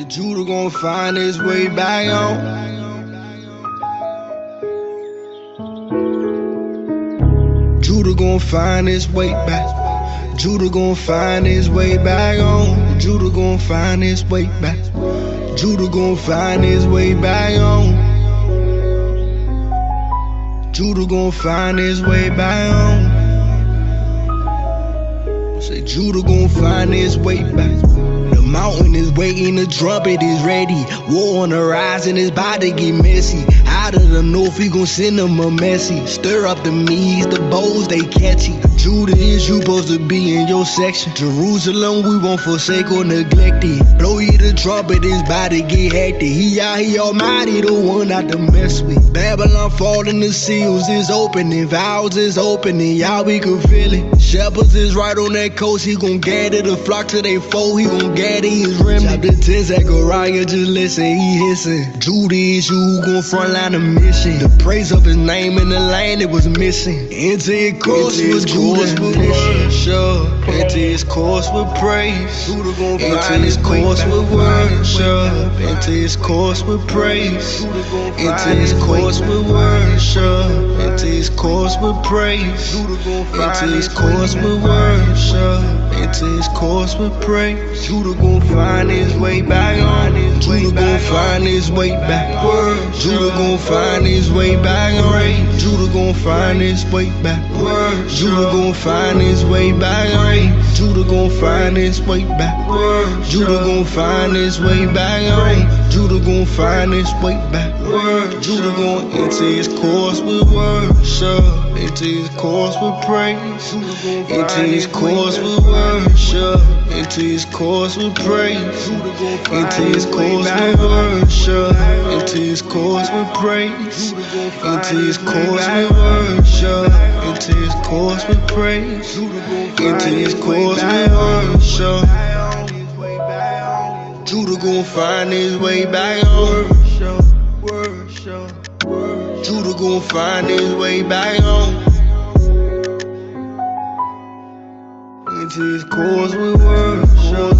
Judah gon' find his way back home. Judah gon' find his way back. Judah gon' find his way back home. Judah gon' find his way back. Judah gon' find his way back home. Judah gon' find his way back home. Say Judah gon' find his way back. The mountain is waiting, the trumpet is ready. War on the rise and it's about to get messy. Out of the north, we gon' send them a message. Stir up the meats, the bowls, they catchy. Judah is you supposed to be in your section. Jerusalem, we won't forsake or neglect it. Blow you the trumpet, it's about to get hectic. He out, he almighty, the one not to mess with. Babylon falling, the seals is opening. Vows is opening, y'all we can feel it. Shepherds is right on that coast, he gon' gather the flock to they fold, he gon' gather his remnant. Chapter 10, Zechariah, just listen, he hissing. Judah is you who gon' frontline the mission. The praise of his name in the land it was missing. Into his course with Judah with worship. Into his course with praise. Into his course with worship. Into his course with praise. Into his course with worship. Into his course with praise. Into his course with worship. Into his course with praise. Judah gon' find his way back on. Judah gon' find his way back. Judah gon' find his way back on. Judah gon' find his way back. Judah gon' find his way back on. Judah gon' find his way back. Judah gon' find his way back on. Judah gon' find his way back. Judah gon' enter his course with worship. Into his course with praise. Into his course with worship. Into his course with praise. Into his course with worship. Into his course with praise. Into his course with worship. Into his course with praise. Into his course with worship. Judah gon' find his way back home. Judah gon' find his way back home. Into his course with worship.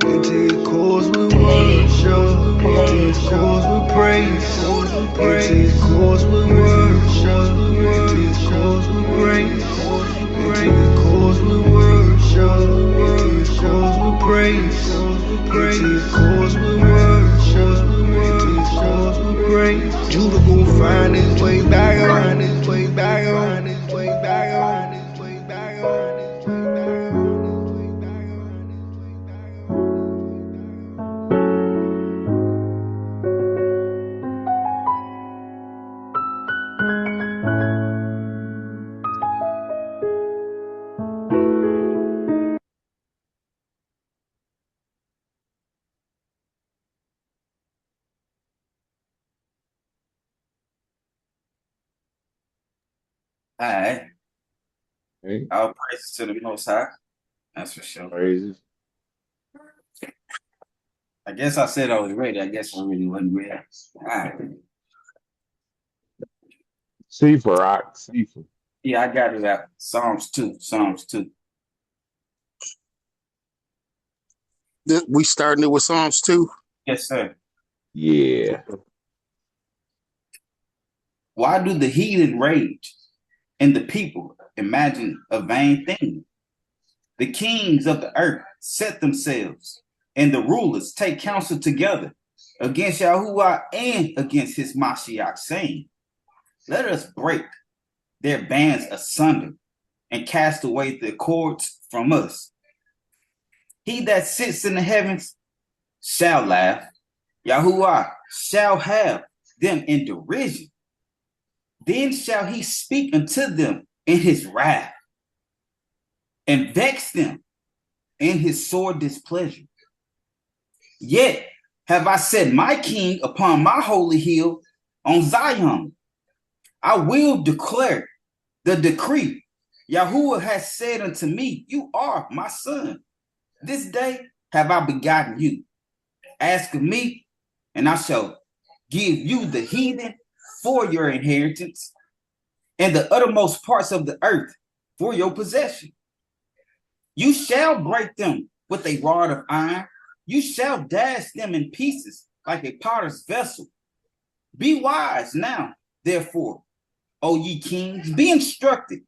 Into his course with worship. Into his course with praise. Into his course with worship. Into his course with praise. Into his course with worship. Into his course with praise. Into his course with worship. Into his course with praise. Judah gon' find his way back on. His way back on. His way back on. His way back on. His way back on. All right. Hey, All praises to the Most High. That's for sure. praises. I guess I said I was ready. I guess I really wasn't ready. All right. Seafood, rock. Seafood. Yeah, I got it out. Psalms 2. Psalms 2. We starting it with Psalms 2. Yes, sir. Yeah. Why do the heathen rage and the people imagine a vain thing? The kings of the earth set themselves, and the rulers take counsel together against Yahuwah and against his Mashiach, saying, let us break their bands asunder and cast away the cords from us. He that sits in the heavens shall laugh. Yahuwah shall have them in derision. Then shall he speak unto them in his wrath and vex them in his sore displeasure. Yet have I set my king upon my holy hill on Zion. I will declare the decree. Yahuwah has said unto me, you are my son. This day have I begotten you. Ask of me, and I shall give you the heathen for your inheritance, and the uttermost parts of the earth for your possession. You shall break them with a rod of iron. You shall dash them in pieces like a potter's vessel. Be wise now, therefore, O ye kings, be instructed,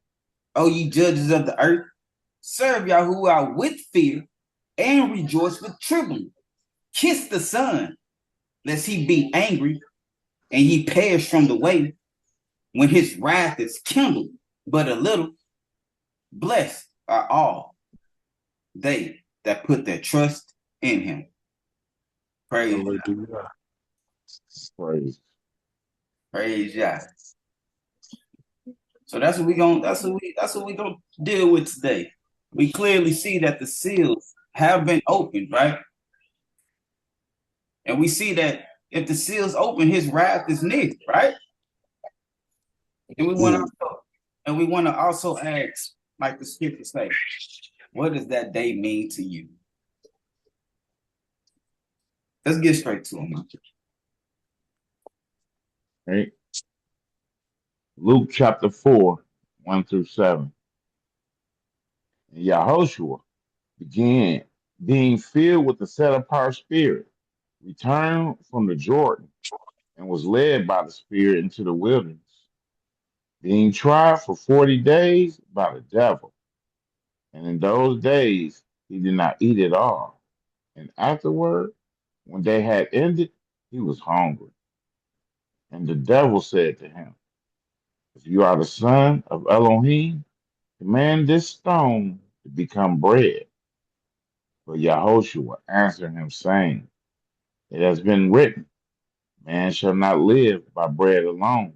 O ye judges of the earth. Serve Yahuwah with fear and rejoice with trembling. Kiss the Son, lest he be angry and ye perish from the way when his wrath is kindled but a little. Blessed are all they that put their trust in him. Praise God. Hallelujah. Praise. Praise God. So that's what we gonna deal with today. We clearly see that the seals have been opened, right? And we see that if the seals open, his wrath is near, right? And we want to also ask, like the scripture say, what does that day mean to you? Let's get straight to him. Right. Luke chapter 4, 1 through 7. And Yahushua began being filled with the set apart spirit, returned from the Jordan, and was led by the Spirit into the wilderness, being tried for 40 days by the devil. And in those days he did not eat at all. And afterward, when they had ended, he was hungry. And the devil said to him, if you are the son of Elohim, command this stone to become bread. But Yahushua answered him, saying, it has been written, man shall not live by bread alone,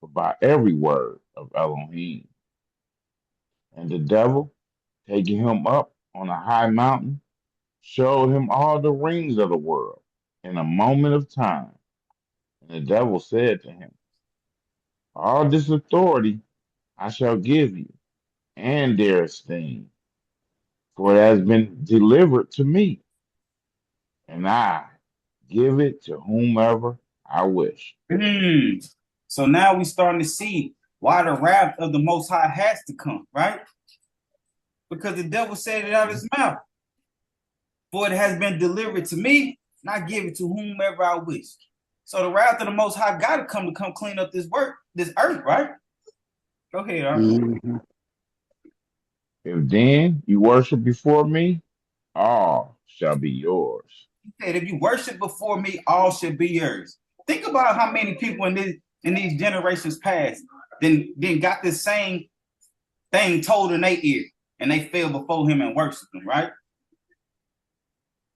but by every word of Elohim. And the devil, taking him up on a high mountain, showed him all the rings of the world in a moment of time. And the devil said to him, all this authority I shall give you, and their esteem, for it has been delivered to me, and I give it to whomever I wish. So now we're starting to see why the wrath of the Most High has to come, right? Because the devil said it out of his mouth. For it has been delivered to me, and I give it to whomever I wish. So the wrath of the Most High got to come clean up this earth, right? Go ahead, Mm-hmm. If then you worship before me, all shall be yours. He said, if you worship before me, all should be yours. Think about how many people in these generations past then got this same thing told in their ear, and they fell before him and worshiped him, right?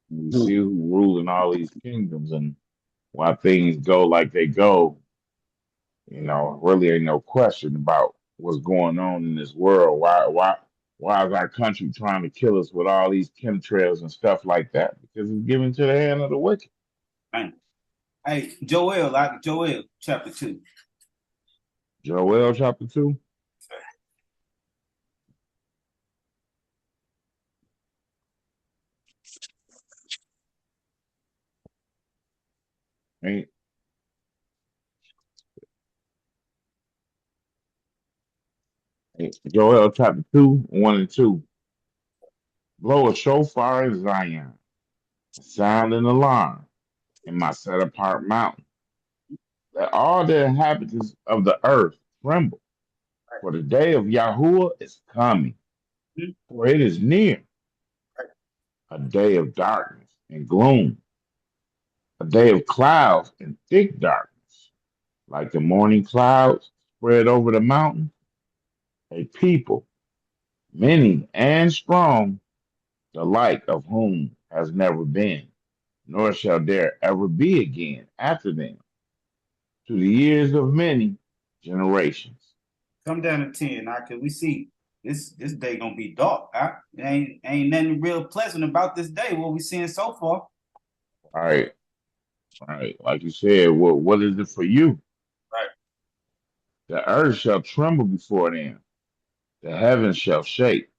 You see who ruling all these kingdoms and why things go like they go. You know, really ain't no question about what's going on in this world. Why is our country trying to kill us with all these chemtrails and stuff like that? Because it's given to the hand of the wicked. Hey, Joel chapter 2. Joel chapter 2. Right. Joel chapter 2, 1 and 2. Blow a shofar in Zion, sound an alarm in my set apart mountain. Let all the inhabitants of the earth tremble, for the day of Yahuwah is coming, for it is near. A day of darkness and gloom, a day of clouds and thick darkness, like the morning clouds spread over the mountain. A people, many and strong, the like of whom has never been, nor shall there ever be again after them, to the years of many generations. Come down to 10 now, because we see this day gonna be dark. Huh? Ain't nothing real pleasant about this day, what we seeing so far. All right. Like you said, what is it for you? Right. The earth shall tremble before them, the heavens shall shake.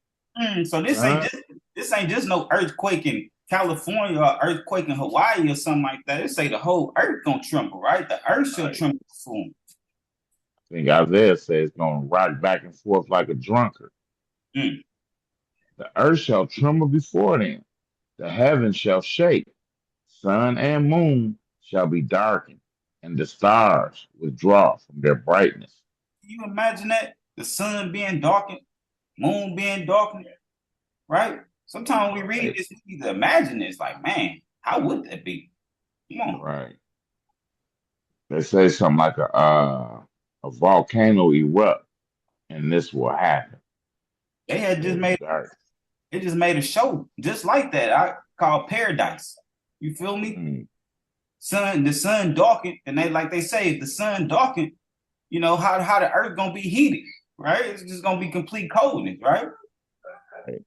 So this ain't just no earthquake in California or earthquake in Hawaii or something like that. It say the whole earth gonna tremble, right? The earth shall tremble before him. I think Isaiah says it's gonna rock back and forth like a drunkard. The The earth shall tremble before them, the heavens shall shake, sun and moon shall be darkened, and the stars withdraw from their brightness. Can you imagine that? The sun being darkened, moon being darkened, right? Sometimes we read Right, this, we need to imagine this. Like, man, how would that be? Come on. right. They say something like a volcano erupt, and this will happen. They had just It's made dark. they just made a show just like that. I call Paradise. You feel me? Mm, The sun darkened, and they say, if the sun darkened, how the earth gonna be heated, right? It's just gonna be complete coldness, right? right.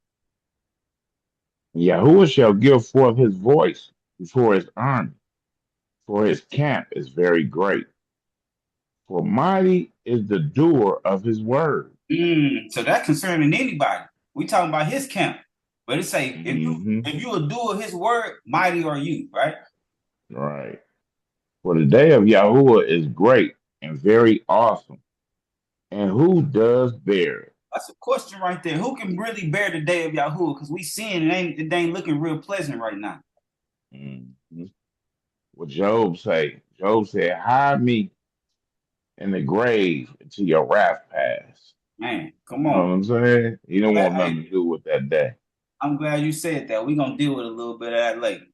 Yahuwah shall give forth his voice before his army, for his camp is very great. For mighty is the doer of his word. So that concerning anybody. We talking about his camp. But it say, if you Hmm. if you will do his word, mighty are you, right? Right. For the day of Yahuwah is great and very awesome. And who does bear it? That's a question right there. Who can really bear the day of Yahuwah? Because we seeing it ain't looking real pleasant right now. Mhm. What Job say? Job said, hide me in the grave until your wrath pass. Man, come You know what on. I'm saying? He don't want Hey, nothing to do with that day. I'm glad you said that. We're gonna deal with a little bit of that later.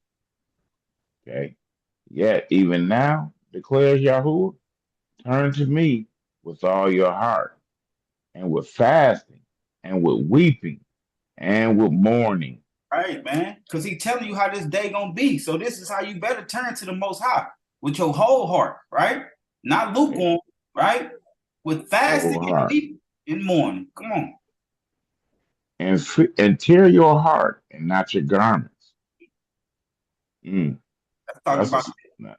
Okay. Yet even now, declares Yahuwah, turn to me with all your heart, and with fasting, and with weeping, and with mourning. Right, man. Because he telling you how this day gonna be. So this is how you better turn to the most high with your whole heart, right? Not Right? lukewarm, right? With fasting Whole and heart. weeping and mourning. Come on. And tear your heart and not your garments. Mm, Let's talk that's about a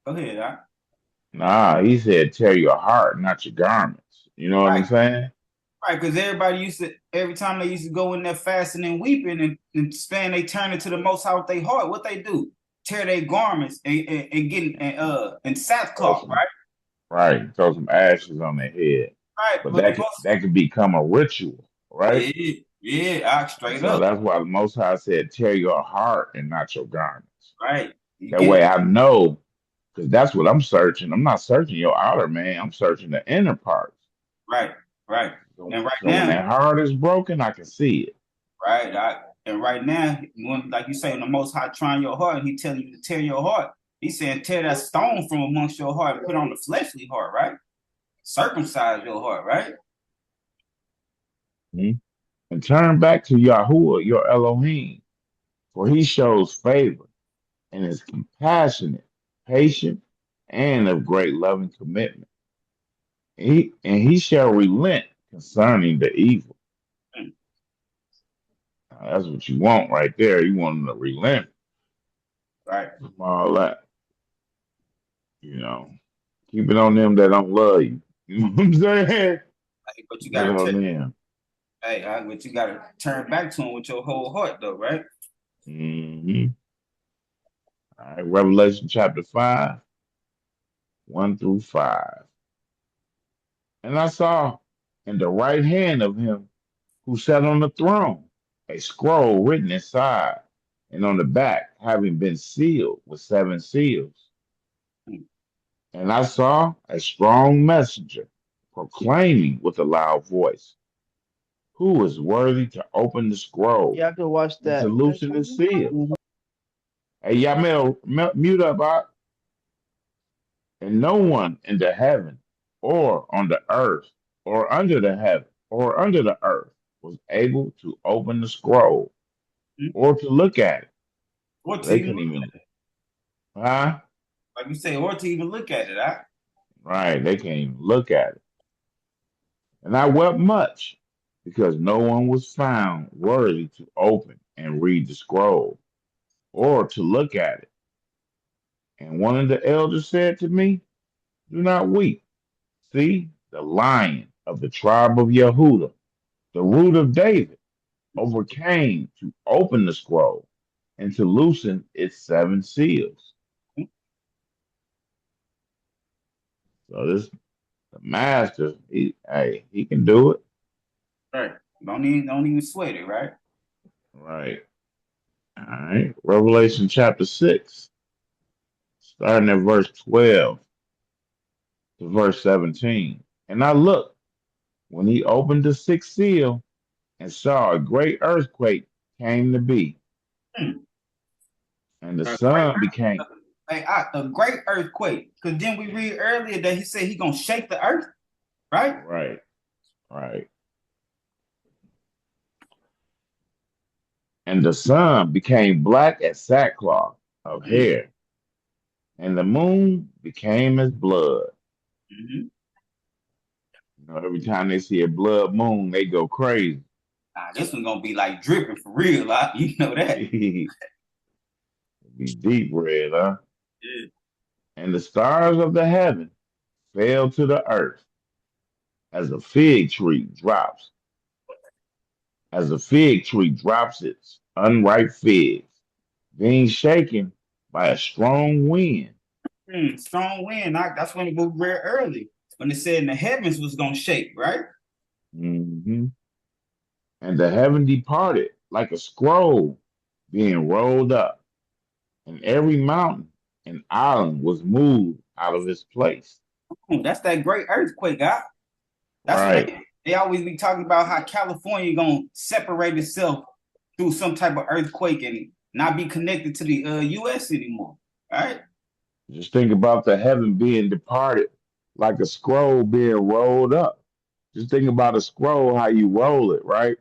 go ahead, huh? nah. He said, tear your heart, not your garments. You know what I'm Right, saying? right. Because every time they used to go in there fasting and weeping and spend, they turn it to the most high with their heart. What they do? Tear their garments and get in Throw sackcloth, some right? right, throw some ashes on their head. Right. But But the most that could become a ritual, right? yeah, yeah, And straight so up. that's why the Most High said, tear your heart and not your garments. Right. You That get way it. I know, because that's what I'm searching. I'm not searching your outer man. I'm searching the inner parts. Right, right. So, And right so when now, that heart is broken, I can see it. right, and right now, when like you say, when the Most High trying your heart, and He telling you to tear your heart. He's saying tear that stone from amongst your heart and put on the fleshly heart, right? Circumcise your heart, right? Mhm. And turn back to Yahuwah, your Elohim, for he shows favor and is compassionate, patient, and of great loving commitment. And he shall relent concerning the evil. Mm. Now, that's what you want right there. You want him to relent Right. from all that, you know. Keep it on them that don't love you. You know what I'm saying? Hey, but you Keep it gotta on them. but you gotta turn back to Him with your whole heart, though, right? Hmm. All right, Revelation chapter 5, 1 through 5. And I saw in the right hand of him who sat on the throne a scroll written inside and on the back, having been sealed with seven seals. Mm. And I saw a strong messenger proclaiming with a loud voice, who is worthy to open the scroll Yeah, I could watch and to that. loosen the seal? Hey, y'all mute up, and no one in the heaven or on the earth or under the heaven or under the earth was able to open the scroll Mm. or to look at it. Or to They even couldn't look, even, huh? like you say, or to even look at it, huh? Right, they can't even look at it. And I wept much because no one was found worthy to open and read the scroll or to look at it. And one of the elders said to me, do not weep. See, the lion of the tribe of Yehuda, the root of David, overcame to open the scroll and to loosen its seven seals. So this the master, he can do it. Right. Don't even sweat it, right? Right. All right. Revelation chapter 6, starting at verse 12 to verse 17. And I looked when he opened the sixth seal and saw a great earthquake came to be, Hmm. and the A great, sun became a great earthquake. Because then we read earlier that he said he gonna shake the earth, right? right, right. And the sun became black as sackcloth of hair, and the moon became as blood. Mm-hmm. Every time they see a blood moon, they go crazy. This one gonna be like dripping for real, you know that. Be deep red, huh? Yeah. And the stars of the heaven fell to the earth as a fig tree drops, as a fig tree drops its unripe figs, being shaken by a strong wind. Strong wind. That's when we read early when it said the heavens was gonna shake, right? hmm And the heaven departed like a scroll being rolled up, and every mountain and island was moved out of its place. That's that great earthquake, God. That's what Right. they always be talking about how California gonna separate itself through some type of earthquake and not be connected to the U.S. anymore. Right? Just think about the heaven being departed like a scroll being rolled up. Just think about a scroll, how you roll it, right?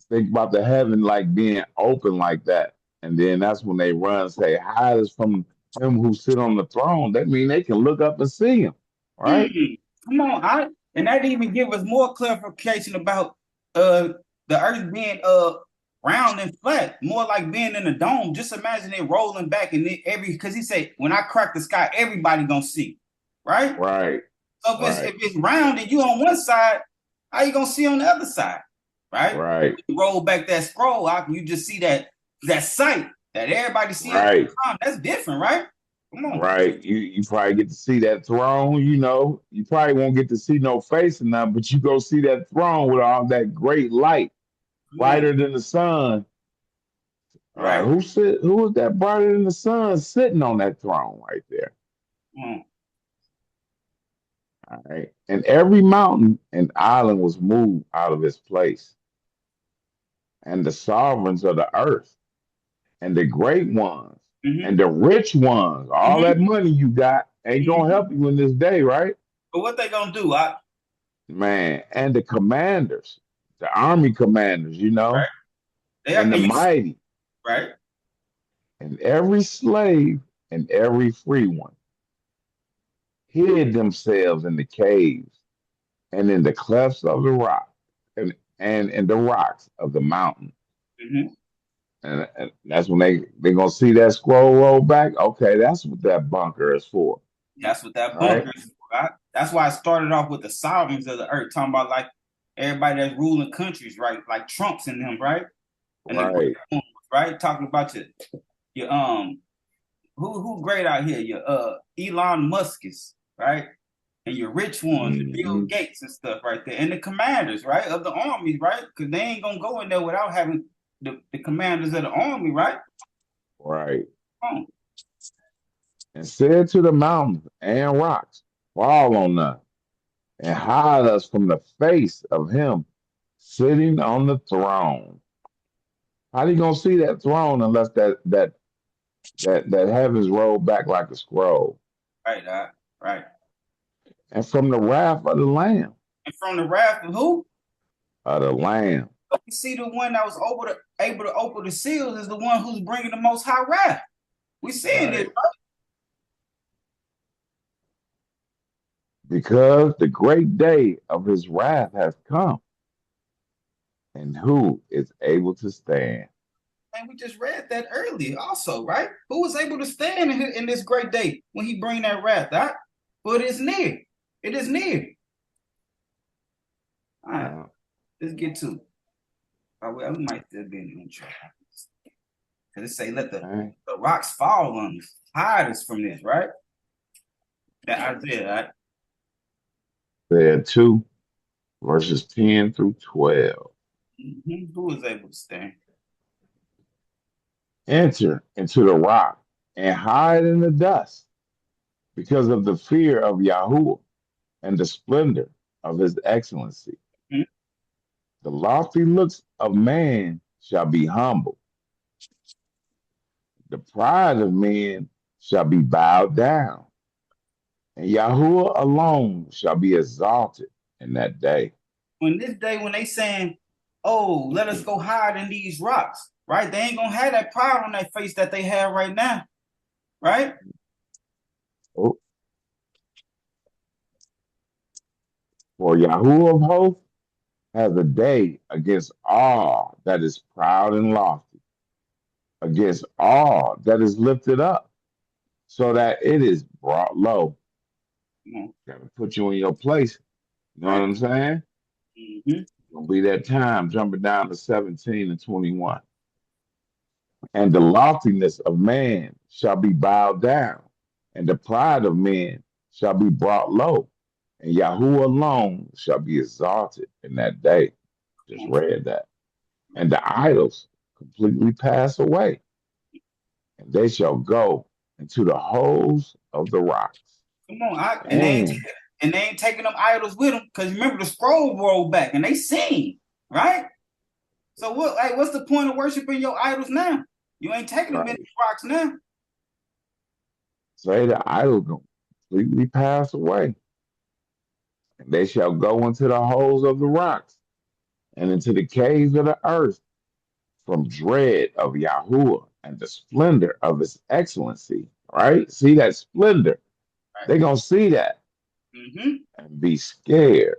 Think about the heaven like being open like that. And then that's when they run and say, hide us from him who sit on the throne. That means they can look up and see him, right? Come on, and that even give us more clarification about the earth being round and flat, more like being in a dome. Just imagine it rolling back and because he said when I crack the sky, everybody gonna see, right? Right, So right, if it's round and you on one side, how you gonna see on the other side, right? right, You roll back that scroll, you just see that sight that everybody see at right, one time. That's different, right? Come on. right. You probably get to see that throne, you know. You probably won't get to see no face or nothing, but you go see that throne with all that great light, Come on. brighter than the sun. Right. Who is that brighter than the sun sitting on that throne right there? Come on. All right. And every mountain and island was moved out of its place, and the sovereigns of the earth, and the great ones, Mm-hmm. and the rich ones, all that Mm-hmm. money you got ain't gonna Mm-hmm. help you in this day, right? But what they gonna do? Man, and the commanders, the army commanders, Right? They are, and the and you mighty, right? and every slave and every free one hid themselves in the caves and in the clefts of the rock and in the rocks of the mountain. Mm-hmm. And that's when they're gonna see that scroll roll back. Okay, that's what that bunker is for. That's what that All right. bunker is. Right? That's why I started off with the sovereigns of the earth, talking about like everybody that's ruling countries, right? Like Trump's in them, right? And the great Right. ones, right? Talking about your who great out here? Your Elon Musk's, right? And your rich ones, your Bill hmm Gates and stuff right there, and the commanders, right, of the armies, right? Because they ain't gonna go in there without having the commanders of the army, right? Right. Oh, And said to the mountains and rocks, fall on us and hide us from the face of him sitting on the throne. How you gonna see that throne unless that heavens rolled back like a scroll? right, right. And from the wrath of the Lamb, And from the wrath of who? of the Lamb. You see, the one that was able to open the seals is the one who's bringing the most high wrath. We seeing this, Right. Because the great day of his wrath has come, and who is able to stand? and we just read that earlier, also, right? Who was able to stand in this great day when he bring that wrath out? But it's near. It is near. All right, Uh, let's get to. We might still be in track. Because it say, let okay. the rocks fall on us, hide us from this, right? That Isaiah, right? There 2, verses 10 through 12. Who is able to stand? Enter into the rock and hide in the dust because of the fear of Yahuwah and the splendor of his excellency. Mhm. The lofty looks of man shall be humble. The pride of men shall be bowed down, and Yahuwah alone shall be exalted in that day. When this day, when they saying, "Oh, let us go hide in these rocks," right? They ain't gonna have that pride on their face that they have right now, right? Oh, for Yahuwah of hosts has a day against all that is proud and lofty, against all that is lifted up, so that it is brought low. Gotta put you in your place. You know what Right. I'm saying? Mm-hmm. Gonna be that time jumping down to 17 and 21. And the loftiness of man shall be bowed down, and the pride of men shall be brought low, and Yahuwah alone shall be exalted in that day. Just read that. And the idols completely pass away, and they shall go into the holes of the rocks. Come on, And and they ain't taking them idols with them, because remember the scroll rolled back and they sing, right? So what? Hey, what's the point of worshiping your idols now? You ain't taking them in right, the rocks now. say the idols completely pass away, and they shall go into the holes of the rocks and into the caves of the earth from dread of Yahuwah and the splendor of his excellency. Right? See that splendor. They're going to see that Mm-hmm. and be scared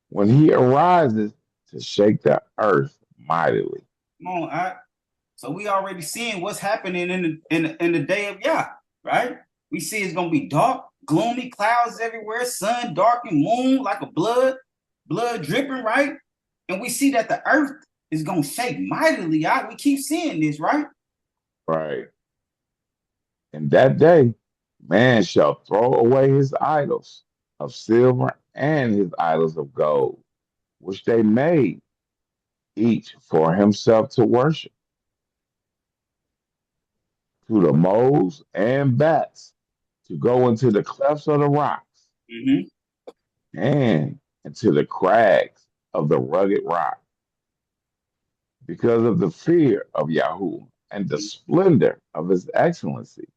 when he arises to shake the earth mightily. Come on, so we already seeing what's happening in the day of Yah, right? We see it's gonna be dark, gloomy, clouds everywhere, sun darkened, moon like a blood dripping, right? And we see that the earth is gonna shake mightily. We keep seeing this, right? Right? In that day, man shall throw away his idols of silver and his idols of gold, which they made each for himself to worship, to the moles and bats, to go into the clefts of the rocks, Mm-hmm. and into the crags of the rugged rock, because of the fear of Yahuwah and the splendor of his excellency,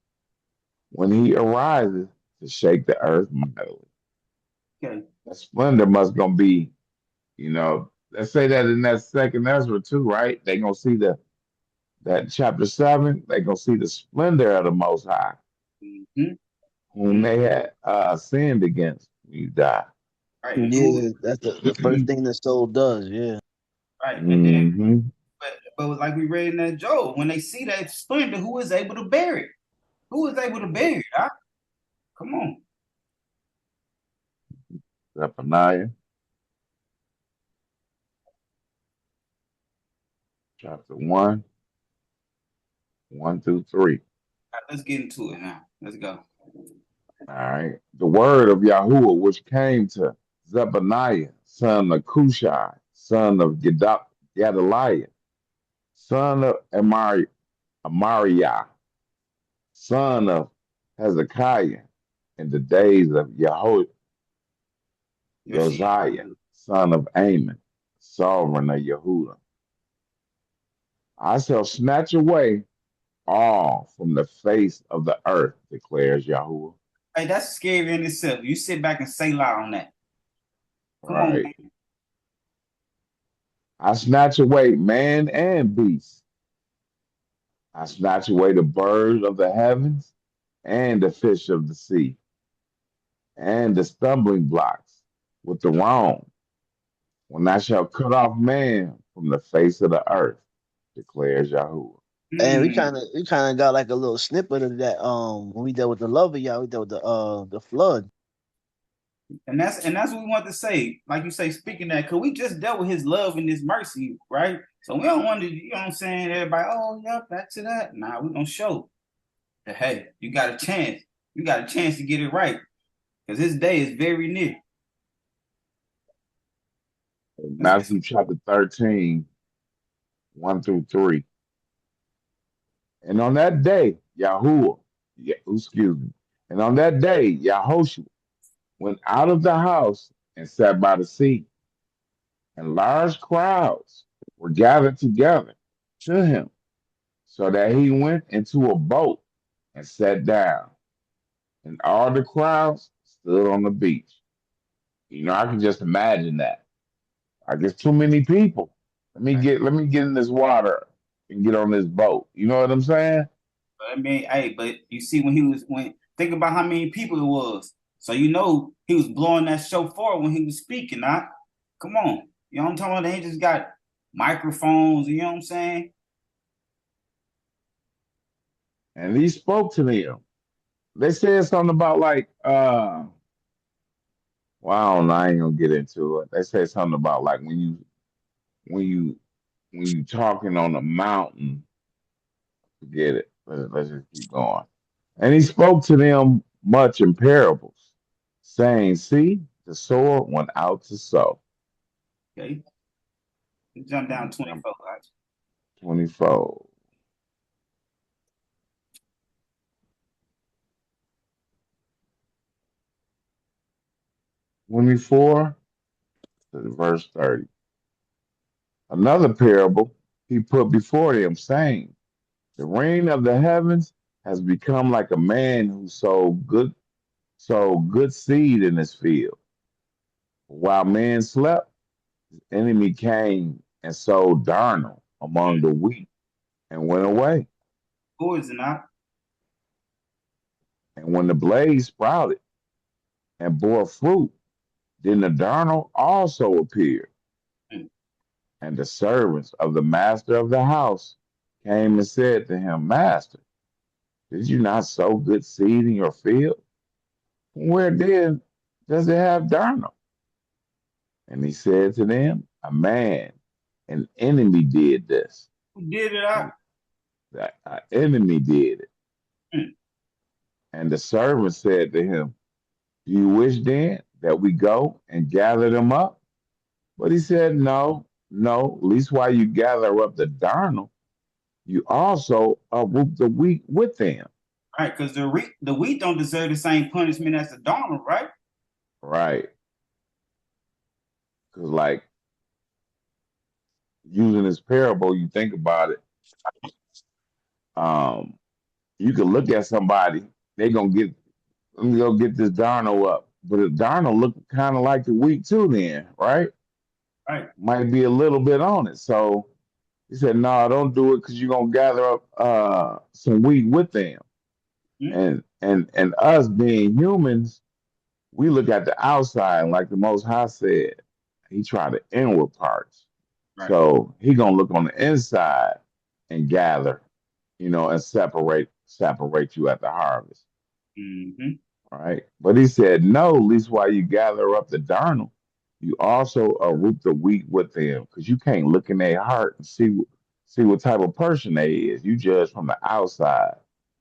when he arises to shake the earth mightily. Okay. That splendor must gonna be, let's say that in that second Ezra too, right? They gonna see that chapter 7, they gonna see the splendor of the Most High, Mm-hmm. whom they had sinned against when you die. Right. And who? Yeah, that's the first thing the soul does. Yeah. Right. And then, Hmm. but like we read in that Job, when they see that splendor, who is able to bear it? Who is able to bear it? Come on. Zephaniah chapter 1, 1 through 3. Right, let's get into it now. Let's go. All right. The word of Yahuwah which came to Zephaniah, son of Cushai, son of Gedaliah, son of Amariah, son of Hezekiah, in the days of Josiah, son of Amon, sovereign of Yehuda. I shall snatch away all from the face of the earth, declares Yahuwah. Hey, that's scary in itself. You sit back and say loud on that. Come Right. on. I snatch away man and beast. I snatch away the birds of the heavens and the fish of the sea and the stumbling blocks with the wrong, when I shall cut off man from the face of the earth, declares Yahuwah. And we kind of got like a little snippet of that when we dealt with the love of Yah, we dealt with the flood. And that's what we want to say. Like you say, speaking that, because we just dealt with his love and his mercy, right? So we don't want to, you know what I'm saying, everybody, oh yeah, back to that. Nah, we're gonna show that hey, you got a chance. You got a chance to get it right. Because his day is very near. Matthew chapter 13, 1 through 3. And on that day, Yahuwah, excuse me, and on that day, Yahoshua went out of the house and sat by the sea, and large crowds were gathered together to him, so that he went into a boat and sat down, and all the crowds stood on the beach. I can just imagine that. I guess too many people. Let me get in this water and get on this boat. You know what I'm saying? But I mean, hey, but you see when think about how many people it was. So he was blowing that shofar when he was speaking. Huh? Come on. You know what I'm talking about? They just got microphones, you know what I'm saying? And he spoke to them. They said something about like well, I don't know, I ain't gonna get into it. They said something about like when you when you talking on a mountain, forget it. Let's just keep going. And he spoke to them much in parables, saying, see, the sower went out to sow. Okay. Jump down 24, right? 24. 24 to verse 30. Another parable he put before them, saying, the rain of the heavens has become like a man who sowed good seed in his field. While man slept, his enemy came and sowed darnel among the wheat and went away. Who is it not? And when the blade sprouted and bore fruit, then the darnel also appeared. Hmm. And the servants of the master of the house came and said to him, Master, did you not sow good seed in your field? Where then does it have darnel? And he said to them, a man, an enemy did this. Who did it out? That an enemy did it. Hmm. And the servant said to him, do you wish then that we go and gather them up? But he said, no, no, least while you gather up the darnel, you also uproot the wheat with them. Right, because the wheat don't deserve the same punishment as the darnel, right? Right. Because, like, using this parable, you think about it, um, you could look at somebody, they going to let me go get this darnel up. But the darnel look kind of like the wheat too, then, right? Right. Might be a little bit on it. So he said, no, don't do it because you're going to gather up some wheat with them. Hmm. And us being humans, we look at the outside, like the Most High said, he tried the inward parts. Right. So he gonna look on the inside and gather, and separate you at the harvest. Mm-hmm. Right. But he said, no, at least while you gather up the darnel, you also root the wheat with them, because you can't look in their heart and see what type of person they is. You judge from the outside.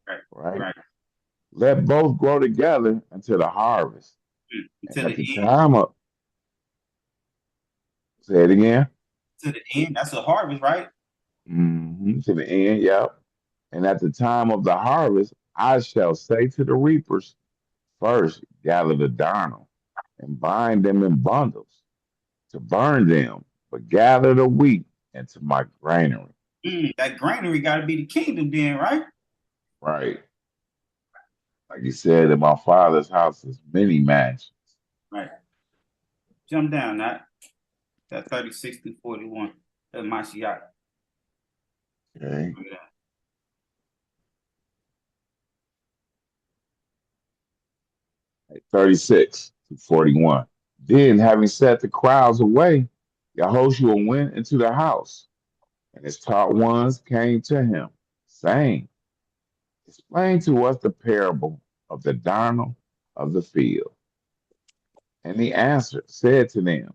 Right. Right. Right. Let both grow together until the harvest. And To at the the end. time of, say it again. To the end. That's a harvest, right? To the end, yep. And at the time of the harvest, I shall say to the reapers, first gather the darnel and bind them in bundles to burn them, but gather the wheat into my granary. That granary got to be the kingdom then, right? Right. Like he said, in my father's house is many mansions. Right. Jump down that 36 through 41. That's Mashiach. Okay. 36 to 41. Then, having set the crowds away, Yahoshua went into the house, and his taught ones came to him, saying, explain to us the parable of the darnel of the field. And he answered, said to them,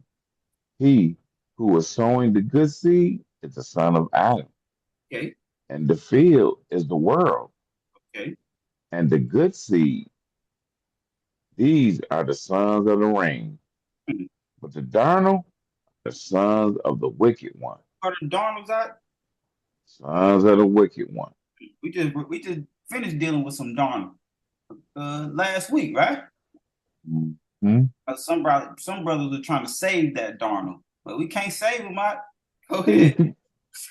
he who was sowing the good seed is the son of Adam, Okay. and the field is the world. Okay. And the good seed, these are the sons of the rain. Mhm. But the darnel The sons of the wicked one. Are the Darnolds out? Sons of the wicked one. We just finished dealing with some Darnold last week, right? Hmm. Some brothers are trying to save that Darnold, but we can't save him out. Go ahead.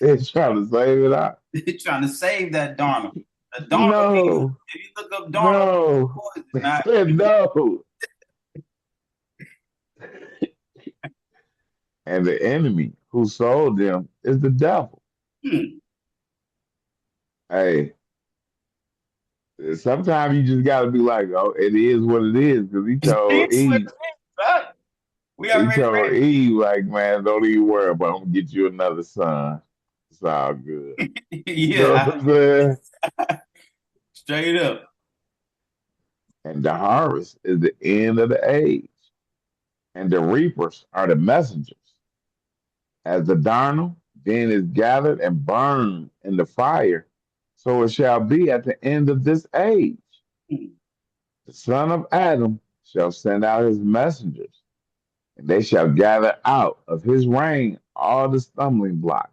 They're trying to save it out. They're trying to save that Darnold. The Darnold, No, if you look up Darnold, no, poison, they not said no. And the enemy who sold them is the devil. Hey, sometimes you just got to be like, oh, it is what it is. Because right? We he already told ready. Eve, like, man, don't even worry about it. I'm going to get you another son. It's all good. You know what Yeah, I'm saying? straight up. And the harvest is the end of the age. And the reapers are the messengers. As the darnel then is gathered and burned in the fire, so it shall be at the end of this age. The son of Adam shall send out his messengers, and they shall gather out of his reign all the stumbling blocks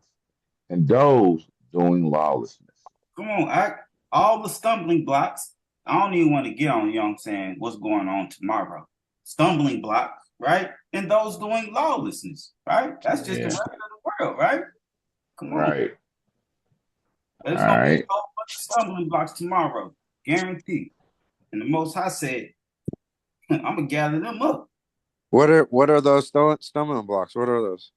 and those doing lawlessness. Come on, all the stumbling blocks. I don't even want to get on, you know what I'm saying, what's going on tomorrow. Stumbling blocks, right? And those doing lawlessness, right? That's just the Yeah. record of the world, right? Come on. Right. There's All going to be right. a whole bunch of stumbling blocks tomorrow, guaranteed. And the Most High said, I'm going to gather them up. What are those stumbling blocks? What are those?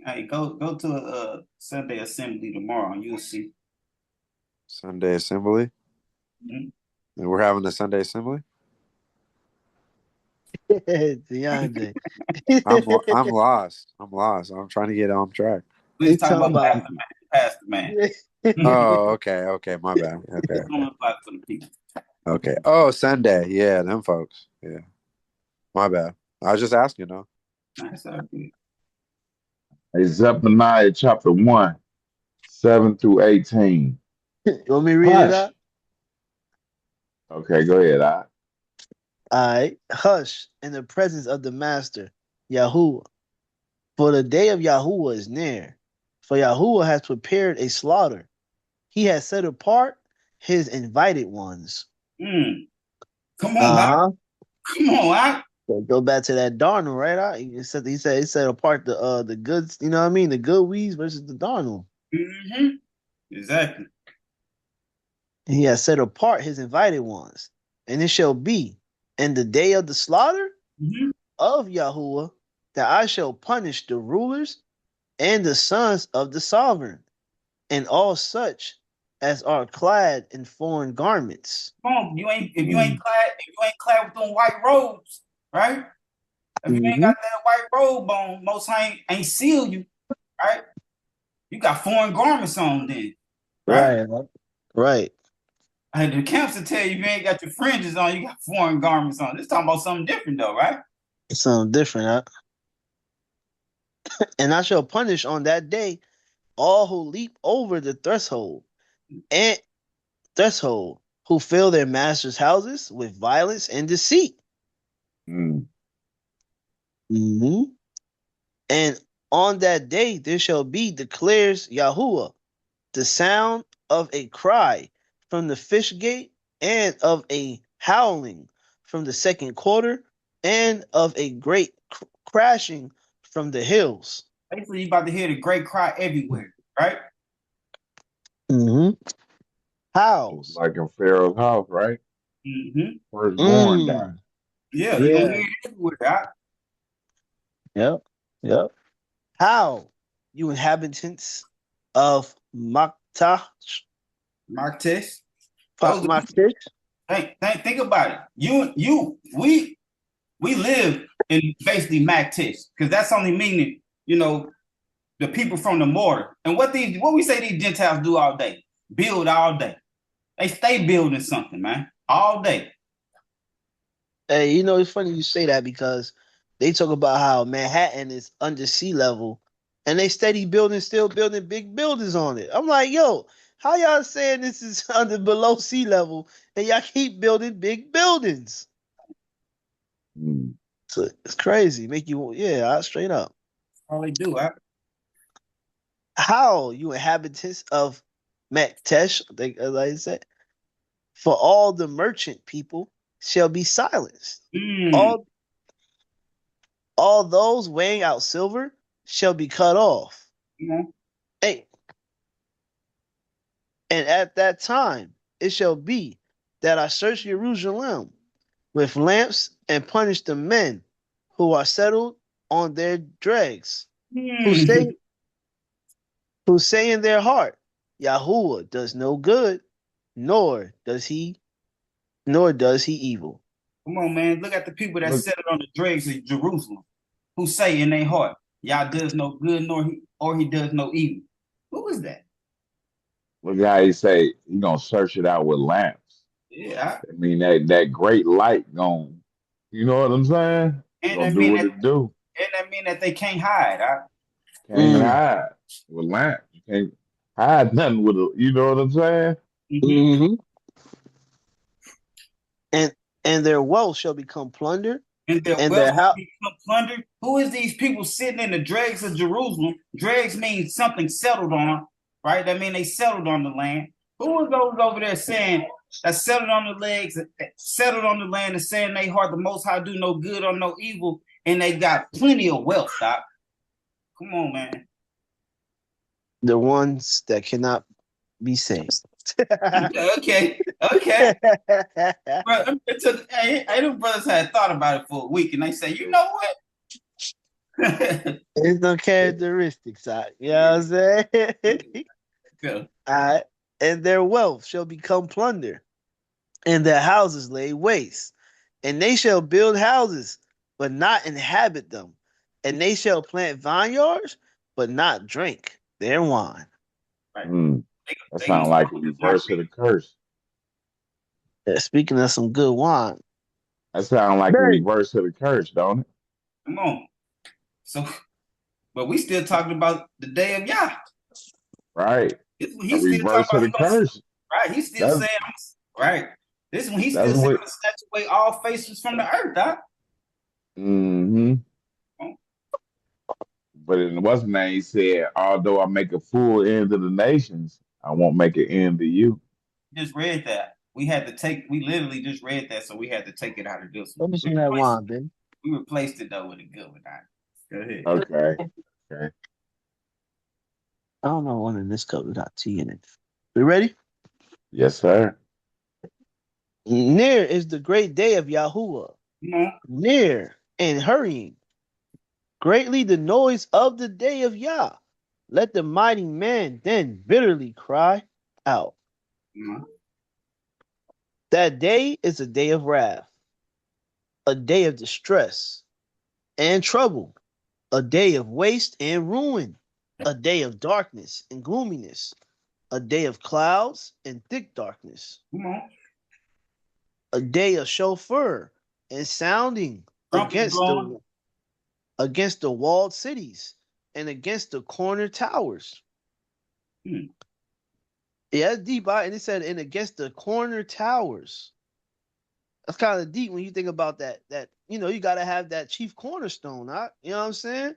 Hey, go to a Sunday assembly tomorrow and you'll see. Sunday assembly? Mhm. And we're having a Sunday assembly? DeAndre. I'm lost. I'm trying to get on track. We He's just talking talking about about Pastor Man. Oh, okay, my bad. Okay. Stumbling blocks for the people. Okay. Oh, Sunday. Yeah, them folks. Yeah. My bad. I was just asking, though. That's all good. Hey, Zephaniah chapter 1, 7 through 18. You want me to read it Hush. out? Okay, go ahead. All right. Hush in the presence of the master, Yahuwah. For the day of Yahuwah is near. For Yahuwah has prepared a slaughter. He has set apart his invited ones. Come on, Doc. Come on, Doc. So go back to that Darnold, right? He set apart the goods, you know what I mean? The good weeds versus the Darnold. Mm-hmm. Exactly. He has set apart his invited ones. And it shall be in the day of the slaughter of Yahuwah that I shall punish the rulers and the sons of the sovereign, and all such as are clad in foreign garments. Come on, if you ain't clad with them white robes, right? If you ain't got that white robe on, Most High ain't seal you, right? You got foreign garments on then, right? Right. And the camps will tell you if you ain't got your fringes on, you got foreign garments on. This talking about something different though, right? It's something different, huh? And I shall punish on that day all who leap over the threshold, who fill their masters' houses with violence and deceit. And on that day there shall be, declares Yahuwah, the sound of a cry from the fish gate, and of a howling from the second quarter, and of a great crashing from the hills. Basically, you about to hear the great cry everywhere, right? Howls. Like in Pharaoh's house, right? Firstborn died. Yeah, you're gonna hear it everywhere, right? Yep. How, you inhabitants of Maktesh? Think about it. We live in basically Maktesh, because that's only meaning, the people from the mortar. And what we say these Gentiles do all day? Build all day. They stay building something, man, all day. Hey, it's funny you say that, because they talk about how Manhattan is under sea level, and they still building big buildings on it. I'm like, yo, how y'all saying this is below sea level, and y'all keep building big buildings? So it's crazy. Make you, straight up. All they do, I, How, you inhabitants of Maktesh, I think, as I said, for all the merchant people shall be silenced. mm, All all those weighing out silver shall be cut off. you know, Hey, and at that time it shall be that I search Jerusalem with lamps and punish the men who are settled on their dregs, who mm. say who say in their heart, Yahuwah does no good, nor does he evil. Come on, man. Look at the people that Look, settled on the dregs of Jerusalem, who say in their heart, Yah does no good, nor he does no evil. Who is that? look how he say he gonna search it out with lamps. Yeah, I mean that great light going, you know what I'm saying? and Gonna that do mean what that it do. and that mean that they can't hide. Huh? Can't hide with lamps. You can't hide nothing with it. You know what I'm saying? Mm-hmm. Mm-hmm. And their wealth shall become plunder, And their and wealth their house. become plundered. Who is these people sitting in the dregs of Jerusalem? Dregs means something settled on, right? That means they settled on the land. Who are those over there saying that settled on the legs, settled on the land, and saying they heart the Most High do no good or no evil, and they got plenty of wealth, Doc? Come on, man. The ones that cannot be saved. Okay. Bro, them brothers had thought about it for a week, and they say, you know what? It's no characteristics, you know what I'm saying? Go. And their wealth shall become plunder, and their houses laid waste. And they shall build houses, but not inhabit them. And they shall plant vineyards, but not drink their wine. Right. That sounds like a reverse of the curse. Speaking of some good wine. That sounds like a reverse of the curse, don't it? Come on. So, but we still talking about the day of Yah. Right. He's a still reverse talking of the curse. Right. He's still saying, right. This one, he's still saying, I'm snatch away all faces from the earth, Doc. Mm-hmm. But in what's name, he said, although I make a full end of the nations, I won't make an end of you. Just read that. We literally just read that, so we had to take it out of this one. Let me see that wine, Ben. We replaced it though with a good one. Go ahead. Okay. I don't know one in this cup without tea in it. We ready? Yes, sir. Near is the great day of Yahuwah. Near and hurrying. Greatly the noise of the day of Yah. Let the mighty man then bitterly cry out. That day is a day of wrath, a day of distress and trouble, a day of waste and ruin, a day of darkness and gloominess, a day of clouds and thick darkness, a day of shofar and sounding against the walled cities and against the corner towers. Yeah, that's deep, and it said, and against the corner towers. That's kind of deep when you think about that. That, you got to have that chief cornerstone, huh? You know what I'm saying?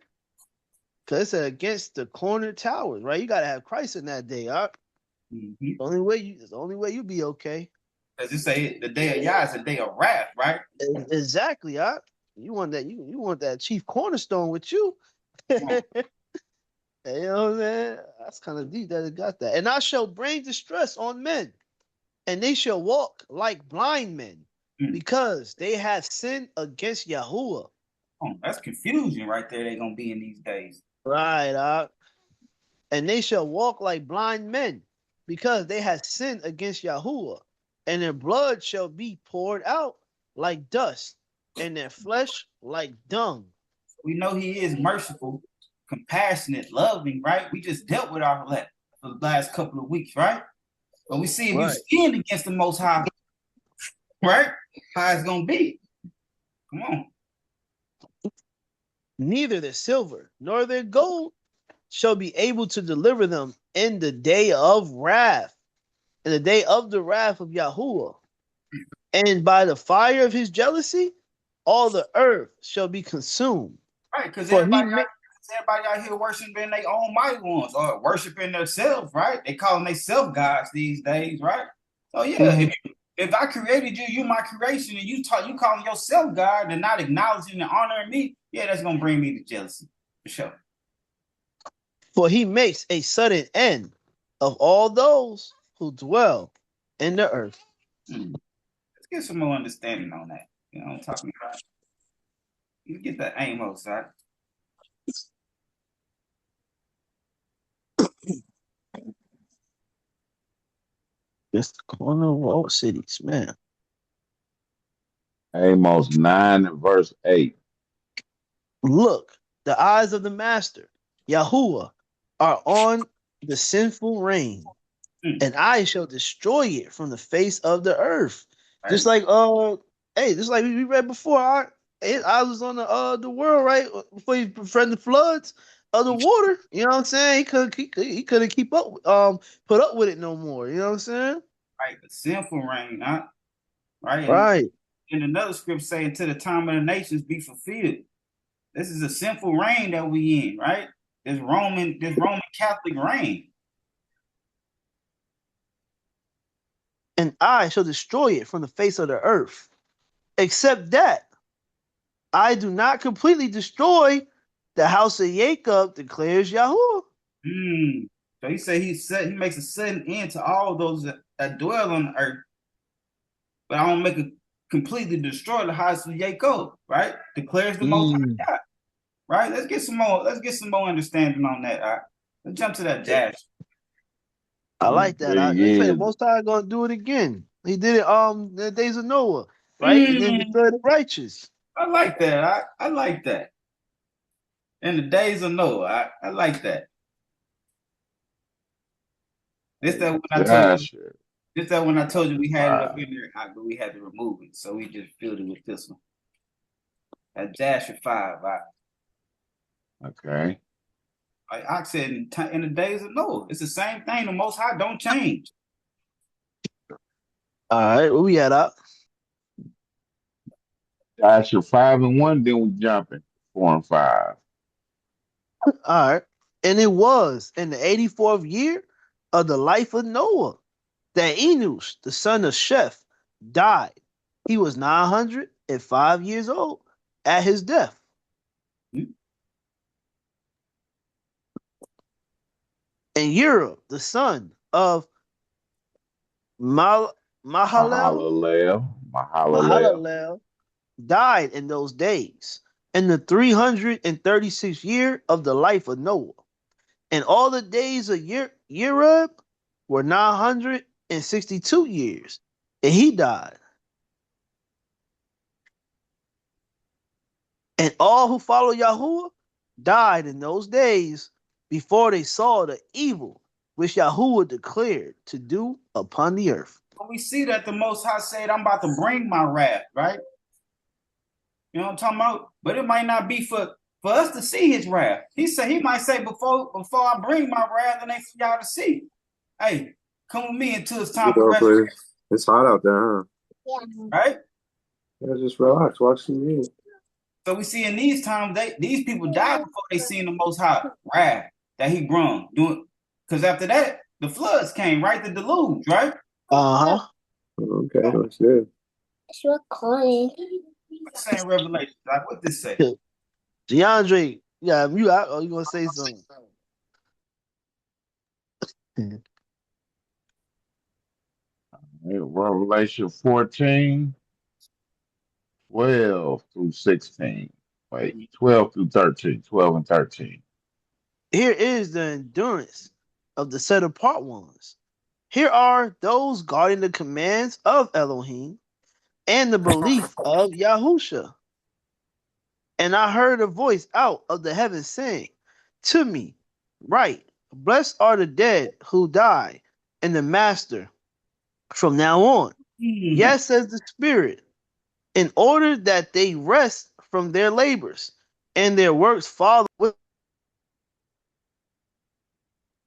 Because it said against the corner towers, right? You got to have Christ in that day, huh? Mm-hmm. It's the only way you be okay. Does it say the day of Yah is a day of wrath, right? Exactly, huh? You want that? You want that chief cornerstone with you? You know what I'm saying? That's kind of deep that it got that. And I shall bring distress on men, and they shall walk like blind men, because they have sinned against Yahuwah. Oh, that's confusion right there. They're gonna be in these days. Right, and they shall walk like blind men, because they have sinned against Yahuwah, and their blood shall be poured out like dust, and their flesh like dung. We know he is merciful, compassionate, loving, right? We just dealt with all that for the last couple of weeks, right? But we see if you stand against the Most High, right? How it's gonna be. Come on. Neither their silver nor their gold shall be able to deliver them in the day of wrath, in the day of the wrath of Yahuwah. And by the fire of his jealousy, all the earth shall be consumed. Right, because everybody got everybody out here worshiping their own mighty ones or worshiping themselves, right? They calling themselves gods these days, right? So yeah, if I created you, you my creation, and you calling yourself God and not acknowledging and honoring me, yeah, that's gonna bring me to jealousy for sure. For he makes a sudden end of all those who dwell in the earth. Let's get some more understanding on that. You know what I'm talking about? You get that Amos, right? Just the corner of all cities, man. Amos 9 and verse 8. Look, the eyes of the master, Yahuwah, are on the sinful rain, and I shall destroy it from the face of the earth. Right. Just like just like we read before, I was on the world, right? Before he prevented the floods of the water. You know what I'm saying? He couldn't keep up put up with it no more. You know what I'm saying? Right, the sinful rain, huh? Right. Right. And another script saying, "To the time of the nations be fulfilled." This is a sinful reign that we in, right? This Roman Catholic reign. And I shall destroy it from the face of the earth. Except that I do not completely destroy the house of Jacob, declares Yahuwah. So he said he makes a sudden end to all those that dwell on the earth. But I don't make a completely destroy the house of Jacob, right? Declares the Most High God. Right? Let's get some more understanding on that. All right? Let's jump to that dash. I like that. They say the Most High gonna do it again. He did it the days of Noah, right? And then destroy the righteous. I like that. I like that. In the days of Noah, I like that. This that when I told you we had it up in there, but we had to remove it, so we just filled it with this one. That Jasher 5. Okay. Like I said, in the days of Noah, it's the same thing. The Most High don't change. All right, where we at up? Jasher 5 and 1, then we jumping 4 and 5. All right. And it was in the 84th year of the life of Noah that Enos, the son of Sheth, died. He was 905 years old at his death. And Uriel, the son of Mahalalel, died in those days, in the 336th year of the life of Noah. And all the days of Yerub were 962 years, and he died. And all who follow Yahuwah died in those days before they saw the evil which Yahuwah declared to do upon the earth. We see that the Most High said, "I'm about to bring my wrath," right? You know what I'm talking about? But it might not be for us to see his wrath. He might say, before I bring my wrath, and they for y'all to see. Hey, come with me until it's time for rest. It's hot out there, huh? Yeah. Right? Yeah, just relax, watch TV. So we see in these times, these people died before they seen the Most High wrath that he brung. Because after that, the floods came, right? The deluge, right? Uh-huh. Okay, that's good. It's recording. What's saying Revelation? Like, what this say? DeAndre, yeah, you out or you gonna say something? Revelation 14, 12 through 16. Wait, 12 through 13, 12 and 13. Here is the endurance of the set apart ones. Here are those guarding the commands of Elohim and the belief of Yahusha. And I heard a voice out of the heavens saying to me, "Right, blessed are the dead who die in the Master from now on." Yes, says the Spirit, in order that they rest from their labors and their works follow with.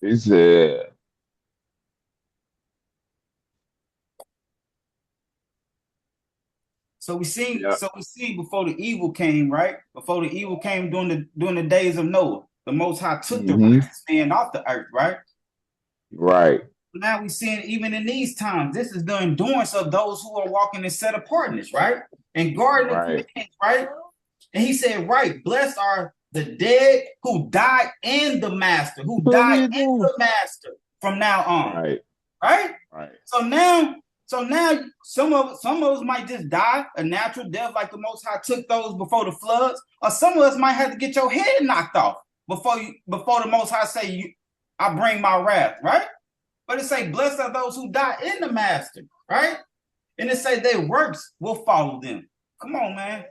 He said, So we see before the evil came, right? Before the evil came during the days of Noah, the Most High took the Mm-hmm. righteous man off the earth, right? Right. Now we see it even in these times. This is the endurance of those who are walking in set apartness, right? And guarding the Right. commands, right? And he said, right, blessed are the dead who died in the master, who What died you in doing? the master from now on. Right. Right? Right. So now some of us might just die a natural death like the Most High took those before the floods, or some of us might have to get your head knocked off before the Most High say I bring my wrath, right? But it say, blessed are those who die in the master, right? And it say their works will follow them. Come on, man.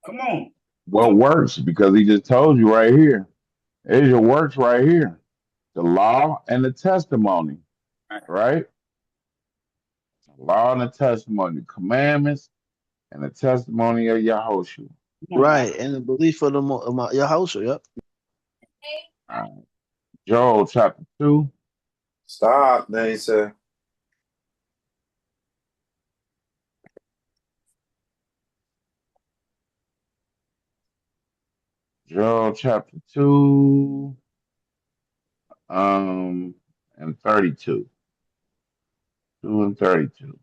Come on. What works? Because he just told you right here. There's your works right here. The law and the testimony. Right? The law and the testimony, the commandments and the testimony of Yahushua. Right, and the belief of Yahushua. Yep. All right. Joel chapter 2. Stop, Nasa. Joel chapter 2 and 32. 2 and 32.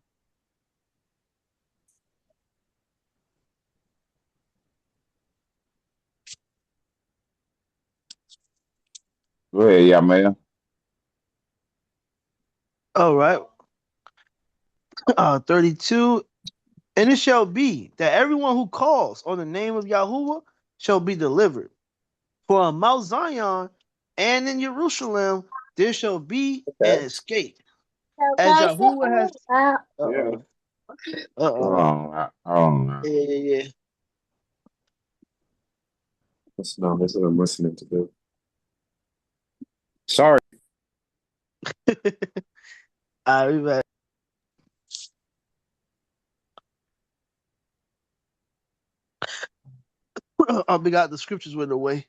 Go ahead, Yamel. All right. 32. And it shall be that everyone who calls on the name of Yahuwah shall be delivered. For on Mount Zion and in Jerusalem there shall be an escape. As Yahuwah has. Yeah. Hold on. Yeah. That's what I'm listening to do. Sorry. All right, we back. We got the scriptures with the way.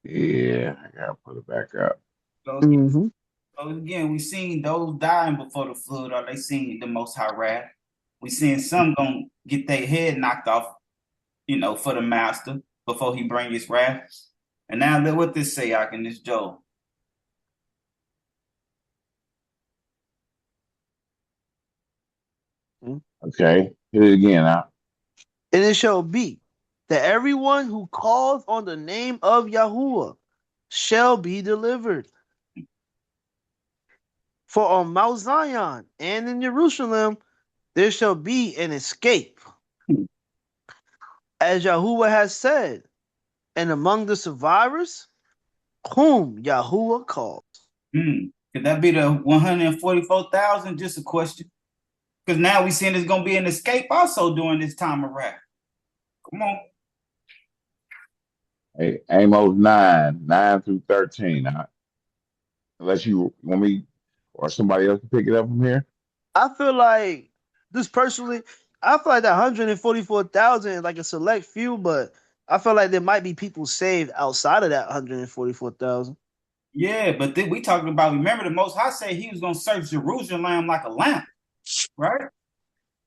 Yeah, I gotta put it back up. So, Mm-hmm. so again, we seen those dying before the flood, or they seen the Most High wrath. We seen some gonna get their head knocked off, for the master before he bring his wrath. And now look what this say, in this Joel. Okay, hit it again now. And it shall be that everyone who calls on the name of Yahuwah shall be delivered. For on Mount Zion and in Jerusalem there shall be an escape. As Yahuwah has said, and among the survivors, whom Yahuwah calls. Could that be the 144,000? Just a question. Because now we seeing there's gonna be an escape also during this time of wrath. Come on. Hey, Amos 9 through 13. Unless you want me or somebody else to pick it up from here. I feel like that 144,000 is like a select few, but I feel like there might be people saved outside of that 144,000. Yeah, but then we talking about, remember the Most High said he was gonna search Jerusalem like a lamp, right?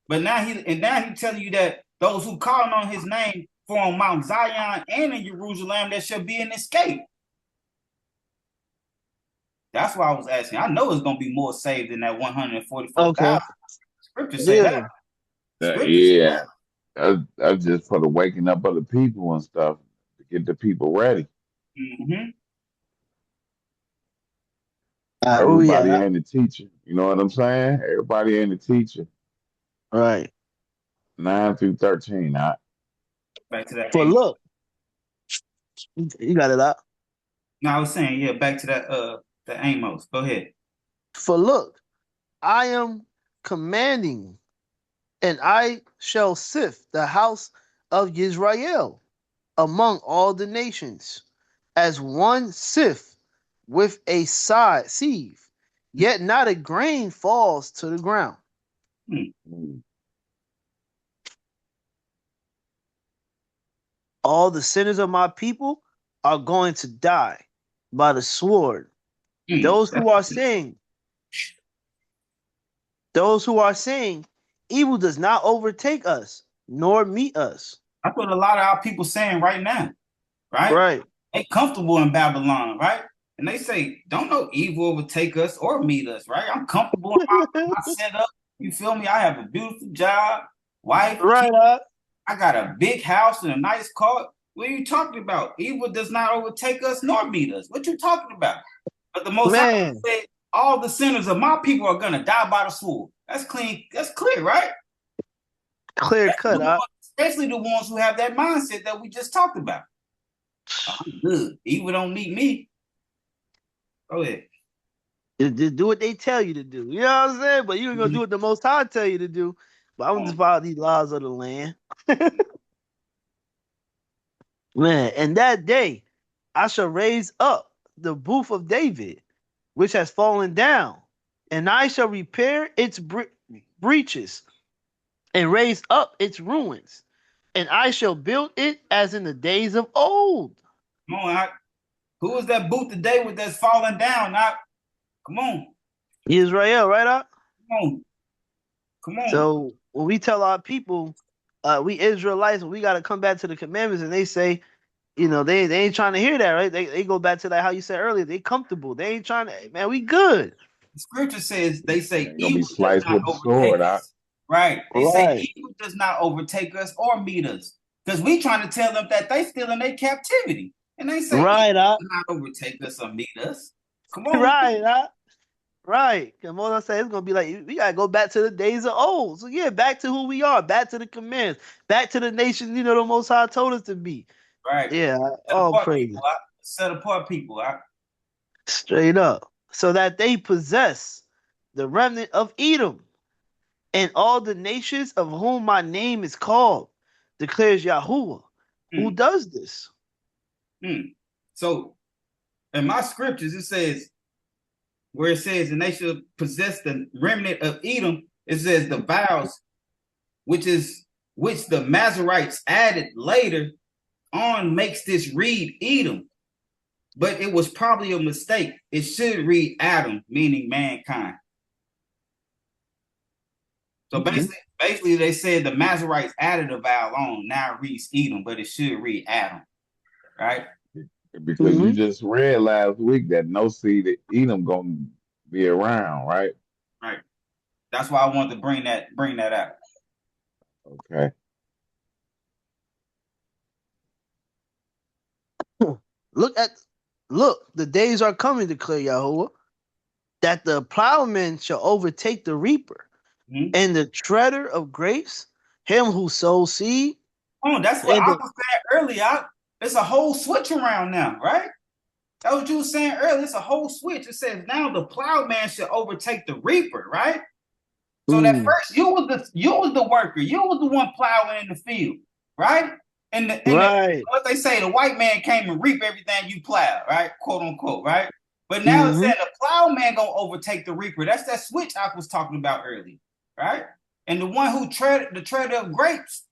But now he telling you that those who call on his name for on Mount Zion and in Jerusalem, there shall be an escape. That's why I was asking. I know it's gonna be more saved than that 144,000. Okay. Scriptures say that. Yeah. That's just for the waking up of the people and stuff to get the people ready. Mm-hmm. Everybody ain't a teacher. You know what I'm saying? Everybody ain't a teacher. Right. 9 through 13. Back to that. For look, you got it out. No, I was saying, yeah, back to that the Amos. Go ahead. For look, I am commanding, and I shall sift the house of Israel among all the nations, as one sift with a sieve, yet not a grain falls to the ground. All the sinners of my people are going to die by the sword. Those who are saying, evil does not overtake us, nor meet us. That's what a lot of our people saying right now, right? Right. They comfortable in Babylon, right? And they say, don't no evil overtake us or meet us, right? I'm comfortable in my setup. You feel me? I have a beautiful job, wife, Right, kids. I got a big house and a nice car. What are you talking about? Evil does not overtake us nor meet us. What you talking about? But the Most High said, all the sinners of my people are gonna die by the sword. That's clean. That's clear, right? Clear cut, especially the ones who have that mindset that we just talked about. I'm good. Evil don't meet me. Go ahead. Just do what they tell you to do. You know what I'm saying? But you ain't gonna do what the Most High tell you to do. But I'm just follow these laws of the land. Man, and that day I shall raise up the booth of David, which has fallen down, and I shall repair its breaches and raise up its ruins, and I shall build it as in the days of old. Come on, who is that booth of David that's falling down? Come on. Israel, right up? Come on. So when we tell our people, we Israelites, we got to come back to the commandments, and they say, you know, they ain't trying to hear that, right? They go back to that, how you said earlier, they comfortable. They ain't trying to, man, we good. The scripture says, they say, evil be sliced with the sword, right. They say evil does not overtake us or meet us. Because we trying to tell them that they still in their captivity. And they say, right, evil does not overtake us or meet us. Come on. Right, right. And what I say, it's gonna be like we gotta go back to the days of old. So yeah, back to who we are, back to the commands, back to the nation, you know, the Most High told us to be. Right. Yeah. All praise. Set apart people. Straight up. So that they possess the remnant of Edom and all the nations of whom my name is called, declares Yahuwah. Who does this? So in my scriptures, it says, where it says, and they shall possess the remnant of Edom, it says the vows, which the Masoretes added later on, makes this read Edom. But it was probably a mistake. It should read Adam, meaning mankind. So basically they said the Masoretes added a vowel on, now it reads Edom, but it should read Adam, right? Because you just read last week that no seed of Edom gonna be around, right? Right. That's why I wanted to bring that out. Okay. Look, the days are coming, declare Yahuwah, that the plowman shall overtake the reaper, and the treader of grapes, him who sows seed. Oh, that's what I was saying earlier. It's a whole switch around now, right? That's what you were saying earlier. It's a whole switch. It says now the plowman should overtake the reaper, right? So that first you was the worker, you was the one plowing in the field, right? And what they say, the white man came and reap everything you plowed, right? Quote unquote, right? But now it's saying the plowman gonna overtake the reaper. That's that switch I was talking about earlier, right? And the one who the treader of grapes,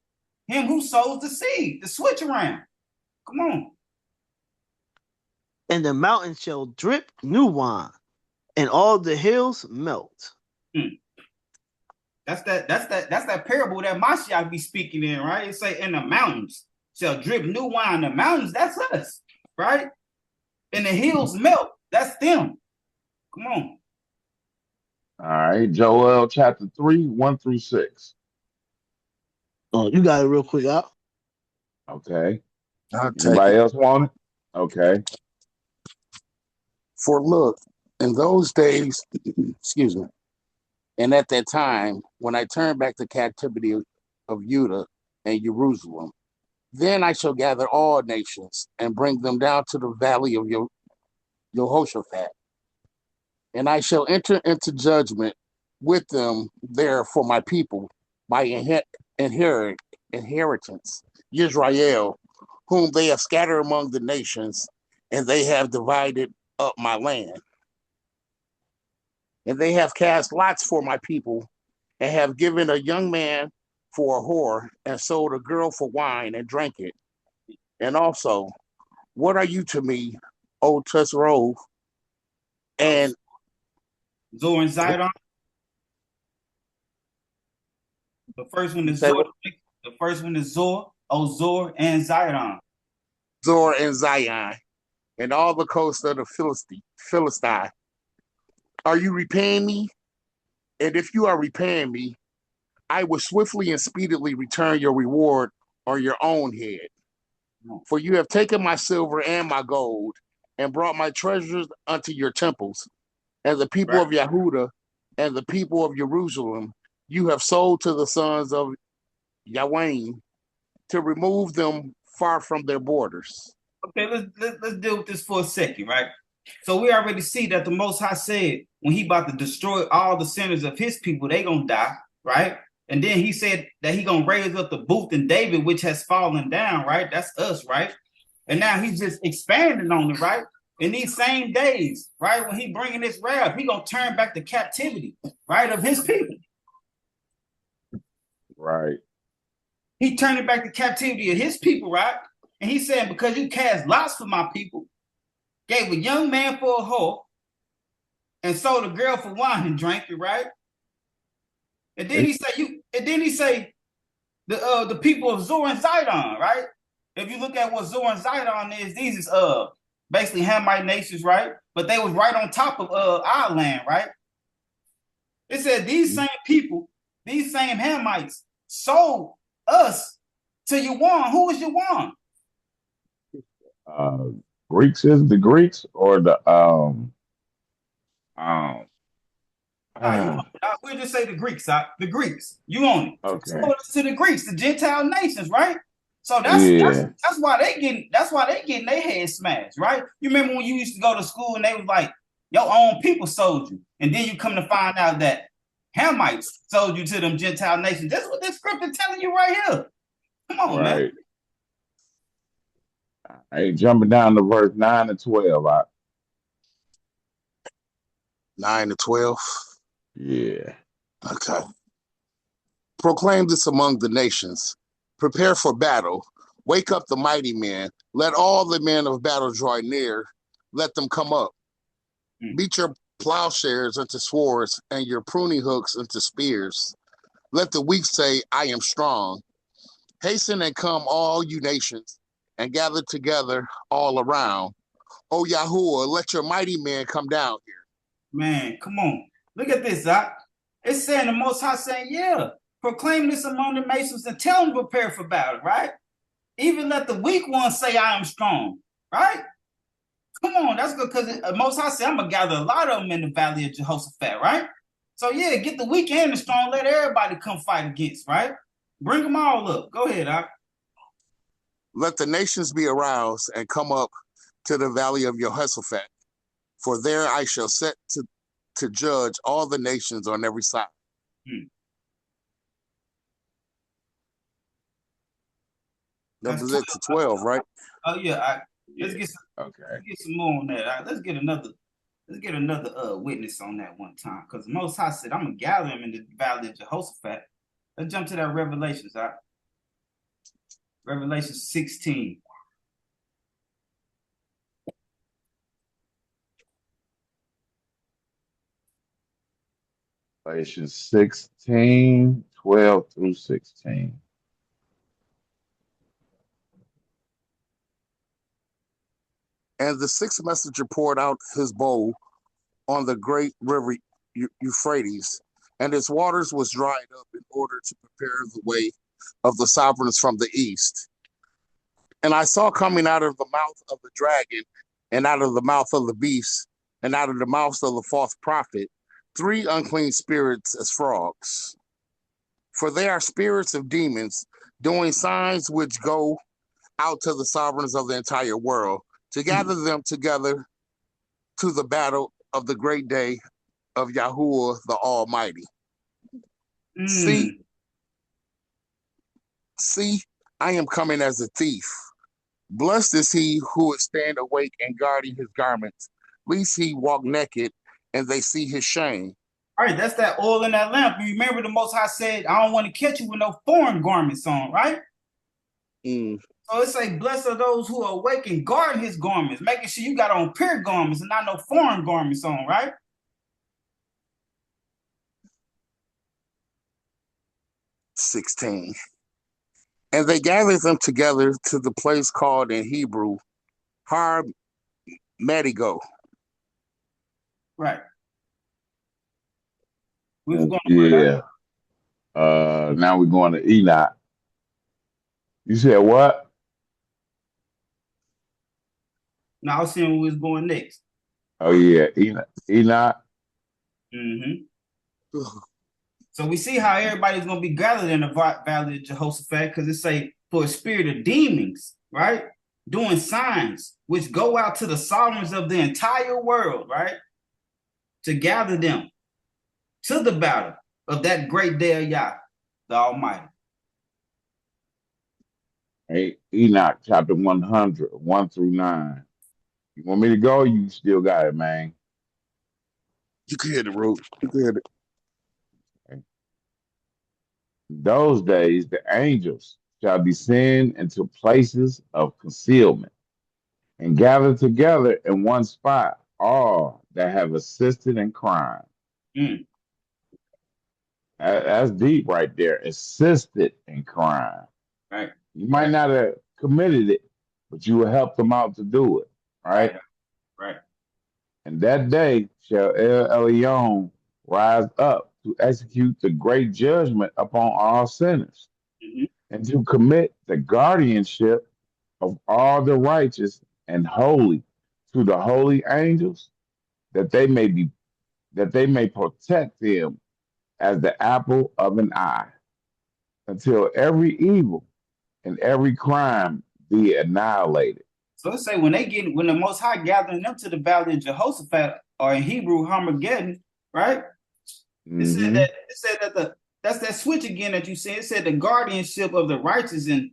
him who sows the seed, the switch around. Come on. And the mountains shall drip new wine, and all the hills melt. That's that parable that Mashiach be speaking in, right? It say, in the mountains shall drip new wine. The mountains, that's us, right? And the hills melt. That's them. Come on. All right, Joel chapter 3, 1-6. Oh, you got it real quick, out. Okay. Anybody else want it? Okay. For look, in those days, excuse me, and at that time, when I turn back the captivity of Judah and Jerusalem, then I shall gather all nations and bring them down to the valley of Jehoshaphat. And I shall enter into judgment with them there for my people, my inheritance, Israel, whom they have scattered among the nations, and they have divided up my land. And they have cast lots for my people, and have given a young man for a whore, and sold a girl for wine, and drank it. And also, what are you to me, O Tusrov? And Zor and Zidon. The first one is Zor. The first one is Zor, O Zor and Zidon. Zor and Zion. and all the coast of the Philistine. Are you repaying me? And if you are repaying me, I will swiftly and speedily return your reward on your own head. For you have taken my silver and my gold, and brought my treasures unto your temples. And the people of Yehuda and the people of Jerusalem you have sold to the sons of Yahweh to remove them far from their borders. Okay, let's deal with this for a second, right? So we already see that the Most High said when he about to destroy all the sinners of his people, they gonna die, right? And then he said that he gonna raise up the booth in David, which has fallen down, right? That's us, right? And now he's just expanding on it, right? In these same days, right? When he bringing this wrath, he gonna turn back the captivity, right, of his people. Right. He turning back the captivity of his people, right? And he said, because you cast lots for my people, gave a young man for a whore, and sold a girl for wine and drank it, right? And then he say the people of Zor and Zidon, right? If you look at what Zor and Zidon is, these is basically Hamite nations, right? But they was right on top of our land, right? It said these same people, these same Hamites, sold us to Yawan. Who is Yawan? Greeks is the Greeks or the we'll just say the Greeks. The Greeks. You own it. Okay. So to the Greeks, the Gentile nations, right? So that's why they getting their heads smashed, right? You remember when you used to go to school and they was like, your own people sold you, and then you come to find out that Hamites sold you to them Gentile nations. That's what this scripture telling you right here. Come on, man. Hey, jumping down to verse 9 and 12. 9 to 12. Yeah. Okay. Proclaim this among the nations. Prepare for battle. Wake up the mighty men. Let all the men of battle draw near. Let them come up. Beat your plowshares into swords and your pruning hooks into spears. Let the weak say, I am strong. Hasten and come, all you nations, and gather together all around. O Yahuwah, let your mighty men come down here. Man, come on. Look at this, Zach. It's saying the Most High saying, yeah, proclaim this among the nations and tell them to prepare for battle, right? Even let the weak ones say, I am strong, right? Come on, that's good, because Most High said, I'm going to gather a lot of them in the valley of Jehoshaphat, right? So, yeah, get the weak and the strong, let everybody come fight against, right? Bring them all up. Go ahead, Doc. Let the nations be aroused and come up to the valley of Jehoshaphat, for there I shall set to judge all the nations on every side. That was it to 12, right? Oh yeah. Let's get some more on that. Right, let's get another witness on that one time. Because Most High said, I'm gonna gather him in the valley of Jehoshaphat. Let's jump to that Revelations, right? Revelation 16. Revelation 16, 12 through 16. And the sixth messenger poured out his bowl on the great river Euphrates, and its waters was dried up in order to prepare the way of the sovereigns from the east. And I saw coming out of the mouth of the dragon, and out of the mouth of the beast, and out of the mouths of the false prophet, 3 unclean spirits as frogs. For they are spirits of demons, doing signs which go out to the sovereigns of the entire world, to gather them together to the battle of the great day of Yahuwah the Almighty. See, I am coming as a thief. Blessed is he who is stand awake and guarding his garments, lest he walk naked and they see his shame. All right, that's that oil in that lamp. You remember the Most High said, I don't want to catch you with no foreign garments on, right? So it's like, blessed are those who are awake and guard his garments, making sure you got on pure garments and not no foreign garments on, right? 16. And they gathered them together to the place called in Hebrew Har Medigo. Right. We was going to Yeah. Now we're going to Enoch. You said what? Now I was seeing where we was going next. Oh yeah, Enoch. Mm-hmm. So we see how everybody's going to be gathered in the valley of Jehoshaphat, because it say for a spirit of demons, right? Doing signs which go out to the sovereigns of the entire world, right? To gather them to the battle of that great day of Yah, the Almighty. Hey, Enoch chapter 100, 1 through 9. You want me to go? You still got it, man. You can hear the root. You can hear it. Okay. Those days, the angels shall descend into places of concealment and gather together in one spot all that have assisted in crime. Mm. That's deep right there. Assisted in crime. Right. You might not have committed it, but you will help them out to do it. Right? Right. And that day shall El Elyon rise up to execute the great judgment upon all sinners, and to commit the guardianship of all the righteous and holy to the holy angels, that they may protect them as the apple of an eye, until every evil and every crime be annihilated. So let's say when the Most High gathering them to the valley of Jehoshaphat, or in Hebrew Armageddon, right? Mm-hmm. It said that that's that switch again that you said. It said the guardianship of the righteous and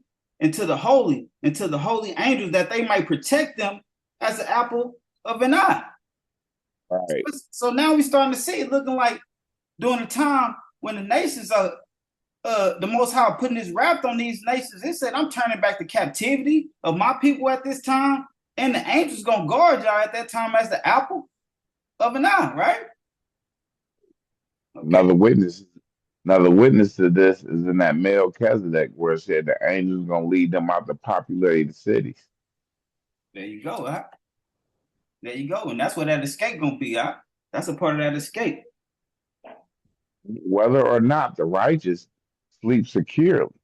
to the holy angels, that they might protect them as the apple of an eye. Right. So now we're starting to see it looking like during the time when the nations are the Most High putting his wrath on these nations. It said, I'm turning back the captivity of my people at this time, and the angels gonna guard y'all at that time as the apple of an eye, right? Okay. Another witness to this is in that Melchizedek, where it said the angels gonna lead them out to populated cities. There you go, huh? There you go, and that's what that escape gonna be, huh? That's a part of that escape. Whether or not the righteous sleep securely,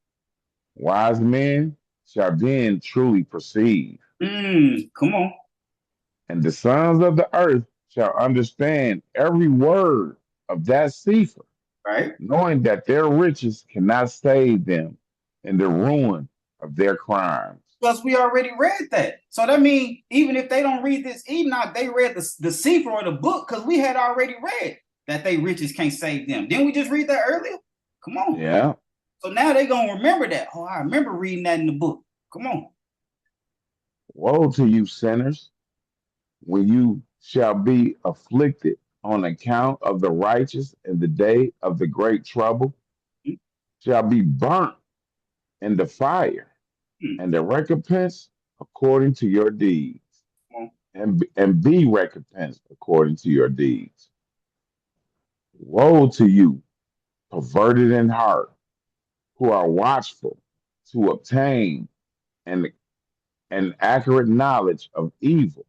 wise men shall then truly perceive. Come on. And the sons of the earth shall understand every word of that Sefer, right? Knowing that their riches cannot save them in the ruin of their crimes. Because we already read that. So that means even if they don't read this Enoch, they read the Sefer or the book, because we had already read that they riches can't save them. Didn't we just read that earlier? Come on. Yeah. So now they're going to remember that. Oh, I remember reading that in the book. Come on. Woe to you, sinners, when you shall be afflicted on account of the righteous in the day of the great trouble, shall be burnt in the fire, and the recompense according to your deeds, and be recompensed according to your deeds. Woe to you, perverted in heart, who are watchful to obtain an accurate knowledge of evil.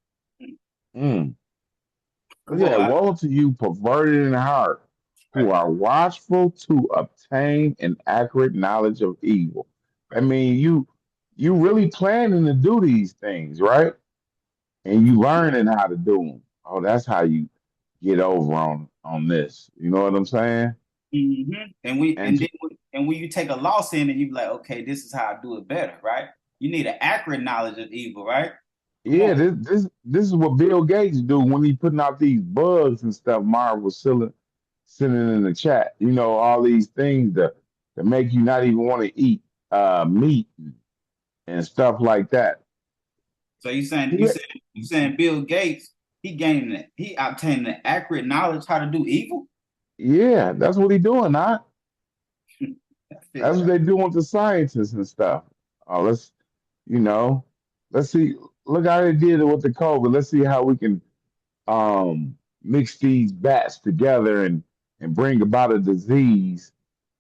Yeah, woe to you, perverted in heart, who are watchful to obtain an accurate knowledge of evil. I mean, you really planning to do these things, right? And you learning how to do them. Oh, that's how you get over on this. You know what I'm saying? Mm-hmm. And when you take a loss in and you be like, okay, this is how I do it better, right? You need an accurate knowledge of evil, right? Yeah, this is what Bill Gates do when he putting out these bugs and stuff. Marv was sending in the chat. You know, all these things that make you not even want to eat meat and stuff like that. So you saying Bill Gates, he obtained the accurate knowledge how to do evil? Yeah, that's what he doing, huh? That's what they doing with the scientists and stuff. Oh, let's see. Look how they did it with the COVID. Let's see how we can mix these bats together and bring about a disease.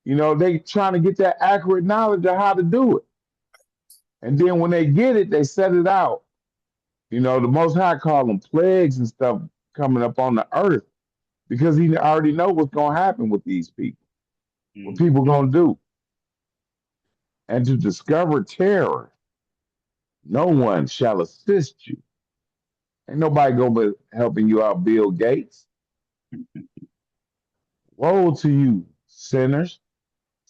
You know, they trying to get that accurate knowledge of how to do it. And then when they get it, they set it out You know, the Most High called them plagues and stuff coming up on the earth because he already know what's going to happen with these people, what people going to do. And to discover terror, no one shall assist you. Ain't nobody going to be helping you out, Bill Gates. Woe to you, sinners,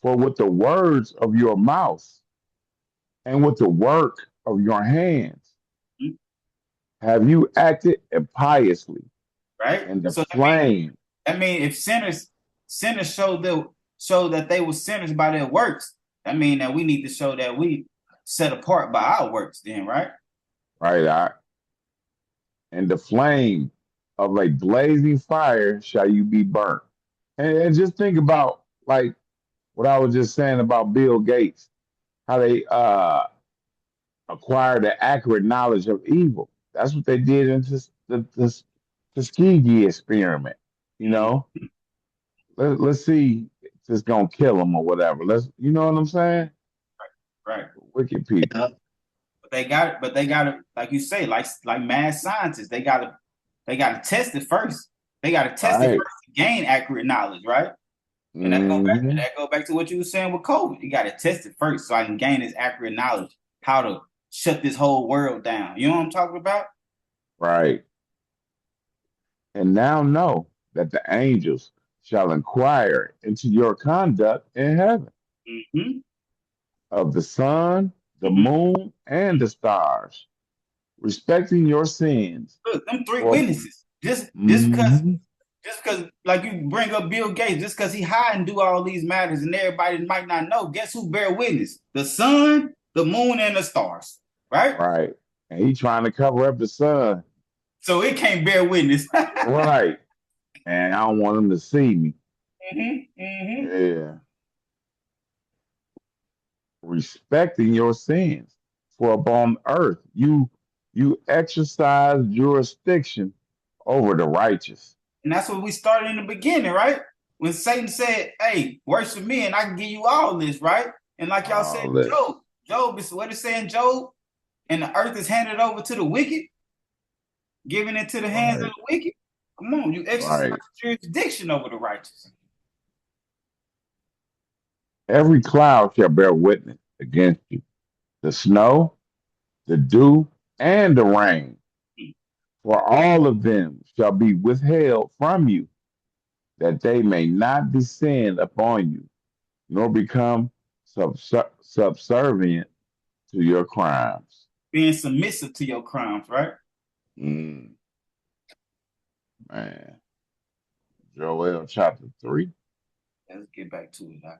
for with the words of your mouth and with the work of your hands have you acted impiously. Right? And the So flame. that mean if sinners show that they were sinners by their works, that mean that we need to show that we set apart by our works then, right? Right. And the flame of a blazing fire shall you be burnt. And just think about like what I was just saying about Bill Gates, how they acquired the accurate knowledge of evil. That's what they did in this Tuskegee experiment. You know, let's see if it's gonna kill them or whatever. You know what I'm saying? Right. Wicked people. Yeah. But they got to, like you say, like mad scientists, they got to test it first. They got to test it first to gain accurate knowledge, right? And that go back to what you were saying with COVID. You got to test it first so I can gain this accurate knowledge, how to shut this whole world down. You know what I'm talking about? Right. And now know that the angels shall inquire into your conduct in heaven of the sun, the moon, and the stars, respecting your sins. Look, them three witnesses. Just because, like you bring up Bill Gates, just because he hide and do all these matters and everybody might not know, guess who bear witness? The sun, the moon, and the stars, right? Right. And he trying to cover up the sun. So it can't bear witness. Right. And I don't want him to see me. Yeah. Respecting your sins, for upon earth you exercise jurisdiction over the righteous. And that's what we started in the beginning, right? When Satan said, hey, worship me and I can give you all this, right? And like y'all said, Job is what it say in Job, and the earth is handed over to the wicked, giving it to the hands of the wicked. Come on, you exercise jurisdiction over the righteous. Every cloud shall bear witness against you, the snow, the dew, and the rain. For all of them shall be withheld from you, that they may not descend upon you, nor become subservient to your crimes. Being submissive to your crimes, right? Man. Joel chapter 3. Let's get back to it now.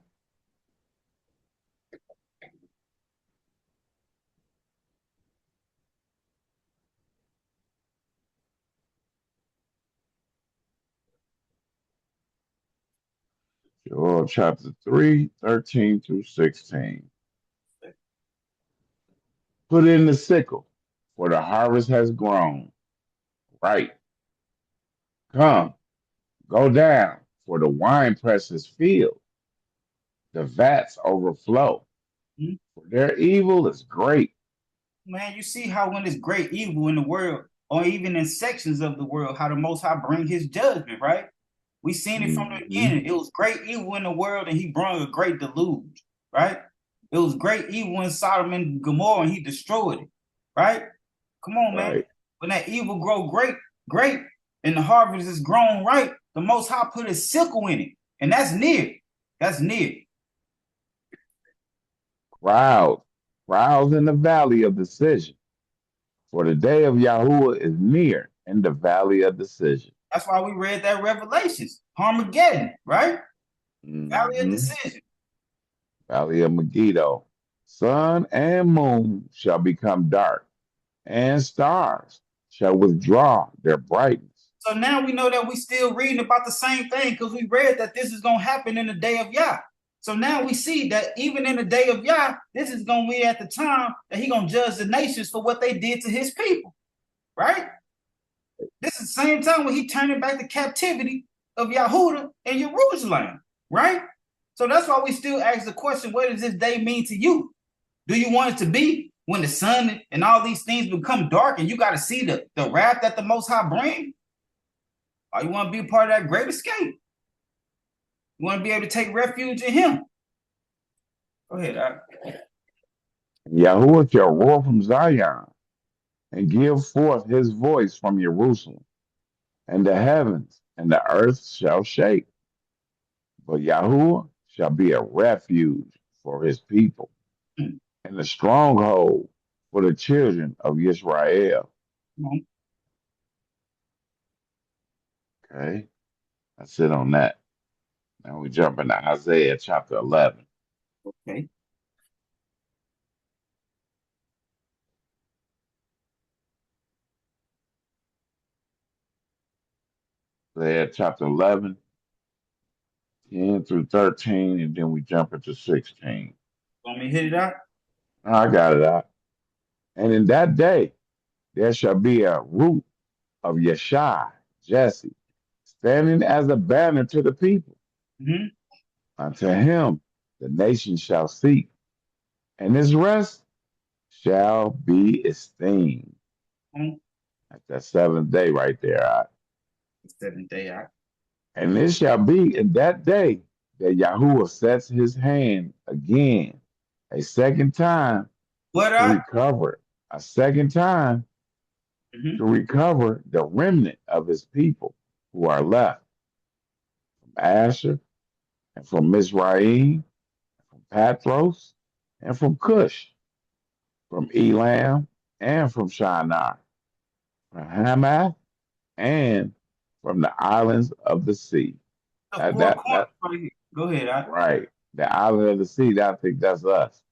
Joel chapter 3, 13 through 16. Put in the sickle, for the harvest has grown. Right. Come, go down, for the winepress is filled. The vats overflow. For their evil is great. Man, you see how when there's great evil in the world, or even in sections of the world, how the Most High bring his judgment, right? We seen it from the beginning. It was great evil in the world, and he brought a great deluge, right? It was great evil in Sodom and Gomorrah, and he destroyed it, right? Come on, man. When that evil grow great, and the harvest is grown right, the Most High put his sickle in it, and that's near. That's near. Crowds in the valley of decision. For the day of Yahuwah is near in the valley of decision. That's why we read that Revelations, Armageddon, right? Valley of decision. Valley of Megiddo. Sun and moon shall become dark, and stars shall withdraw their brightness. So now we know that we still reading about the same thing because we read that this is going to happen in the day of Yah. So now we see that even in the day of Yah, this is going to be at the time that he's going to judge the nations for what they did to his people, right? This is the same time when he turning back the captivity of Yahudah and Jerusalem, right? So that's why we still ask the question, what does this day mean to you? Do you want it to be when the sun and all these things become dark and you got to see the wrath that the Most High bring? Or you want to be a part of that great escape? You want to be able to take refuge in him? Go ahead, Doc. Yahuwah shall roar from Zion and give forth his voice from Jerusalem, and the heavens and the earth shall shake. But Yahuwah shall be a refuge for his people Mm. and a stronghold for the children of Israel. Mhm. Okay, that's it on that. Now we jump into Isaiah chapter 11. Okay. Isaiah chapter 11, 10 through 13, and then we jump into 16. Want me to hit it out? I got it out. And in that day there shall be a root of Yeshai, Jesse, standing as a banner to the people. Mm-hmm. Unto him the nations shall seek, and his rest shall be esteemed. Mm-hmm. That's that seventh day right there. The seventh day out. And it shall be in that day that Yahuwah sets his hand again a second time What to out? recover, a second time Mm-hmm. to recover the remnant of his people who are left from Asher and from Mizraim, from Patros and from Cush, from Elam and from Shinar, from Hamath and from the islands of the sea. The That four that corners that right here. Go ahead, out. right. The island of the sea, I think that's us.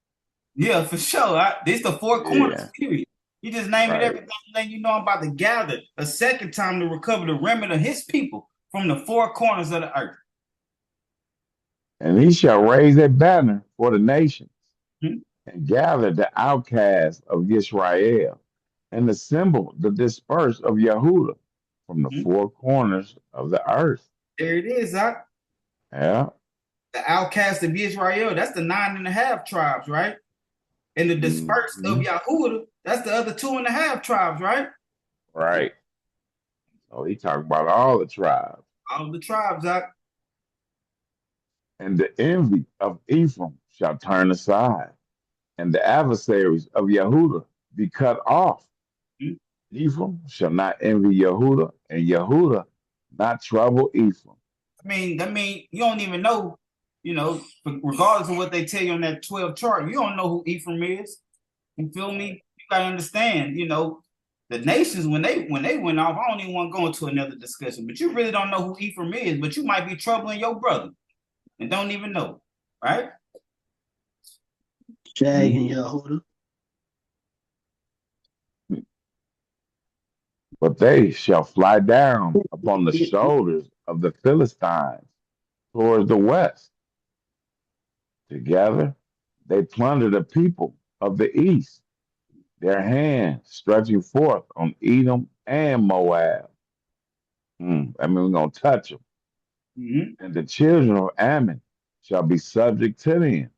Yeah, for sure. This the four corners, Yeah, period. You just name it right. everything. Then you know I'm about to gather a second time to recover the remnant of his people from the four corners of the earth. And he shall raise a banner for the nations Hmm? and gather the outcasts of Israel and assemble the dispersed of Yehuda from the Hmm? four corners of the earth. There it is, Zach. Yeah. The outcast of Israel. That's the 9.5 tribes, right? And the dispersed of Mhm. Yahudah, that's the other 2.5 tribes, right? Right. So he talked about all the tribes. All of the tribes, Zach. And the envy of Ephraim shall turn aside, and the adversaries of Yehuda be cut off. Hmm? Ephraim shall not envy Yehuda, and Yehuda not trouble Ephraim. I mean, you don't even know, regardless of what they tell you on that 12 chart, you don't know who Ephraim is. You feel me? You gotta understand, the nations when they went off, I don't even want to go into another discussion, but you really don't know who Ephraim is, but you might be troubling your brother and don't even know, right? Jag and Yahuda. But they shall fly down upon the shoulders of the Philistines towards the west. Together they plunder the people of the east, their hand stretching forth on Edom and Moab. I mean, we're going to touch them. Mm-hmm. And the children of Ammon shall be subject to them.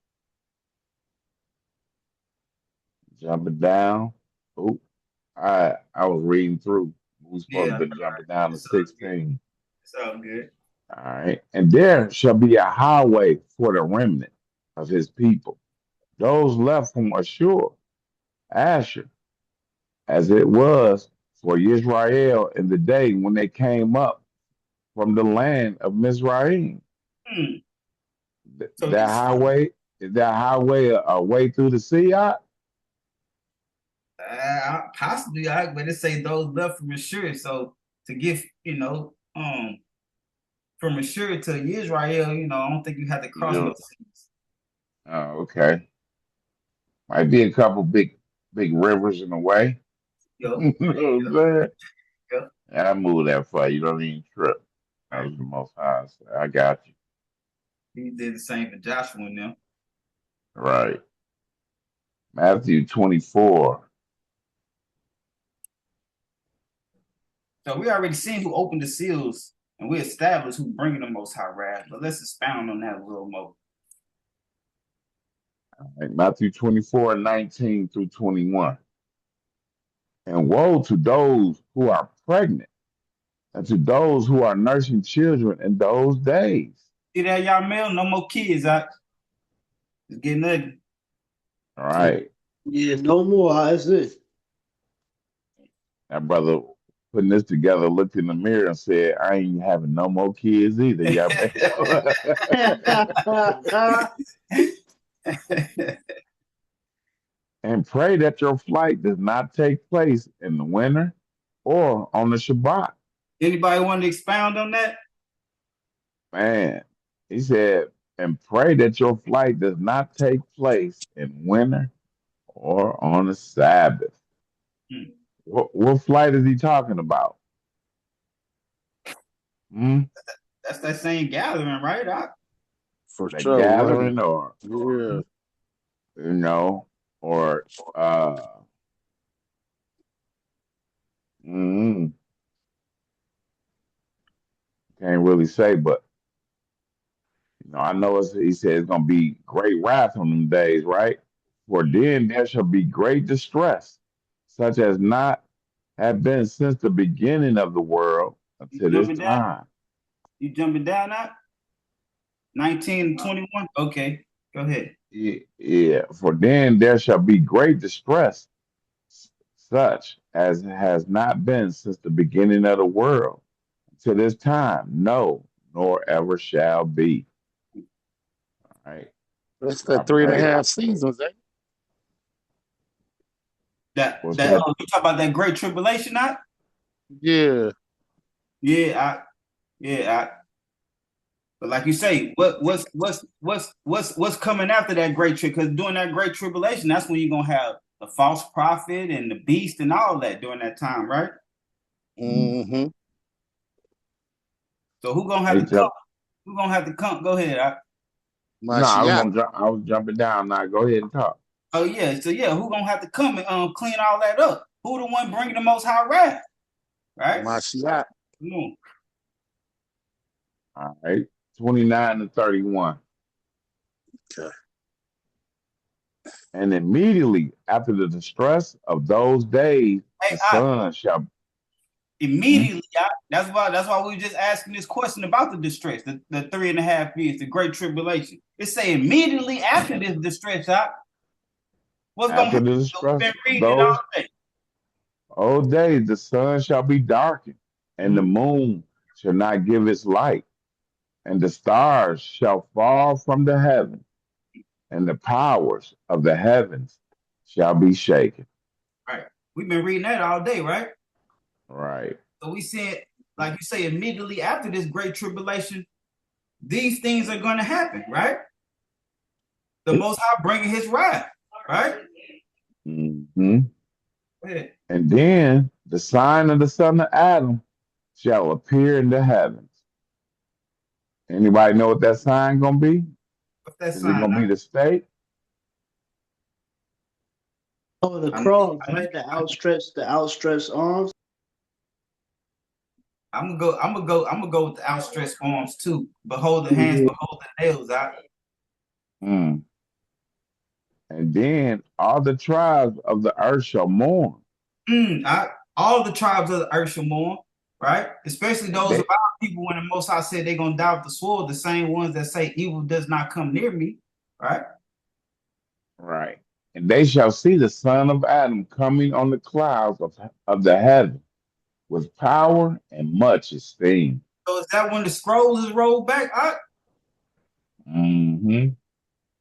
Jumping down. Oh, I was reading through. We supposed to Yeah, be jumping down to it's all good. 16. It's all good. All right. And there shall be a highway for the remnant of his people, those left from Ashur, Asher, as it was for Israel in the day when they came up from the land of Mizraim. Hmm. So That highway, is that highway a way through the sea? possibly, but it say those left from Ashur. So to get, from Ashur to Israel, I don't think you have to cross no Yeah. seas. Oh, okay. Might be a couple big rivers in the way. Yo, You know what I'm saying? yo. I move that for you. You don't even trip. That was the most high. So I got you. He did the same for Joshua and them. Right. Matthew 24. So we already seen who opened the seals, and we established who bringing the Most High wrath. But let's expound on that a little more. Right, Matthew 24:19 through 21. And woe to those who are pregnant and to those who are nursing children in those days. See that, y'all male? No more kids out. It's getting ugly. All right. Yeah, no more. How's it? That brother putting this together looked in the mirror and said, I ain't having no more kids either. Y'all and pray that your flight does not take place in the winter or on the Shabbat. Anybody want to expound on that? Man, he said, and pray that your flight does not take place in winter or on the Sabbath. Hmm. What flight is he talking about? That's that same gathering, right? For The sure. gathering, or Yeah. or mm, can't really say, but I know he said it's gonna be great wrath on them days, right? For then there shall be great distress, such as not have been since the beginning of the world until this time. You jumping down now? 19 and 21? Okay, go ahead. Yeah, for then there shall be great distress, such as has not been since the beginning of the world to this time, no, nor ever shall be. All right. That's the 3.5 seasons, eh? You talk about that great tribulation, not? Yeah. But like you say, what's coming after that great trib? Because during that great tribulation, that's when you're gonna have the false prophet and the beast and all that during that time, right? Mm-hmm. So who gonna have to come? Who gonna have to come? Go ahead. I was jumping down. Now go ahead and talk. Oh yeah, so yeah, who gonna have to come and clean all that up? Who the one bringing the most high wrath? Right? Mashiach. Come on. All right, 29 to 31. Okay. And immediately after the distress of those days, the sun shall. Immediately, that's why we were just asking this question about the distress, the 3.5 years, the great tribulation. It say immediately after this distress, what's going to happen? The distress, been reading it all day. Old days, the sun shall be darkened, and the moon shall not give its light, and the stars shall fall from the heaven, and the powers of the heavens shall be shaken. Right. We've been reading that all day, right? Right. So we said, like you say, immediately after this great tribulation, these things are going to happen, right? The Most High bringing His wrath, right? Mm-hmm. And then the sign of the son of Adam shall appear in the heavens. Anybody know what that sign gonna be? What's that Is sign? It gonna be the state? Oh, the cross, right? The outstretched arms. I'm gonna go with the outstretched arms too. Behold the hands, behold the nails out. And then all the tribes of the earth shall mourn. All the tribes of the earth shall mourn, right? Especially those of our people when the Most High said they're gonna die with the sword, the same ones that say evil does not come near me, right? Right. And they shall see the son of Adam coming on the clouds of the heaven with power and much esteem. So is that when the scroll is rolled back? Mm-hmm.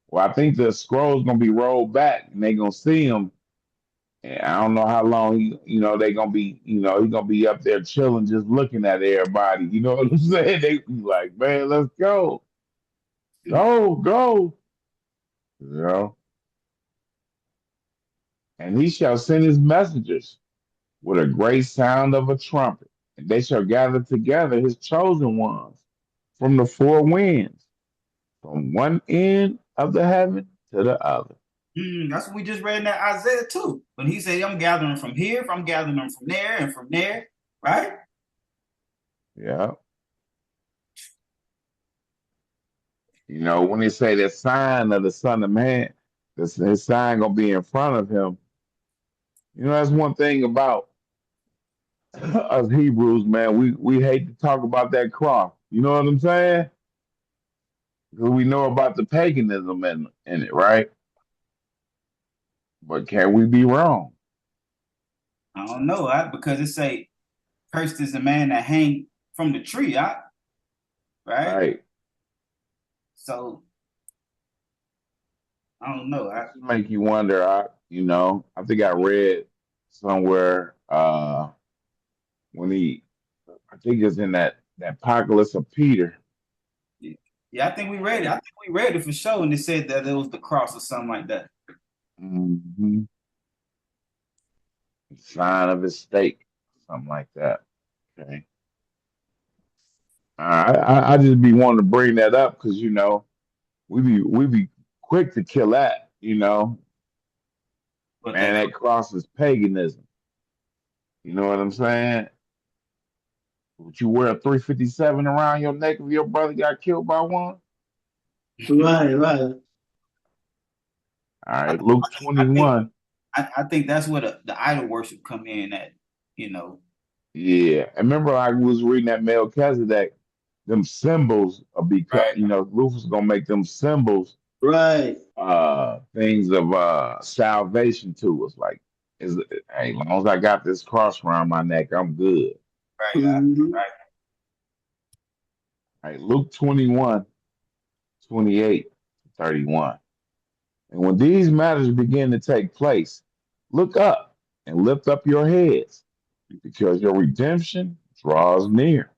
Well, I think the scroll's gonna be rolled back, and they're gonna see him. And I don't know how long they're gonna be. He's gonna be up there chilling, just looking at everybody. You know what I'm saying? They be like, "Man, let's go, go." And he shall send his messengers with a great sound of a trumpet, and they shall gather together his chosen ones from the four winds, from one end of the heaven to the other. That's what we just read in that Isaiah too. When he said, I'm gathering from here, I'm gathering them from there and from there, right? Yeah. When they say the sign of the Son of Man, his sign gonna be in front of him. You know, that's one thing about us Hebrews, man. We hate to talk about that cross. You know what I'm saying? 'Cause we know about the paganism in it, right? But can we be wrong? I don't know, because it say, "Cursed is the man that hang from the tree," right? Right. So I don't know. It just make you wonder. I think I read somewhere when I think it's in that Apocalypse of Peter. Yeah, I think we read it. I think we read it for sure, and it said that it was the cross or something like that. Mm-hmm. Sign of his stake, something like that. Okay. I just be wanting to bring that up because we be quick to kill that. But Man, that crosses paganism. You know what I'm saying? Would you wear a 357 around your neck if your brother got killed by one? Right. All right, Luke I think 21. I think that's where the idol worship come in at. Yeah, and remember I was reading that Melchizedek, them symbols are because Right. Rufus gonna make them symbols Right. things of salvation to us. Like, hey, as long as I got this cross around my neck, I'm good. Right. Mhm. Right. All right, Luke 21, 28 to 31. And when these matters begin to take place, look up and lift up your heads, because your redemption draws near.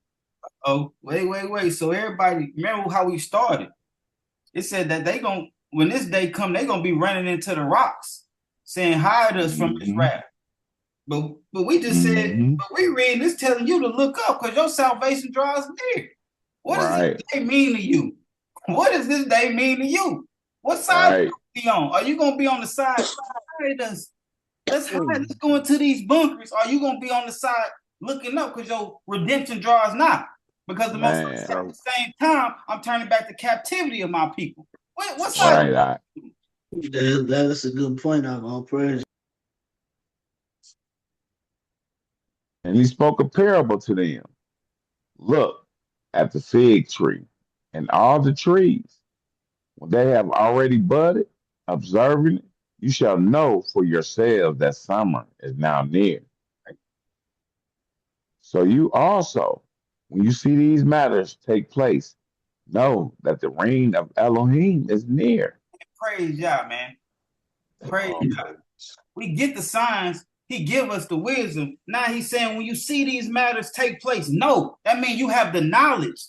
Oh, wait. So everybody, remember how we started? It said that when this day come, they gonna be running into the rocks, saying, "Hide us from this Mm-hmm. wrath." But we just said, Mm-hmm. but we reading this telling you to look up because your salvation draws near. What does Right. this day mean to you? What does this day mean to you? What side Right. are you gonna be on? Are you gonna be on the side? Let's hide. Let's go into these bunkers. Are you gonna be on the side looking up because your redemption draws nigh? Because the most at the same time, I'm turning back the captivity of my people. What side? Right. That's a good point. I'm all praise. And he spoke a parable to them. Look at the fig tree and all the trees. When they have already budded, observing it, you shall know for yourselves that summer is now near. So you also, when you see these matters take place, know that the reign of Elohim is near. Praise Yah, man. Praise Yah. We get the signs. He give us the wisdom. Now he's saying when you see these matters take place, no, that means you have the knowledge,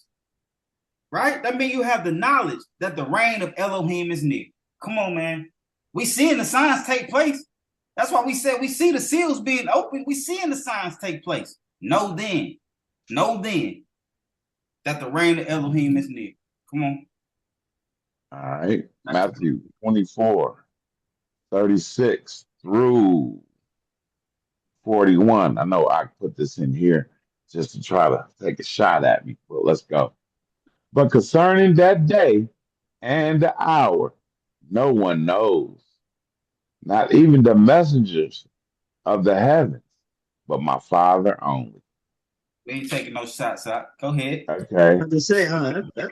right? That means you have the knowledge that the reign of Elohim is near. Come on, man. We seeing the signs take place. That's why we said we see the seals being opened. We seeing the signs take place. Know then that the reign of Elohim is near. Come on. All right. Matthew 24, 36 through 41. I know I put this in here just to try to take a shot at me, but let's go. But concerning that day and the hour, no one knows, not even the messengers of the heavens, but my Father only. We ain't taking no shots out. Go ahead. Okay. I have to say,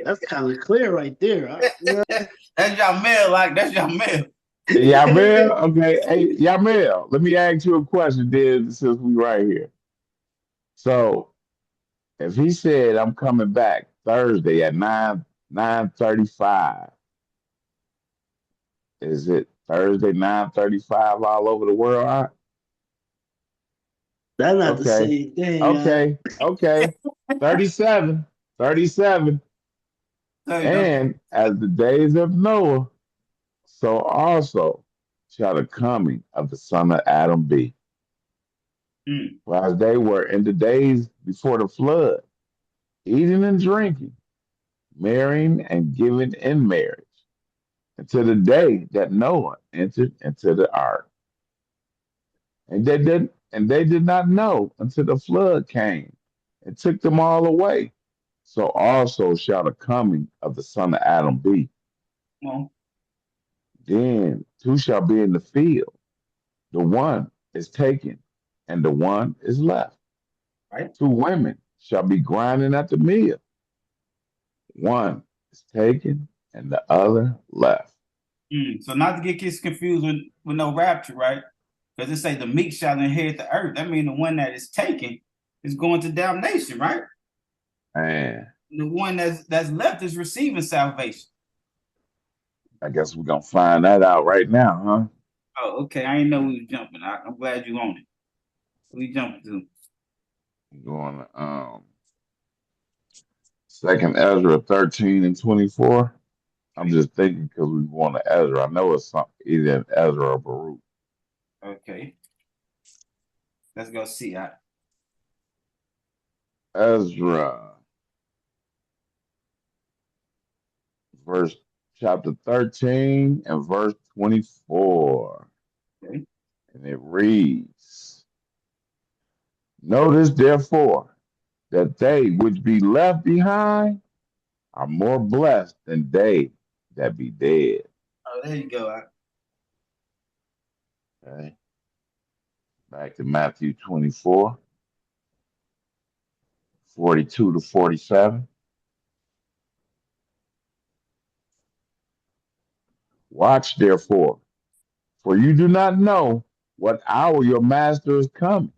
that's kind of clear right there. That's Yamel, that's Yamel. Yamel, okay. Hey, Yamel, let me ask you a question, then, since we right here. So, if he said I'm coming back Thursday at 9:35, is it Thursday 9:35 all over the world? Right? That's not the same thing. Okay. 37. And as the days of Noah, so also shall the coming of the Son of Adam be. For as they were in the days before the flood, eating and drinking, marrying and giving in marriage, until the day that Noah entered into the ark. And they did not know until the flood came and took them all away. So also shall the coming of the Son of Adam be. Then two shall be in the field. The one is taken, and the one is left. Right? Two women shall be grinding at the mill. One is taken, and the other left. So not to get kids confused with no rapture, right? Because it say the meek shall inherit the earth. That means the one that is taken is going to damnation, right? And The one that's left is receiving salvation. I guess we're gonna find that out right now, huh? Oh, okay. I didn't know we was jumping. I'm glad you on it. We jumping to. Going to Second Ezra 13 and 24. I'm just thinking because we want to Ezra. I know it's either an Ezra or Baruch. Okay. Let's go see. Ezra, verse chapter 13 and verse 24. Okay. And it reads, Notice therefore that they which be left behind are more blessed than they that be dead. Oh, there you go. Okay. Back to Matthew 24, 42 to 47. Watch therefore, for you do not know what hour your master is coming.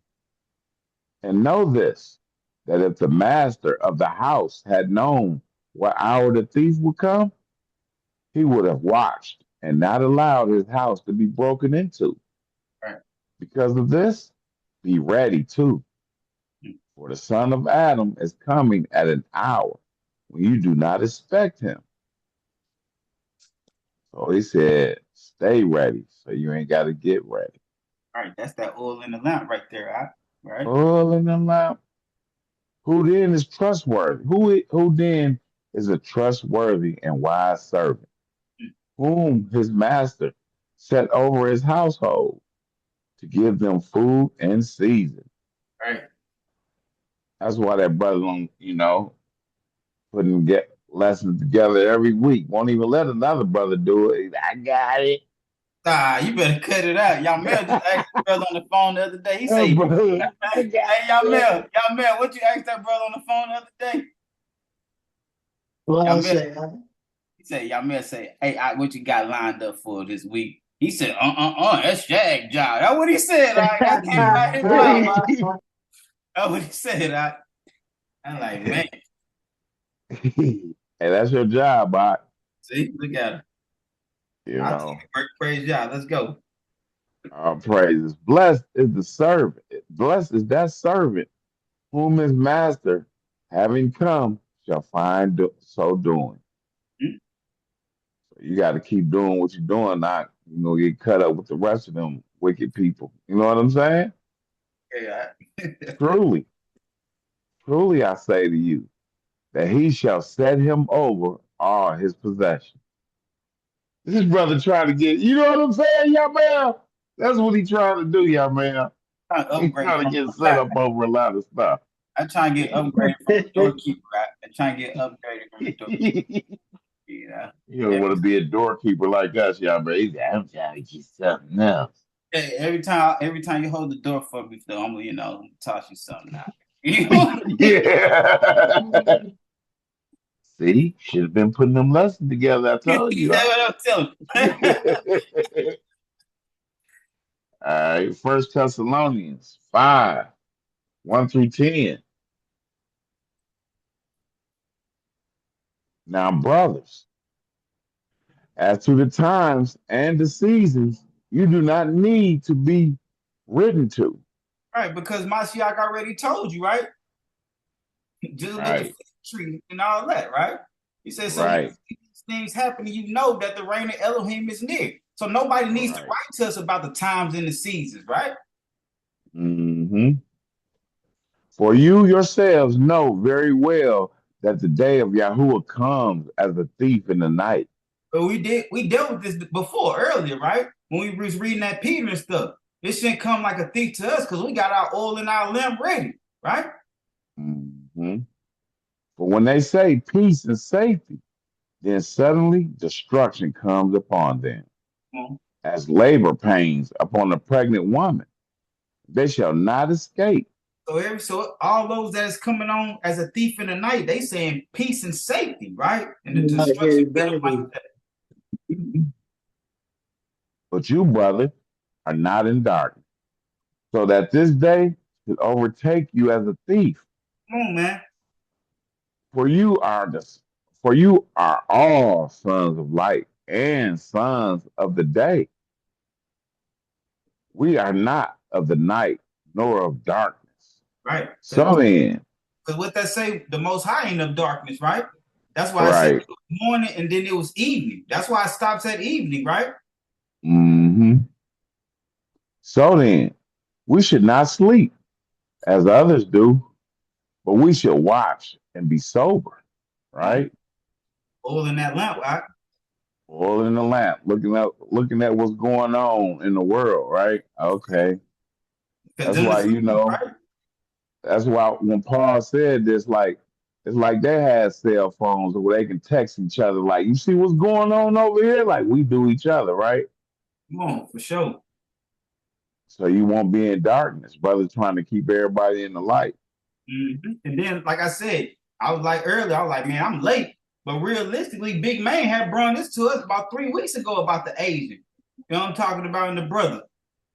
And know this, that if the master of the house had known what hour the thief would come, he would have watched and not allowed his house to be broken into. Right. Because of this, be ready too. For the Son of Adam is coming at an hour when you do not expect him. So he said, stay ready so you ain't got to get ready. All right, that's that oil in the lamp right there, right? Oil in the lamp. Who then is trustworthy? Who then is a trustworthy and wise servant, whom his master set over his household to give them food in season? Right. That's why that brother putting get lessons together every week. Won't even let another brother do it. I got it. You better cut it out. Y'all Mel just asked the brother on the phone the other day. He said, hey, y'all Mel, what you asked that brother on the phone the other day? He said, y'all Mel say, hey, what you got lined up for this week? He said, that's Shaq job. That's what he said. That came out his mouth. That's what he said. I'm like, man. Hey, that's your job, Bot. See, look at it. Praise God. Let's go. All praises. Blessed is the servant. Blessed is that servant whom his master, having come, shall find so doing. Mm-hmm. So you got to keep doing what you're doing, not get cut up with the rest of them wicked people. You know what I'm saying? Yeah. Truly, I say to you, that he shall set him over all his possessions. This brother trying to get, you know what I'm saying, y'all man? That's what he trying to do, y'all man. He's trying to get set up over a lot of stuff. I'm trying to get upgraded from the doorkeeper, right? I'm trying to get upgraded from the doorkeeper. You don't want to be a doorkeeper like us, y'all man. I'm trying to get something else. Hey, every time you hold the door for me, Phil, I'm gonna, toss you something out. Yeah. See, should have been putting them lessons together. I told you. That's what I'm telling you. All right, 1 Thessalonians 5, 1 through 10. Now, brothers, as to the times and the seasons, you do not need to be written to. Right, because Mashiach already told you, right? Just look at the tree and all that, right? He said, so when these things happen, you know that the reign of Elohim is near. So nobody needs to write to us about the times and the seasons, right? Mm-hmm. For you yourselves know very well that the day of Yahuwah comes as a thief in the night. But we dealt with this before, earlier, right? When we was reading that Peter and stuff. It shouldn't come like a thief to us because we got our oil and our lamp ready, right? Mm-hmm. But when they say peace and safety, then suddenly destruction comes upon them. as labor pains upon a pregnant woman. They shall not escape. So all those that is coming on as a thief in the night, they saying peace and safety, right? And the destruction of that. But you, brother, are not in darkness, so that this day should overtake you as a thief. Come on, man. For you are for you are all sons of light and sons of the day. We are not of the night nor of darkness. Right. So then, because what that say, the Most High ain't of darkness, right? That's why I said it was morning and then it was evening. That's why I stopped at evening, right? Mm-hmm. So then, we should not sleep as others do, but we should watch and be sober, right? Oil in that lamp, right? Oil in the lamp, looking at what's going on in the world, right? Okay. That's why, right? That's why when Paul said this, it's like they had cell phones where they can text each other, like, you see what's going on over here? Like we do each other, right? Come on, for sure. So you won't be in darkness, brother, trying to keep everybody in the light. Mm-hmm. And then, like I said, I was like earlier, I was like, man, I'm late. But realistically, Big Man had brought this to us about 3 weeks ago about the Asian. You know what I'm talking about, and the brother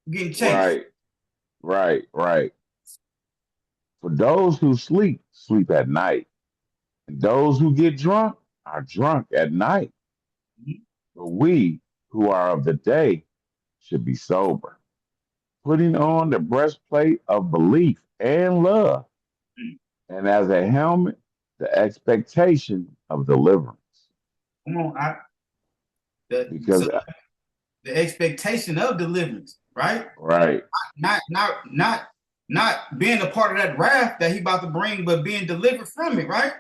getting chased. Right. For those who sleep at night. And those who get drunk are drunk at night. Mm-hmm. But we who are of the day should be sober, putting on the breastplate of belief and love, and as a helmet, the expectation of deliverance. Come on, the expectation of deliverance, right? Right. Not being a part of that wrath that he about to bring, but being delivered from it, right?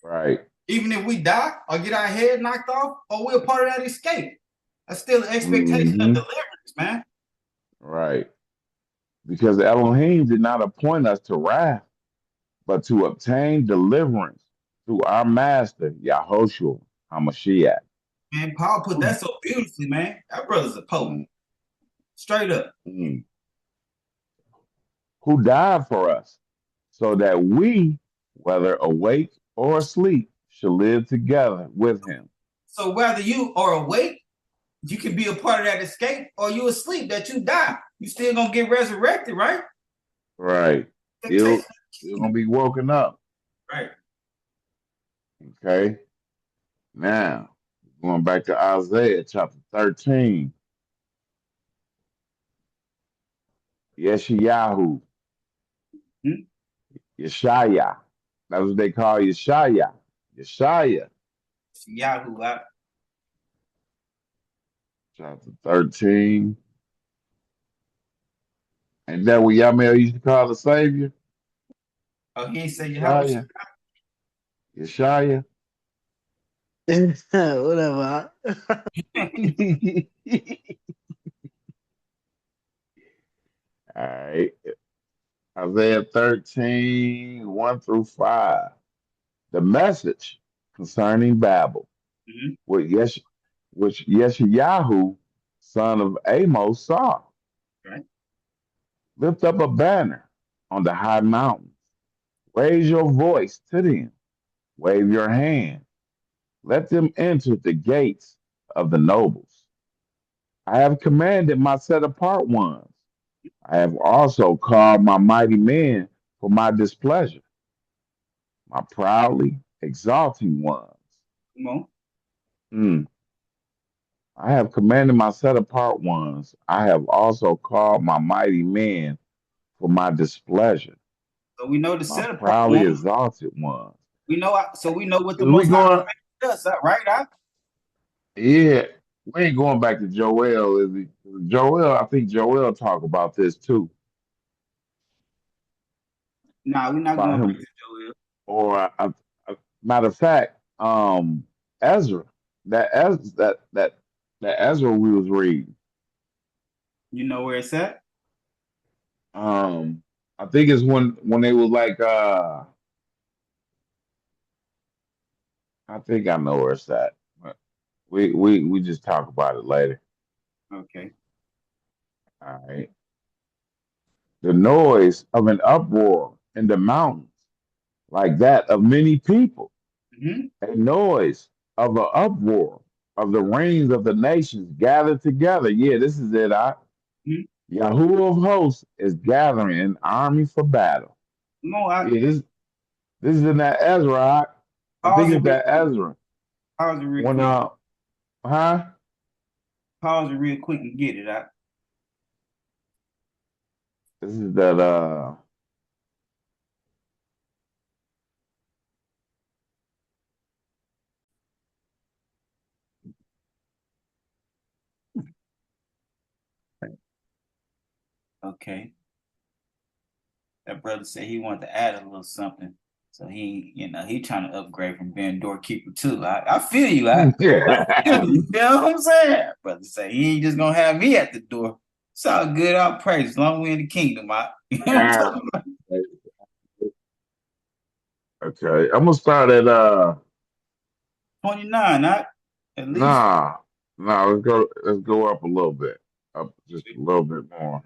Right. Even if we die or get our head knocked off, or we're part of that escape, that's still an expectation of deliverance, man. Right. Because Elohim did not appoint us to wrath, but to obtain deliverance through our master, Yahushua HaMashiach. Man, Paul put that so beautifully, man. That brother's a poet. Straight up. Who died for us, so that we, whether awake or asleep, should live together with him. So whether you are awake, you can be a part of that escape, or you asleep, that you die. You still gonna get resurrected, right? Right. You're gonna be woken up. Right. Okay. Now, going back to Isaiah chapter 13. Yeshayahu. Yeshaya. That's what they call Yeshaya. Yeshaya. Yahoo. Chapter 13. And that what Yamel used to call the Savior? Oh, he ain't say Yeshaya. Yeshaya. Whatever. All right. Isaiah 13, 1 through 5. The message concerning Babel, which Yeshayahu, son of Amos, saw. Right. Lift up a banner on the high mountains. Raise your voice to them. Wave your hand. Let them enter the gates of the nobles. I have commanded my set apart ones. I have also called my mighty men for my displeasure, my proudly exalting ones. Come on. I have commanded my set apart ones. I have also called my mighty men for my displeasure. So we know the set apart proudly exalted ones. We know what the Most High does, right? Yeah. We ain't going back to Joel, is he? Joel, I think Joel talk about this too. Nah, we're not going back to Joel. Or matter of fact, Ezra, that Ezra we was reading. You know where it's at? I think it's when they was like I think I know where it's at. We just talk about it later. Okay. All right. The noise of an uproar in the mountains, like that of many people. Hmm. A noise of an uproar of the reigns of the nations gathered together. Yeah, this is it. Hmm. Yahuwah of hosts is gathering an army for battle. No, I Yeah, this is in that Ezra. I think pause it it's real that quick. Ezra. Pause it real When quick. huh? Pause it real quick and get it out. This is that Okay. That brother said he wanted to add a little something. So he trying to upgrade from being doorkeeper too. I feel you. You know what I'm saying? Brother say he ain't just gonna have me at the door. It's all good. I'll praise as long as we in the kingdom. You know what I'm talking about? Okay, I'm gonna start at 29, not at least. nah, nah, let's go up a little bit. Up just a little bit more.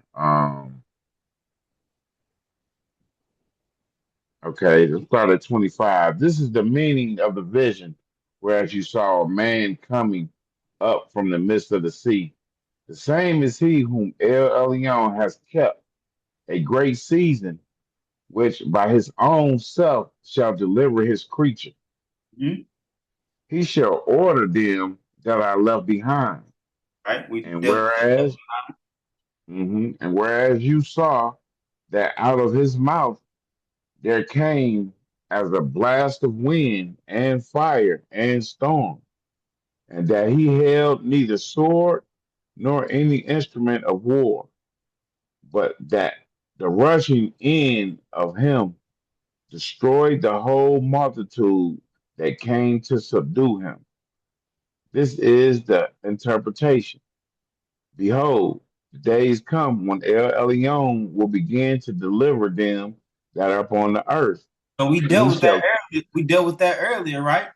Okay, let's start at 25. This is the meaning of the vision, whereas you saw a man coming up from the midst of the sea. The same is he whom El Elyon has kept a great season, which by his own self shall deliver his creature. Mhm. He shall order them that are left behind. Right? We And dealt with that. whereas you saw that out of his mouth there came as a blast of wind and fire and storm, and that he held neither sword nor any instrument of war, but that the rushing in of him destroyed the whole multitude that came to subdue him. This is the interpretation. Behold, the days come when El Elyon will begin to deliver them that are upon the earth, So we and dealt he with that shall earlier. We dealt with that earlier, right?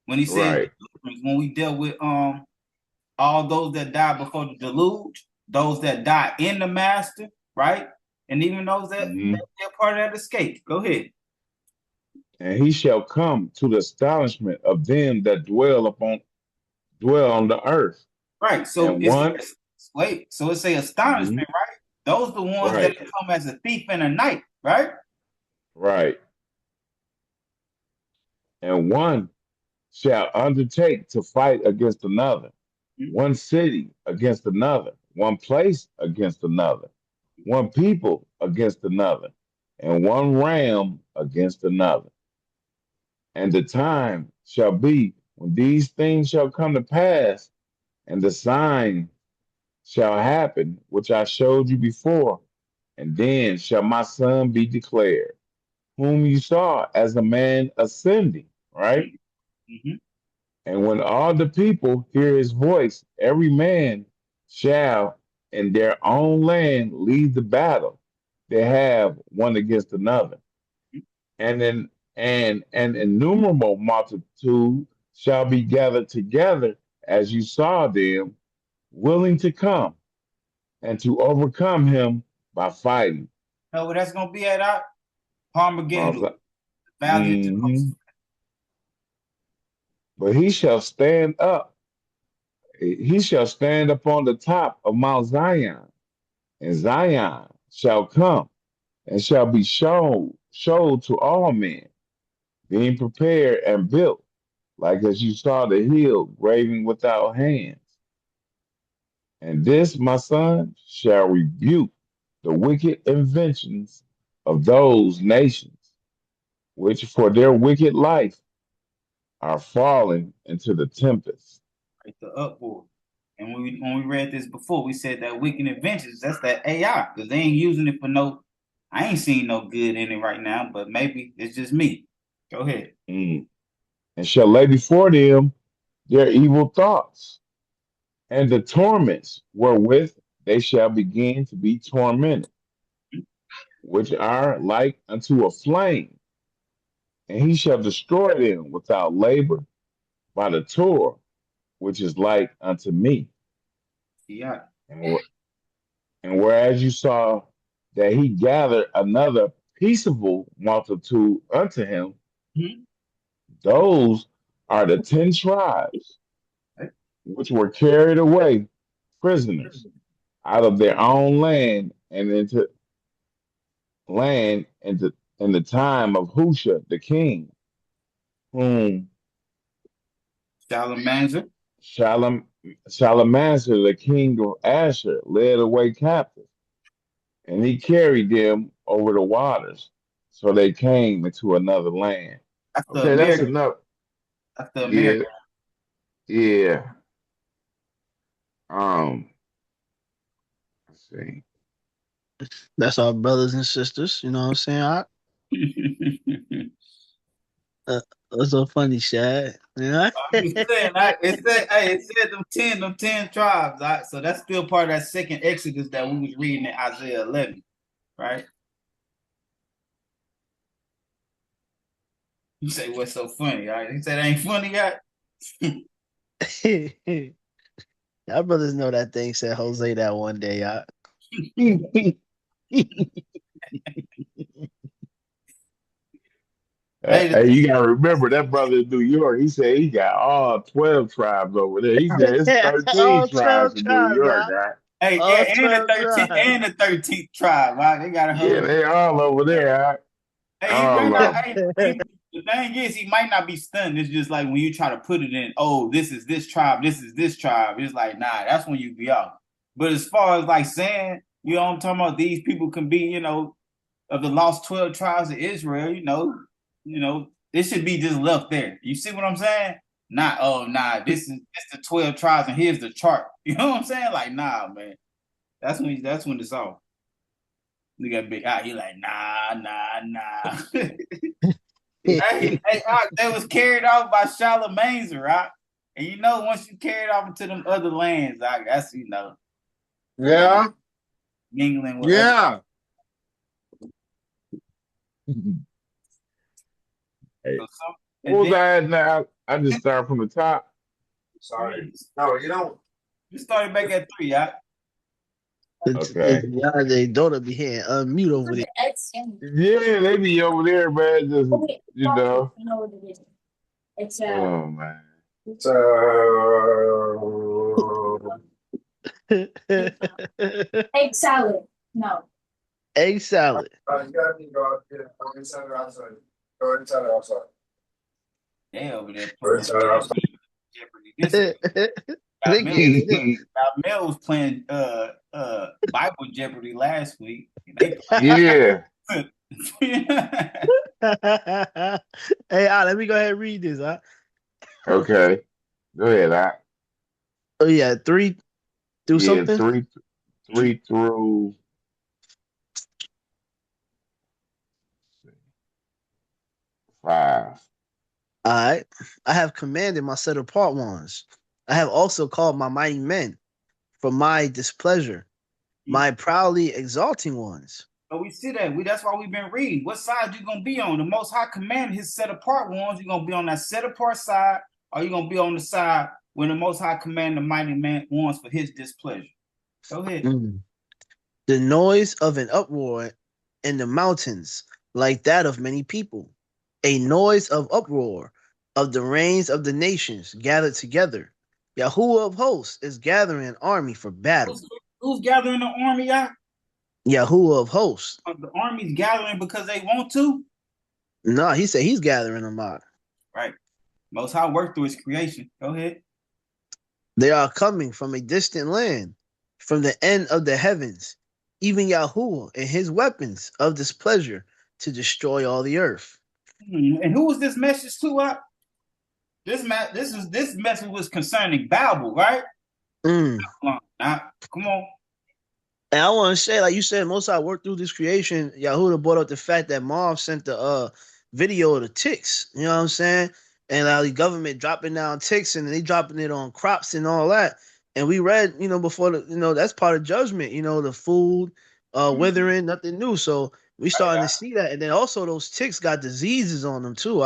When he said right. deliverance, when we dealt with all those that died before the deluge, those that died in the master, right? And even those Mhm. they're part of that escape. Go ahead. And he shall come to the astonishment of them that dwell on the earth. Right. So And it's one, wait, so it's a mhm, astonishment, right? Those are the ones that right, come as a thief in the night, right? right. And one shall undertake to fight against another, one city against another, one place against another, one people against another, and one ram against another. And the time shall be when these things shall come to pass, and the sign shall happen, which I showed you before, and then shall my son be declared, whom you saw as a man ascending, right? Mm-hmm. And when all the people hear his voice, every man shall in their own land lead the battle they have one against another. And an innumerable multitude shall be gathered together as you saw them, willing to come and to overcome him by fighting. No, well, that's gonna be at our Armageddon, Mount Valley of Mhm. Jerusalem. But he shall stand upon the top of Mount Zion, and Zion shall come and shall be showed to all men, being prepared and built, like as you saw the hill graven without hands. And this, my son, shall rebuke the wicked inventions of those nations, which for their wicked life are fallen into the tempest. Right, the uproar. And when we read this before, we said that wicked inventions, that's that AI, because they ain't using it for no, I ain't seeing no good in it right now, but maybe it's just me. Go ahead. Mm. And shall lay before them their evil thoughts, and the torments wherewith they shall begin to be tormented, which are like unto a flame, and he shall destroy them without labor by the Torah, which is like unto me. Yeah. And, and whereas you saw that he gathered another peaceable multitude unto him, Mhm. those are the 10 tribes Right. which were carried away prisoners out of their own land and into land into in the time of Husha the king, whom Shalmaneser. Shalom Shalmaneser the king of Asher led away captive, and he carried them over the waters, so they came into another land. That's the Okay, that's American. enough. That's the Yeah, American. yeah. Um, let's see. That's our brothers and sisters. You know what I'm saying? That's so funny, Shad. You know? I'm just saying, it said them ten tribes, all right? So that's still part of that second Exodus that we was reading in Isaiah 11, right? You say what's so funny, all right? He said ain't funny, guy. Y'all brothers know that thing said Jose that one day, y'all. Hey, you gotta remember that brother in New York. He said he got all 12 tribes over there. He said it's 13 All tribes 12 in New tribes, York, y'all. right? Hey, All and the 12 tribes. 13th tribe, right? They got a Yeah, whole. they all over there, right? Hey, he might All not. of them. The thing is, he might not be stunned. It's just like when you try to put it in. Oh, this is this tribe. This is this tribe. It's like nah. That's when you be off. But as far as like saying, you know, what I'm talking about these people can be, you know, of the lost 12 tribes of Israel. You know, it should be just left there. You see what I'm saying? Not oh nah. This is the 12 tribes and here's the chart. You know what I'm saying? Like nah, man. That's when it's off. They got big eye. He like nah. Hey, they was carried off by Charlemagne, right? And you know, once you carried off into them other lands, that's Yeah. mingling with other. Yeah. Hey, So what was I at now? I just started from the top. Sorry. No, you don't. you started back at 3, yeah. Okay. Y'all, they daughter be here unmute over there. Yeah, they be over there, man. Just you know. Oh man. Egg salad. No. Egg salad. You gotta go inside or outside. Go inside or outside. They over there Go inside or outside. Jeopardy. This They get it. Mel was playing Bible Jeopardy last week. Yeah. Hey, let me go ahead and read this. Okay. Go ahead. Oh yeah, 3 through Yeah, something. 3 through 5. All right. I have commanded my set apart ones. I have also called my mighty men for my displeasure, my proudly exalting ones. So we see that. That's why we've been reading. What side you gonna be on? The Most High commanded his set apart ones. You gonna be on that set apart side, or you gonna be on the side when the Most High commanded the mighty man ones for his displeasure? Go ahead. The noise of an uproar in the mountains, like that of many people, a noise of uproar of the reigns of the nations gathered together. Yahuwah of hosts is gathering an army for battle. Who's gathering the army out? Yahuwah of hosts. The army's gathering because they want to. No, he said he's gathering them out. Right. Most High worked through his creation. Go ahead. They are coming from a distant land, from the end of the heavens, even Yahuwah and his weapons of displeasure to destroy all the earth. And who was this message to? This message was concerning Babel, right? Come on. And I want to say, like you said, most I worked through this creation. Yahuwah brought up the fact that Mom sent the video of the ticks. You know what I'm saying? And the government dropping down ticks and they dropping it on crops and all that. And we read, before that's part of judgment. The food withering, nothing new. So we starting to see that. And then also those ticks got diseases on them too.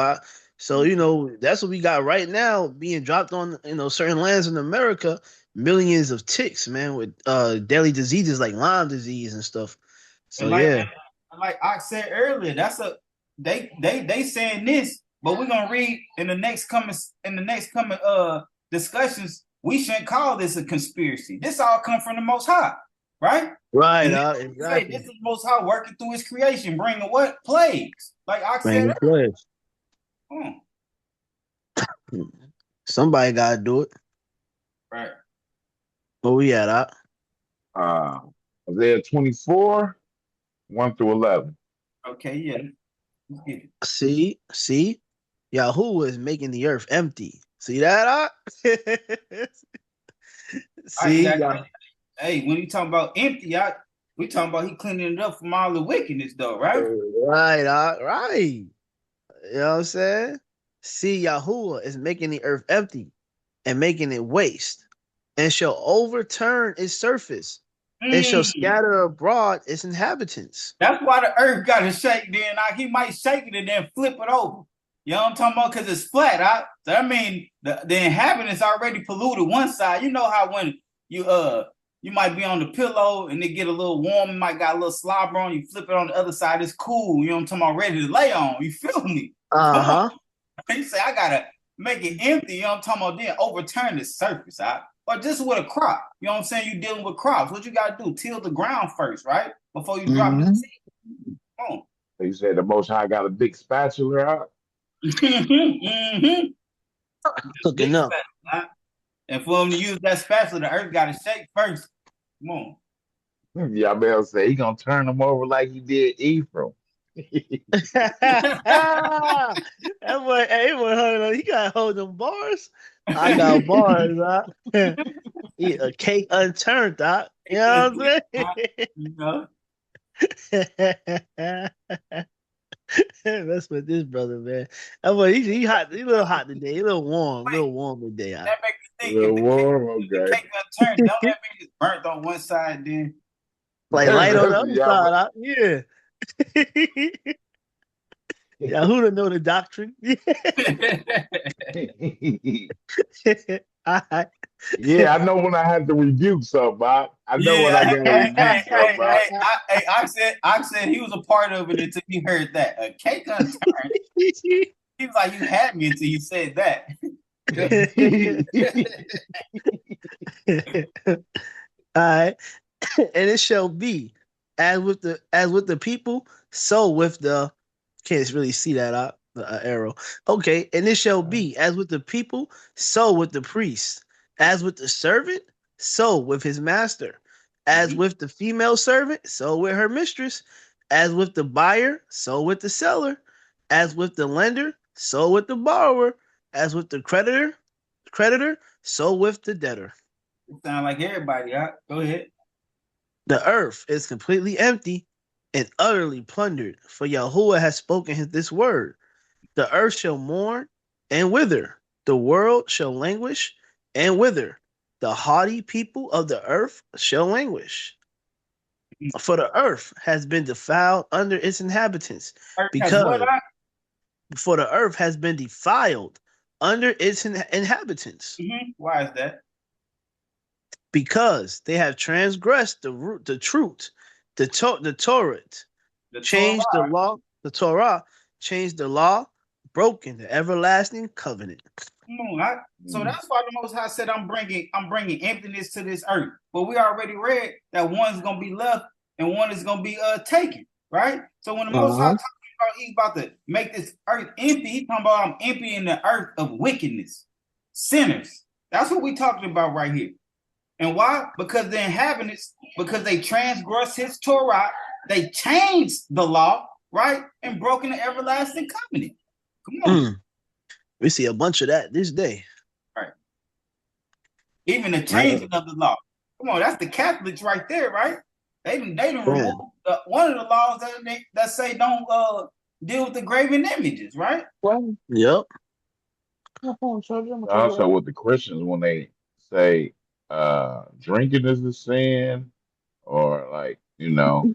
So, that's what we got right now being dropped on, certain lands in America, millions of ticks, man, with deadly diseases like Lyme disease and stuff. So, And like yeah. like I said earlier, that's a they saying this, but we're gonna read in the next coming discussions. We shouldn't call this a conspiracy. This all come from the Most High, right? Right, exactly. This is the Most High working through His creation, bringing what plagues, like I said. Somebody gotta do it. Right. Where we at? Isaiah 24, 1 through 11. Okay, yeah. See, Yahuwah is making the earth empty. See that? See, hey, when you talking about empty, we talking about He cleaning it up from all the wickedness, though, right? Right. You know what I'm saying? See, Yahuwah is making the earth empty and making it waste, and shall overturn its surface, and shall scatter abroad its inhabitants. That's why the earth got to shake. Then He might shake it and then flip it over. You know what I'm talking about? Because it's flat. So I mean, the inhabitants already polluted one side. You know how when you might be on the pillow and it get a little warm, you might got a little slobber on, you flip it on the other side, it's cool. You know what I'm talking about? Ready to lay on. You feel me? You say, I gotta make it empty, you know what I'm talking about? Then overturn the surface, or just with a crop. You know what I'm saying? You dealing with crops. What you gotta do? Till the ground first, right? Before you drop the seed. Come on. You said the Most High got a big spatula out. Cooking up. And for him to use that spatula, the earth gotta shake first. Come on. Y'all say he gonna turn them over like he did Ephraim. That boy, he got to hold them bars. I got bars, a cake unturned, You know what I'm saying? That's with this brother, man. That boy, he hot. He a little hot today. He a little warm today. That makes me think. The cake unturned, don't that mean it's burnt on one side then? Like light on the other side, Yeah. Who don't know the doctrine? Yeah, I know when I had to rebuke something, I know when I got to rebuke I said he was a part of it until he heard that. A cake unturned. He was like, you had me until you said that. All right. And it shall be as with the people, so with the can't really see that arrow. Okay, and it shall be as with the people, so with the priest, as with the servant, so with his master, as with the female servant, so with her mistress, as with the buyer, so with the seller, as with the lender, so with the borrower, as with the creditor, so with the debtor. It sound like everybody, Go ahead. The earth is completely empty and utterly plundered, for Yahuwah has spoken this word. The earth shall mourn and wither. The world shall languish and wither. The haughty people of the earth shall languish. For the earth has been defiled under its inhabitants. For the earth has been defiled under its inhabitants. Why is that? Because they have transgressed the truth, the Torah, changed the law, the Torah, changed the law, broken the everlasting covenant. So that's why the Most High said, I'm bringing emptiness to this earth. But we already read that one's gonna be left and one is gonna be taken, right? So when the Most High talking about he's about to make this earth empty, he's talking about I'm emptying the earth of wickedness, sinners. That's what we're talking about right here. And why? Because the inhabitants, because they transgressed his Torah, they changed the law, right? And broken the everlasting covenant. Come on. We see a bunch of that this day. Right. Even the changing of the law. Come on, that's the Catholics right there, right? They didn't remove one of the laws that say don't deal with the graven images, right? Yep. Also with the Christians, when they say drinking is a sin, or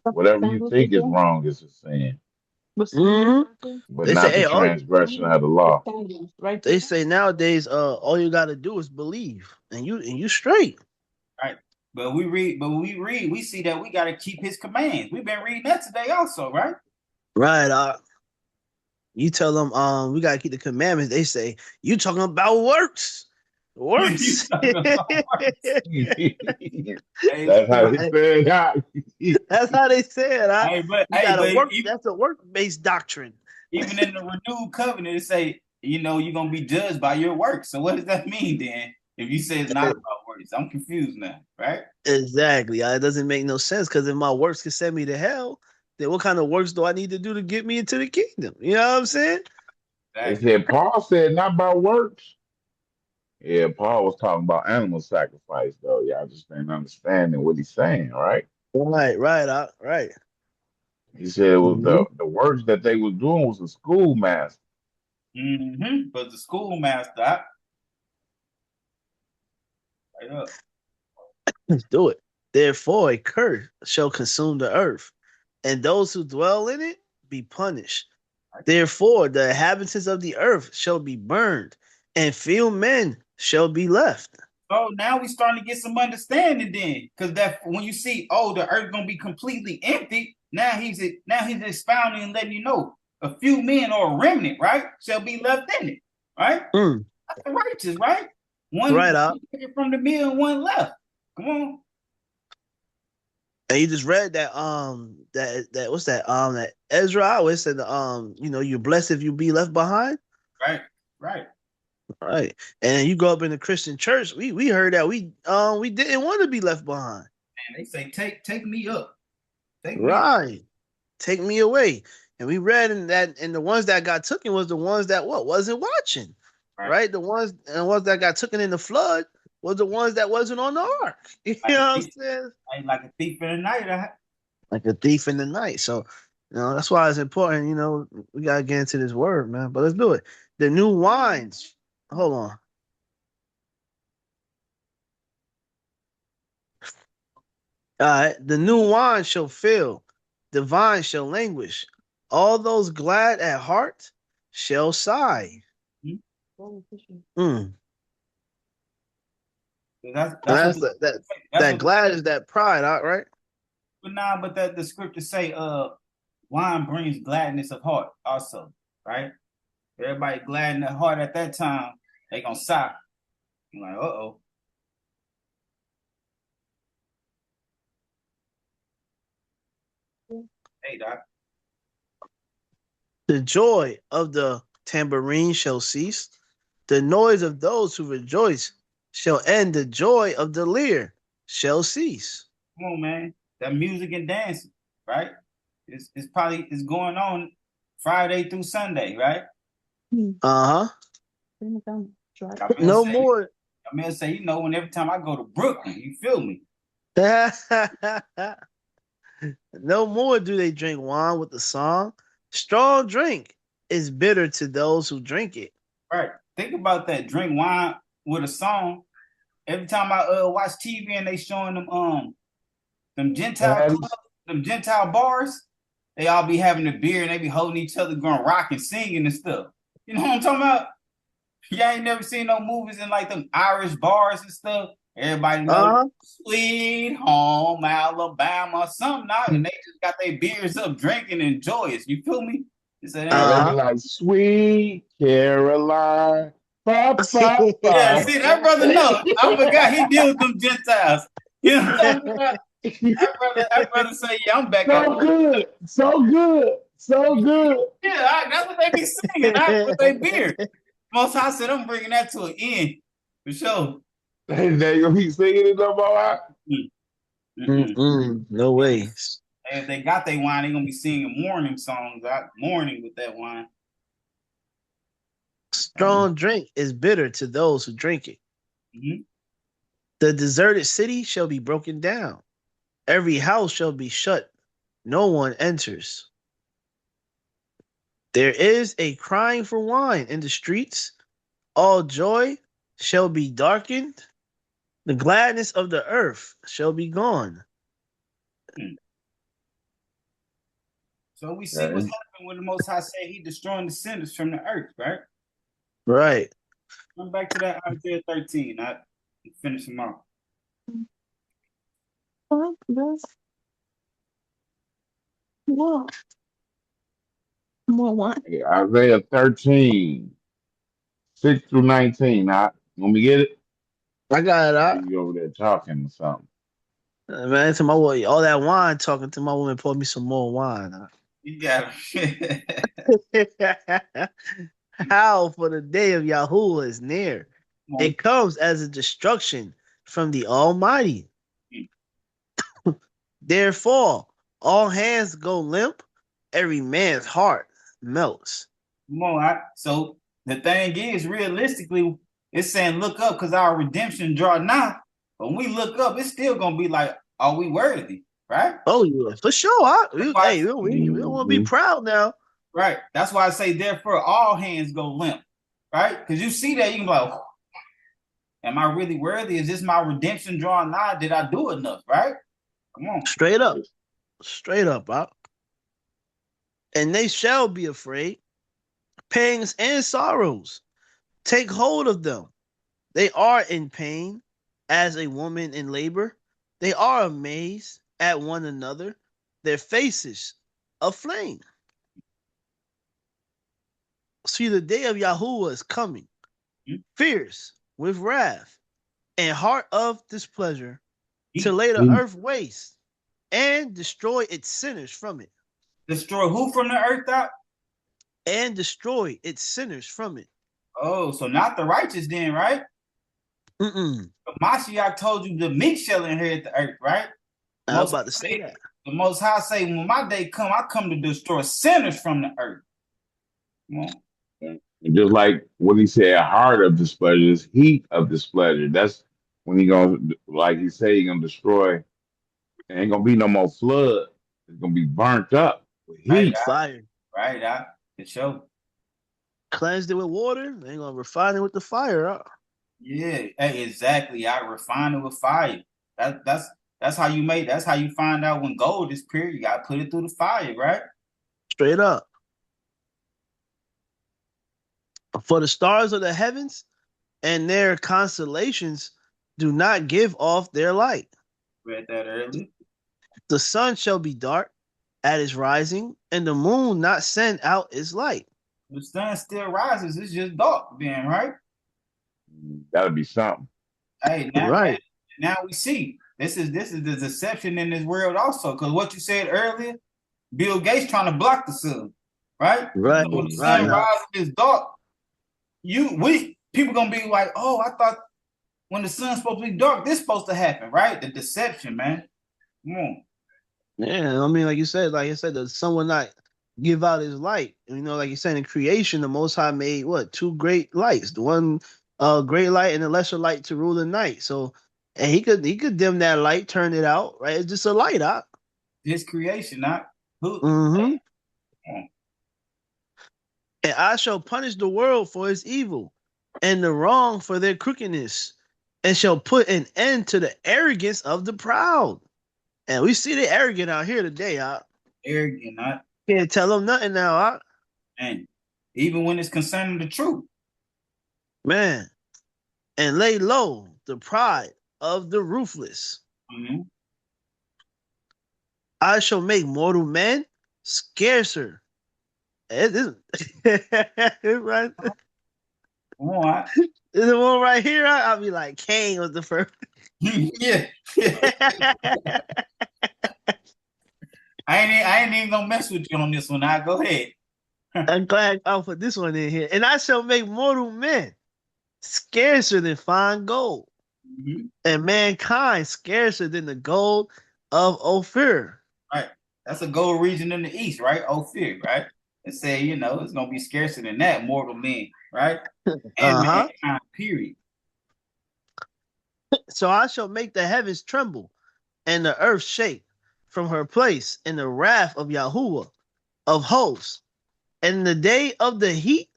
whatever you think is wrong is a sin. but They say, not the hey, transgression of the law. they say nowadays, all you gotta do is believe, and you straight. Right. But we see that we got to keep his commands. We've been reading that today also, right? Right. You tell them, we gotta keep the commandments. They say, you talking about works. Works. Hey, That's how they say it. That's how they say it. You gotta work. even, That's a work-based doctrine. even in the renewed covenant, it say, you're gonna be judged by your works. So what does that mean then? If you say it's not about works, I'm confused now, right? Exactly. It doesn't make no sense because if my works can send me to hell, then what kind of works do I need to do to get me into the kingdom? You know what I'm saying? They said Paul said not by works. Yeah, Paul was talking about animal sacrifice, though. Y'all just ain't understanding what he's saying, right? Right. Right. He said it was Mhm. the works that they was doing was a schoolmaster. But the schoolmaster, right up. Let's do it. Therefore, a curse shall consume the earth, and those who dwell in it be punished. Therefore, the inhabitants of the earth shall be burned, and few men shall be left. Oh, now we starting to get some understanding then, because that when you see, the earth gonna be completely empty. Now he's expounding and letting you know a few men or a remnant, right, shall be left in it, right? That's the righteous, right? One Right out from the mill and one left. Come on. And you just read that that what's that that Ezra always said you're blessed if you be left behind. Right. And you grow up in a Christian church, we heard that we didn't want to be left behind. And they say take me up. Take me away. And we read in that, and the ones that got taken was the ones that wasn't watching. Right? The ones that got taken in the flood was the ones that wasn't on the ark. You know what I'm saying? Like a thief in the night. Like a thief in the night. So, that's why it's important, we gotta get into this word, man. But let's do it. The new wines. Hold on. All right. The new wine shall fail, the vine shall languish. All those glad at heart shall sigh. That glad is that pride, right? But that the scriptures say, wine brings gladness of heart also, right? Everybody glad in their heart at that time, they gonna sigh. You're like, uh-oh. Hey, Doc. The joy of the tambourine shall cease. The noise of those who rejoice shall end. The joy of the lyre shall cease. Come on, man. That music and dancing, right? It's going on Friday through Sunday, right? No more. I mean, say, when every time I go to Brooklyn, you feel me? No more do they drink wine with the song. Strong drink is bitter to those who drink it. Right. Think about that. Drink wine with a song. Every time I watch TV and they showing them Gentile clubs, them Gentile bars, they all be having a beer and they be holding each other, going rock and singing and stuff. You know what I'm talking about? Y'all ain't never seen no movies in like them Irish bars and stuff. Everybody knows Sweet Home Alabama, something out, and they just got their beers up, drinking and joyous. You feel me? They be like Sweet Caroline. Yeah, see that brother know. I forgot he deals with them Gentiles. You know what I'm talking about? That brother say, yeah, I'm back. So good. Yeah, that's what they be singing. With their beer. Most High said, I'm bringing that to an end for sure. They gonna be singing it no more. No way. And if they got their wine, they're gonna be singing mourning songs, mourning with that wine. Strong drink is bitter to those who drink it. The deserted city shall be broken down. Every house shall be shut. No one enters. There is a crying for wine in the streets. All joy shall be darkened. The gladness of the earth shall be gone. So we see Yeah, what's happening when the Most High said He destroying the sinners from the earth, right? Right. Come back to that Isaiah 13. I finish them off. Isaiah 13, 6 through 19. Now, let me get it. I got it out. You over there talking or something. Man, to my woman, all that wine talking to my woman, pour me some more wine. You got him. How for the day of Yahuwah is near. It comes as a destruction from the Almighty. Therefore, all hands go limp, every man's heart melts. Come on. So the thing is, realistically, it's saying look up because our redemption draw nigh. But when we look up, it's still gonna be like, are we worthy? Right? Oh yeah, for sure. We don't want to be proud now. Right. That's why I say, therefore, all hands go limp. Right? Because you see that, you can be like, am I really worthy? Is this my redemption drawing nigh? Did I do enough? Right? Come on. Straight up, Bob. And they shall be afraid. Pangs and sorrows take hold of them. They are in pain as a woman in labor. They are amazed at one another, their faces aflame. See, the day of Yahuwah is coming, fierce with wrath and heart of displeasure, to lay the earth waste and destroy its sinners from it. Destroy who from the earth out? And destroy its sinners from it. Oh, so not the righteous then, right? Mashiach told you the meek shall inherit the earth, right? I was about to say that. The Most High say, when my day come, I come to destroy sinners from the earth. Come on. And just like what he said, heart of displeasure is heat of displeasure. That's when he gonna, like he said, he gonna destroy. There ain't gonna be no more flood. It's gonna be burnt up with heat. Fire. Right, it show. Cleansed it with water. They ain't gonna refine it with the fire. Yeah, hey, exactly. I refine it with fire. That's how you make. That's how you find out when gold is pure. You gotta put it through the fire, right? Straight up. For the stars of the heavens and their constellations do not give off their light. Read that earlier. The sun shall be dark at its rising, and the moon not send out its light. The sun still rises. It's just dark then, right? That'll be something. Hey, now we see. This is the deception in this world also. Because what you said earlier, Bill Gates trying to block the sun, right? Right. So when the sun rises, it's dark. People gonna be like, oh, I thought when the sun's supposed to be dark, this supposed to happen, right? The deception, man. Come on. Yeah, I mean, like I said, the sun will not give out his light. You know, like you said, in creation, the Most High made two great lights. The one great light and the lesser light to rule the night. So, and he could dim that light, turn it out, right? It's just a light, His creation, not who. Mm-hmm. And I shall punish the world for its evil, and the wrong for their crookedness, and shall put an end to the arrogance of the proud. And we see the arrogant out here today, Arrogant, Can't tell them nothing now, And even when it's concerning the truth. Man. And lay low the pride of the ruthless. Mm-hmm. I shall make mortal men scarcer. Right. What? This is the one right here. I'll be like, Cain was the first. Yeah. I ain't even gonna mess with you on this one. Go ahead. I'm glad I'll put this one in here. And I shall make mortal men scarcer than fine gold, and mankind scarcer than the gold of Ophir. Right. That's a gold region in the east, right? Ophir, right? And say, it's gonna be scarcer than that, mortal men, right? And mankind, period. So I shall make the heavens tremble and the earth shake from her place in the wrath of Yahuwah of hosts. And the day of the heat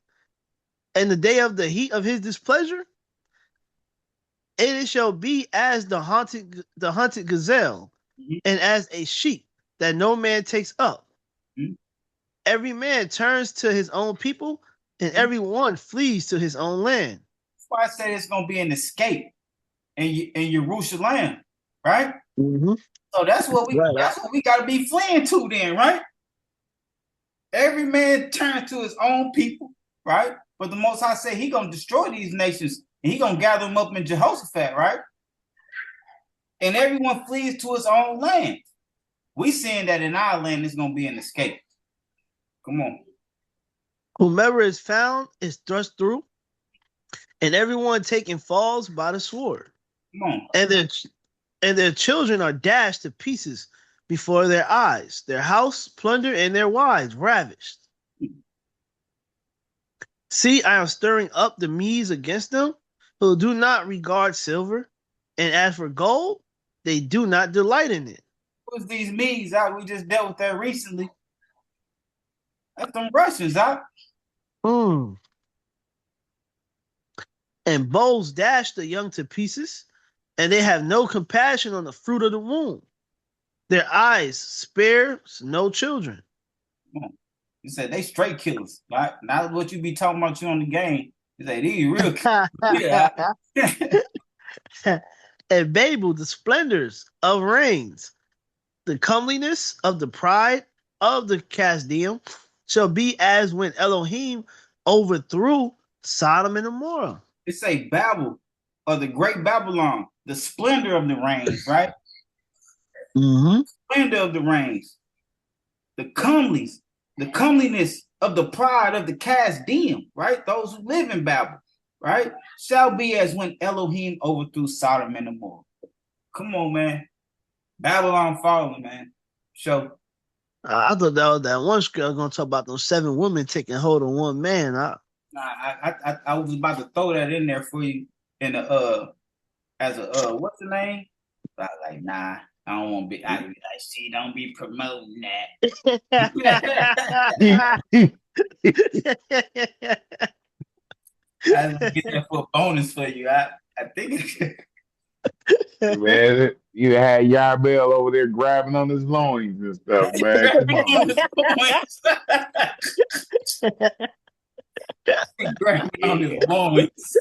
of his displeasure, it shall be as the hunted gazelle, and as a sheep that no man takes up. Every man turns to his own people, and everyone flees to his own land. That's why I said it's gonna be an escape in Jerusalem, right? Mm-hmm. So that's what Right. we gotta be fleeing to then, right? Every man turns to his own people, right? But the Most High say he gonna destroy these nations and he gonna gather them up in Jehoshaphat, right? And everyone flees to his own land. We seeing that in our land is gonna be an escape. Come on. Whomever is found is thrust through, and everyone taken falls by the sword. Come on. And their children are dashed to pieces before their eyes, their house plundered, and their wives ravished. See, I am stirring up the Medes against them, who do not regard silver, and as for gold, they do not delight in it. Who's these Medes out? We just dealt with that recently. That's them Russians out. And bows dash the young to pieces, and they have no compassion on the fruit of the womb. Their eyes spare no children. You said they straight killers, right? Not what you be talking about you on the game. You say these real killers. And Babel, the splendors of reigns, the comeliness of the pride of the Casdeum shall be as when Elohim overthrew Sodom and Gomorrah. It say Babel, or the great Babylon, the splendor of the reigns, right? Mm-hmm. Splendor of the reigns, the comeliness of the pride of the Casdeum, right? Those who live in Babel, right? Shall be as when Elohim overthrew Sodom and Gomorrah. Come on, man. Babylon falling, man. Show. I thought that was that one girl gonna talk about those 7 women taking hold of one man. I was about to throw that in there for you in a as a what's the name? I was like, nah, I don't want to be. I be like, see, don't be promoting that. I was get that for a bonus for you. I think. Man, you had Yarbell over there grabbing on his loins and stuff, man. Grabbing on his loins.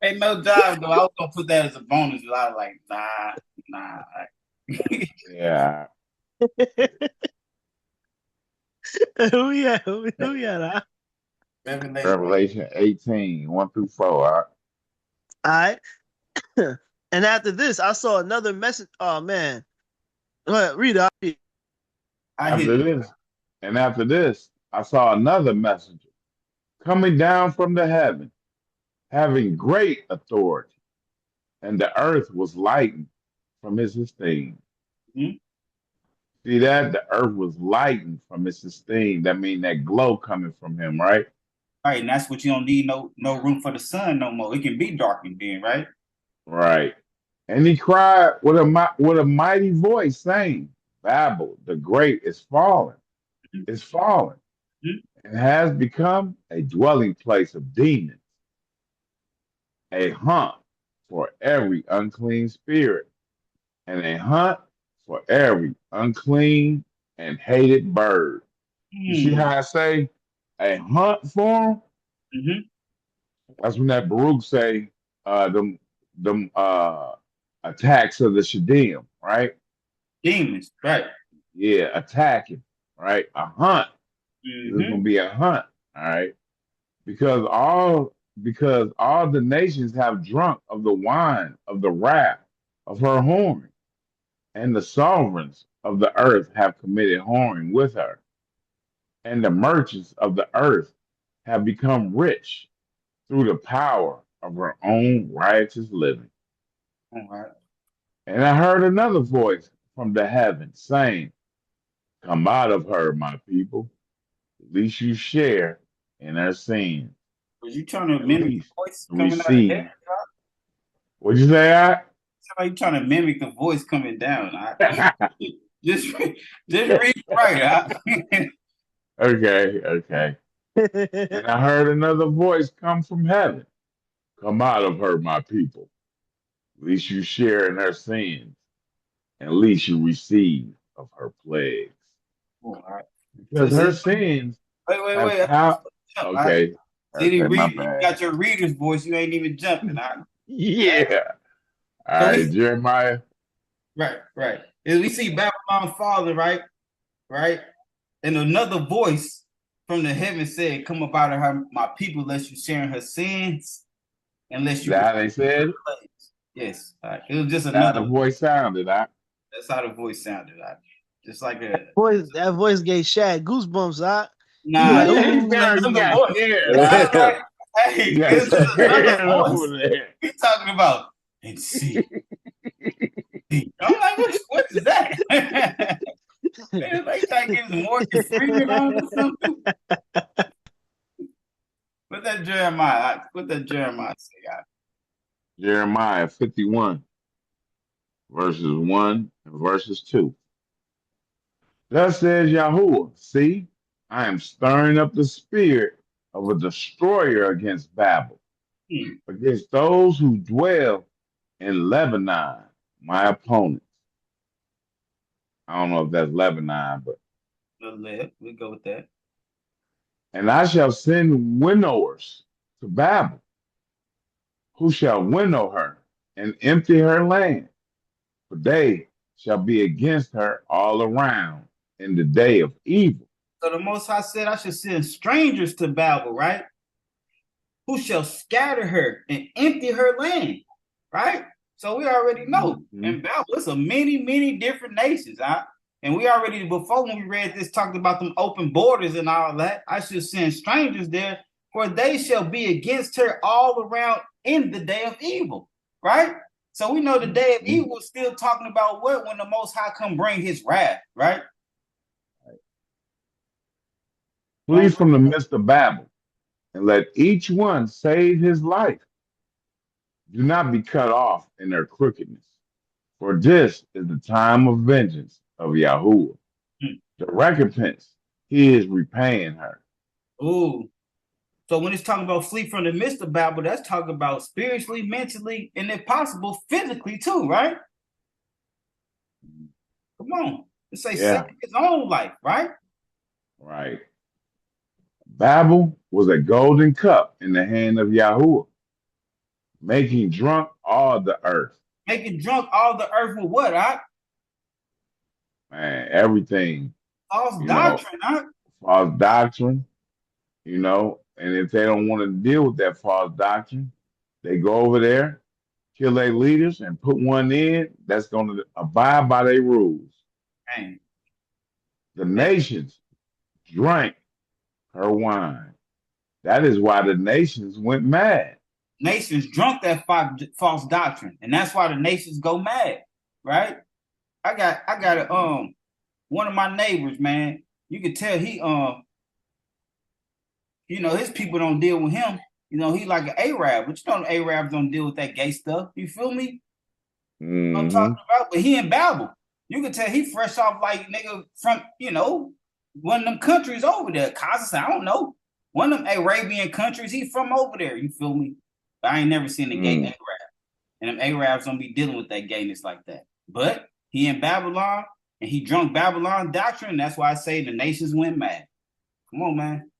Ain't no job though. I was gonna put that as a bonus, but I was like, nah. Yeah. Who yeah. Revelation 18, 1-4. All right. And after this, I saw another message. Oh man. Go ahead, read it. After this, I saw another messenger coming down from the heaven, having great authority, and the earth was lightened from his esteem. Mm-hmm. See that? The earth was lightened from his esteem. That means that glow coming from him, right? Right, and that's what you don't need no room for the sun no more. It can be darkened then, right? Right. And he cried with a mighty voice, saying, Babel, the great, is fallen. Mm-hmm. Is fallen. Mm-hmm. And has become a dwelling place of demons, a hunt for every unclean spirit, and a hunt for every unclean and hated bird. You see how I say a hunt for them? Mm-hmm. That's when that Baruch say them attacks of the Shadim, right? Demons, right? Yeah, attacking, right? A hunt. Mm-hmm. There's gonna be a hunt, all right? Because all the nations have drunk of the wine of the wrath of her whoring, and the sovereigns of the earth have committed whoring with her, and the merchants of the earth have become rich through the power of her own riotous living. All right. And I heard another voice from the heavens saying, Come out of her, my people, lest you share in her sins. Was you trying to mimic the voice coming out of heaven? What'd you say, I? You trying to mimic the voice coming down. Just read right. Okay. And I heard another voice come from heaven. Come out of her, my people, lest you share in her sins, and lest you receive of her plagues. All right. Because her sins Wait. have power. Okay. Did Okay, my you bad. got your reader's voice. You ain't even jumping. All right? Yeah. All right, Jeremiah. Right. And we see Babylon falling, right? And another voice from the heavens said, "Come up out of her, my people, lest you share in her sins, and lest you." Is that how they said? Yes. All right. It was just That's how another the voice sounded. That's how the voice sounded. Just like a That voice gave Shad goosebumps. nah. Like, You got scared. Hey, You got this is another scared over voice. there. He's talking about and see. I'm like, what is that? Man, like trying to get his Morgan Freeman on or something. What that Jeremiah say? Jeremiah 51, verses 1 and verses 2. Thus says Yahuwah, see, I am stirring up the spirit of a destroyer against Babel, against those who dwell in Lebanon, my opponents. I don't know if that's Lebanon, but We go with that. and I shall send winnowers to Babel, who shall winnow her and empty her land, for they shall be against her all around in the day of evil. So the Most High said, I should send strangers to Babel, right? Who shall scatter her and empty her land, right? So we already know in Babel, it's a many different nations, huh? And we already, before when we read this, talked about them open borders and all that. I should send strangers there, for they shall be against her all around in the day of evil, right? So we know the day of evil is still talking about what? When the Most High come bring his wrath, right? Flee from the midst of Babel, and let each one save his life. Do not be cut off in their crookedness, for this is the time of vengeance of Yahuwah. The recompense, he is repaying her. Ooh. So when it's talking about flee from the midst of Babel, that's talking about spiritually, mentally, and if possible, physically too, right? Come on. Let's say save his own life, right? Right. Babel was a golden cup in the hand of Yahuwah, making drunk all the earth. Making drunk all the earth with what, huh? Man, everything. False doctrine, huh? False doctrine, and if they don't want to deal with that false doctrine, they go over there, kill their leaders, and put one in that's going to abide by their rules. Dang. The nations drank her wine. That is why the nations went mad. Nations drunk that false doctrine, and that's why the nations go mad, right? I got one of my neighbors, man. You can tell he his people don't deal with him. He like an Arab, but the Arabs don't deal with that gay stuff. You feel me? Mm-hmm. I'm talking about, but he in Babel. You can tell he fresh off like nigga from one of them countries over there. Kazakhstan, I don't know. One of them Arabian countries. He from over there. You feel me? But I ain't never seen a gay Arab, and them Arabs don't be dealing with that gayness like that. But he in Babylon, and he drunk Babylon doctrine. And that's why I say the nations went mad. Come on, man.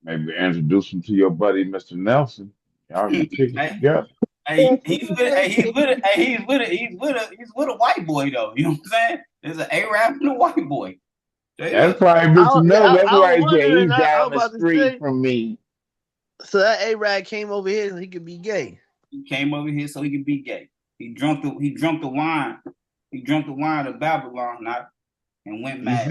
Maybe introduce him to your buddy, Mr. Nelson. Y'all can kick it together. He's with a white boy though. You know what I'm saying? There's an Arab and a white boy. That's probably Mr. Nelson. That's why he said he's down the street from me. So that Arab came over here so he could be gay. He came over here so he could be gay. He drunk the wine. He drunk the wine of Babylon, and went mad.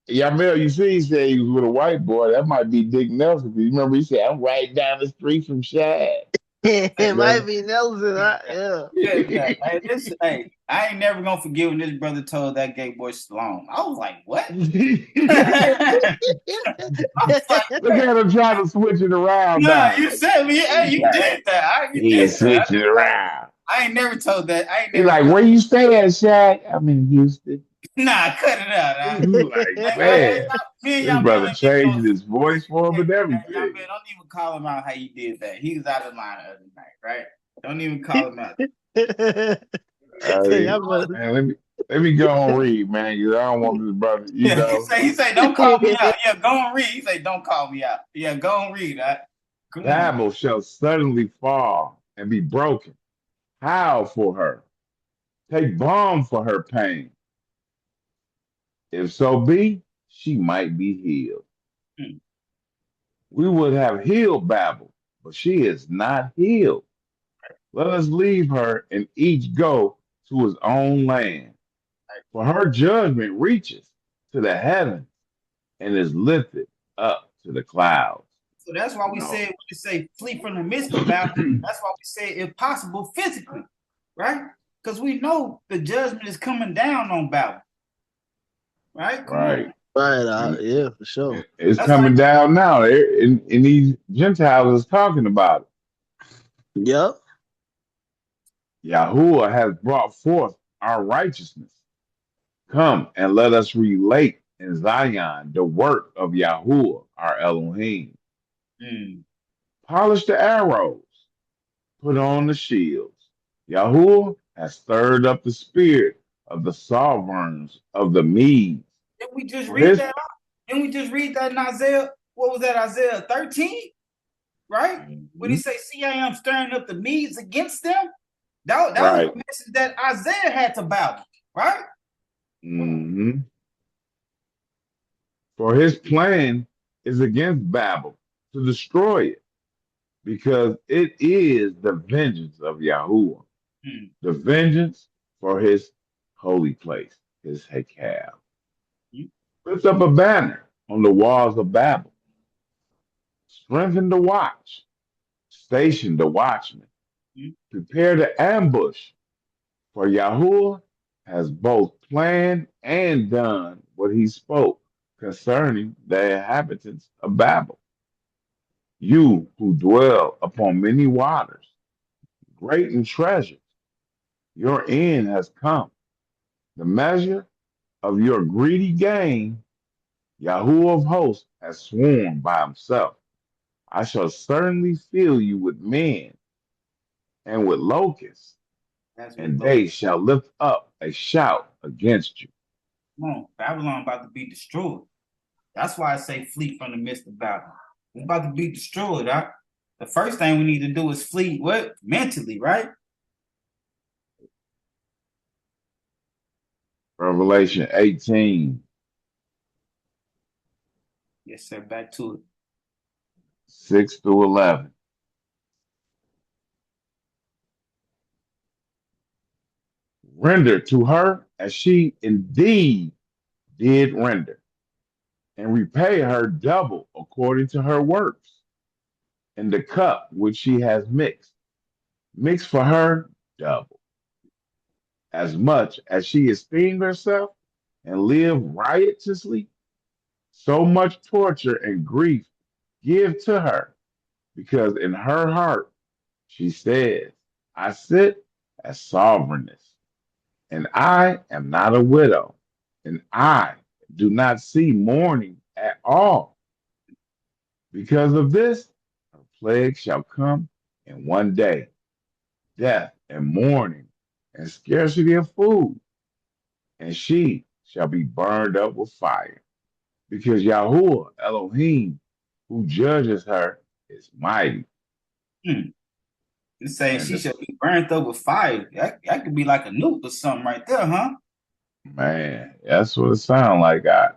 You see, he said he was with a white boy. That might be Dick Nelson. You remember he said, I'm right down the street from Shad. It might be Nelson. Yeah. Hey, I ain't never gonna forget when this brother told that gay boy Sloan. I was like, what? Look at him trying to switch it around. Nah, you said me. Hey, you did that. He switched it around. I ain't never told that. He's like, where you stay at, Shaq? I'm in Houston. Nah, cut it out. Like, man, this brother changed his voice for him and everything. Y'all, man, don't even call him out how he did that. He was out of line the other night, right? Don't even call him out. Let me go and read, man, because I don't want this brother, you Yeah, know. he say, don't call me out. Yeah, go and read. He say, don't call me out. Yeah, go and read. Come on. Babel shall suddenly fall and be broken. Howl for her. Take balm for her pain. If so be, she might be healed. Hmm. We would have healed Babel, but she is not healed. Let us leave her and each go to his own land. For her judgment reaches to the heavens and is lifted up to the clouds. So that's why we said, when we say flee from the midst of Babel, that's why we say if possible physically, right? Because we know the judgment is coming down on Babel. Right? Come Right. on. Right, yeah, for sure. It's That's coming like, down now. And these Gentiles is talking about it. Yep. Yahuwah has brought forth our righteousness. Come and let us relate in Zion the work of Yahuwah, our Elohim. Polish the arrows, put on the shields. Yahuwah has stirred up the spirit of the sovereigns of the Medes. Didn't we just For read his- that? Didn't we just read that in Isaiah? What was that, Isaiah 13? Right? When he say, see, I am stirring up the Medes against them. That Right. was the message that Isaiah had to Babel, right? Mhm. For his plan is against Babel to destroy it, because it is the vengeance of Yahuwah, the vengeance for his holy place, his Hekal. Lift up a banner on the walls of Babel. Strengthen the watch. Station the watchman. Prepare the ambush, for Yahuwah has both planned and done what he spoke concerning the inhabitants of Babel. You who dwell upon many waters, great in treasures, your end has come. The measure of your greedy gain, Yahuwah of hosts has sworn by himself. I shall certainly fill you with men and with locusts, and they shall lift up a shout against you. Come on, Babylon about to be destroyed. That's why I say flee from the midst of Babylon. It's about to be destroyed. Huh? The first thing we need to do is flee what? Mentally, right? Revelation 18. Yes, sir. Back to it. 6 through 11. Render to her as she indeed did render, and repay her double according to her works. And the cup which she has mixed, mix for her double, as much as she esteemed herself and lived riotously. So much torture and grief give to her, because in her heart she says, I sit as sovereigness, and I am not a widow, and I do not see mourning at all. Because of this, a plague shall come in one day, death and mourning and scarcity of food, and she shall be burned up with fire, because Yahuwah Elohim, who judges her, is mighty. It's saying she shall be burnt up with fire. That could be like a nuke or something right there, huh? Man, that's what it sounds like. I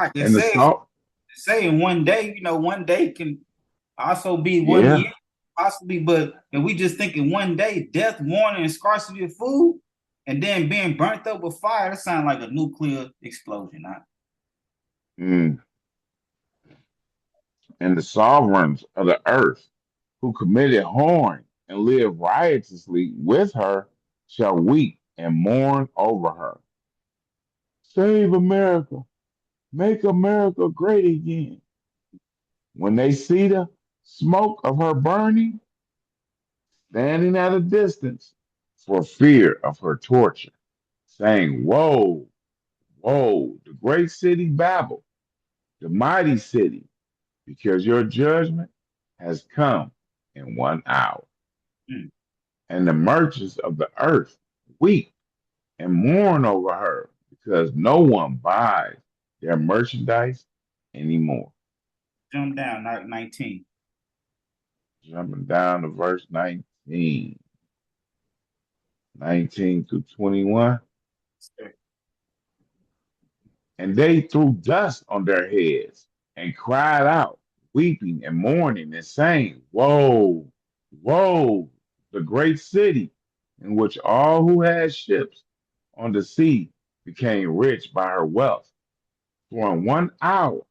can And the say, salt, in one day, one day can also be 1 year, possibly, but if we just think in one day, death, mourning, and scarcity of food, and then being burnt up with fire, that sounds like a nuclear explosion, huh? And the sovereigns of the earth who committed harm and live riotously with her shall weep and mourn over her. Save America. Make America great again. When they see the smoke of her burning, standing at a distance for fear of her torture, saying, Woe, woe, the great city Babel, the mighty city, because your judgment has come in 1 hour. And the merchants of the earth weep and mourn over her because no one buys their merchandise anymore. Jump down, 19. Jumping down to verse 19, 19 through 21. And they threw dust on their heads and cried out, weeping and mourning and saying, Woe, woe, the great city in which all who had ships on the sea became rich by her wealth. For in 1 hour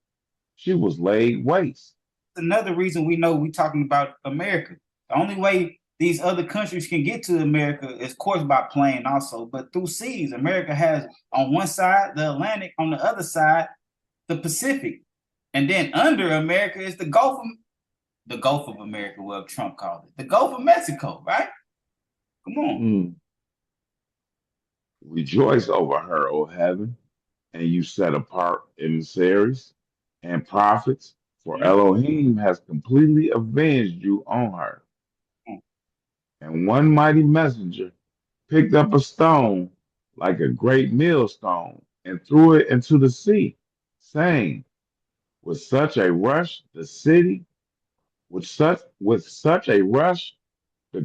she was laid waste. Another reason we know we're talking about America. The only way these other countries can get to America is, of course, by plane also, but through seas. America has on one side the Atlantic, on the other side the Pacific, and then under America is the Gulf of America. Well, Trump called it the Gulf of Mexico, right? Come on. Rejoice over her, O heaven, and you set apart emissaries and prophets, for Elohim has completely avenged you on her. And one mighty messenger picked up a stone like a great millstone and threw it into the sea, saying, with such a rush, the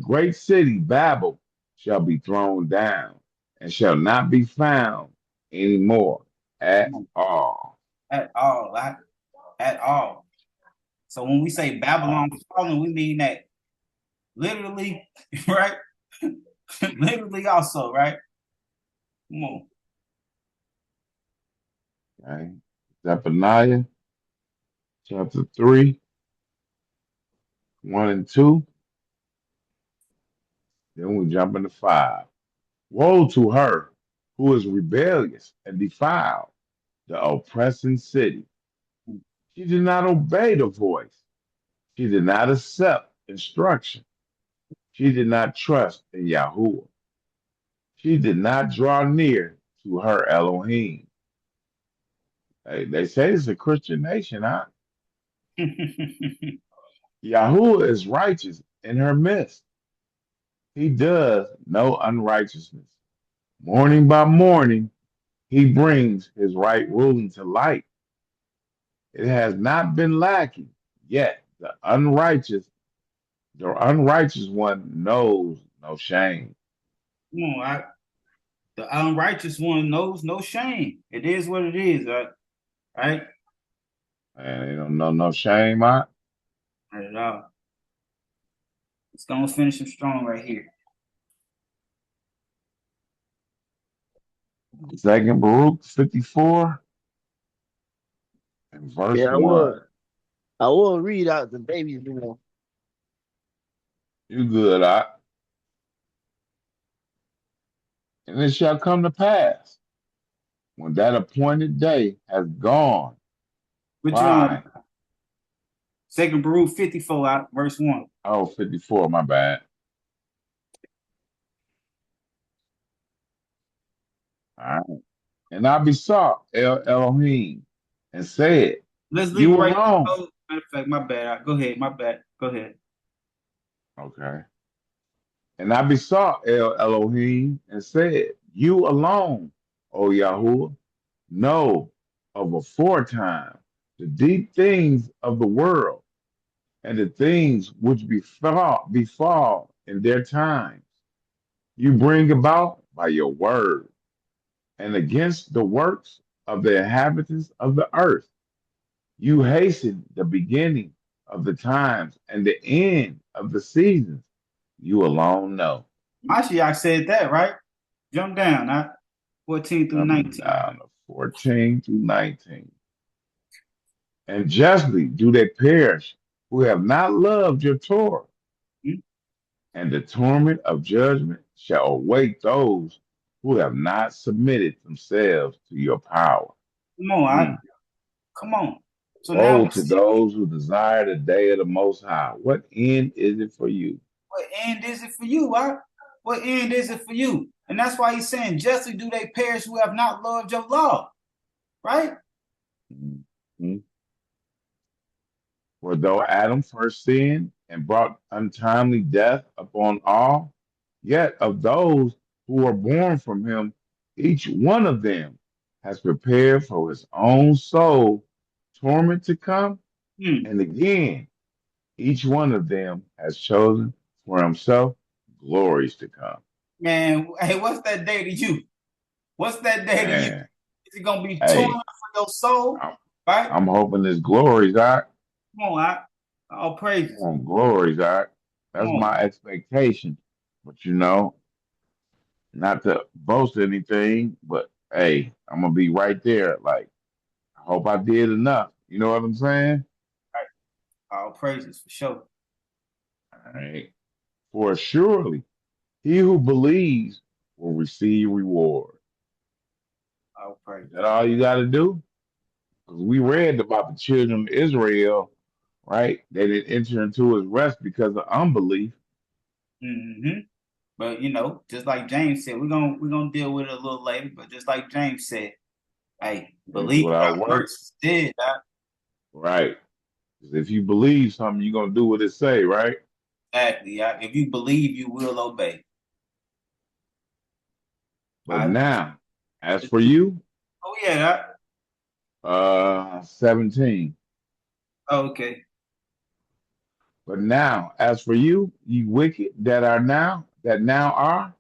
great city Babel shall be thrown down and shall not be found anymore at all. At all, at all. So when we say Babylon was fallen, we mean that literally, right? Literally also, right? Come on. Okay. Zephaniah chapter 3, 1 and 2. Then we jump into 5. Woe to her who is rebellious and defiled, the oppressing city. She did not obey the voice. She did not accept instruction. She did not trust in Yahuwah. She did not draw near to her Elohim. They say it's a Christian nation, huh? Yahuwah is righteous in her midst. He does no unrighteousness. Morning by morning, he brings his right ruling to light. It has not been lacking, yet the unrighteous one knows no shame. Come on, the unrighteous one knows no shame. It is what it is, right? And they don't know no shame, huh? Not at all. Let's go and finish him strong right here. Second Baruch 54 and verse 1. I will read out the babies, You good, huh? And it shall come to pass when that appointed day has gone. Which one? Second Baruch 54, verse 1. Oh, 54, my bad. All right. And I besought Elohim and said, let's leave you right alone. Matter of fact, my bad. Go ahead. My bad. Go ahead. Okay. And I besought Elohim and said, you alone, O Yahuwah, know of aforetime the deep things of the world and the things which befall in their times. You bring about by your word and against the works of the inhabitants of the earth. You hasten the beginning of the times and the end of the seasons. You alone know. Mashiach said that, right? Jump down, 14 through 19. Down to 14 through 19. And justly do they perish who have not loved your Torah. And the torment of judgment shall await those who have not submitted themselves to your power. Come on, come on. So woe to those who desire the day of the Most High. What end is it for you? What end is it for you? What end is it for you? And that's why he's saying, justly do they perish who have not loved your law. Right? Mm-hmm. For though Adam first sinned and brought untimely death upon all, yet of those who were born from him Each one of them has prepared for his own soul torment to come, Hmm. and again, each one of them has chosen for himself glories to come. Man, hey, what's that day to you? What's that day to you? Man, Is it gonna be torment hey, for your soul? I'm, Right? I'm hoping this glories, all right? Come on, I all Come praises. on, glories, all right? Come That's on. my expectation. But not to boast anything, but hey, I'm gonna be right there. Like, I hope I did enough. You know what I'm saying? Right. All praises for sure. All right. For surely he who believes will receive reward. All Is praises. that all you got to do? Because we read about the children of Israel, right? They didn't enter into his rest because of unbelief. Mm-hmm. But you know, just like James said, we're gonna deal with it a little later. But just like James said, hey, Faith believe without without works, works is dead. Doc. right? 'Cause if you believe something, you're gonna do what it say, right? Exactly. Yeah. If you believe, you will obey. But I, now, as for you, oh yeah. Doc. 17. Oh, okay. But now, as for you, ye wicked that now are,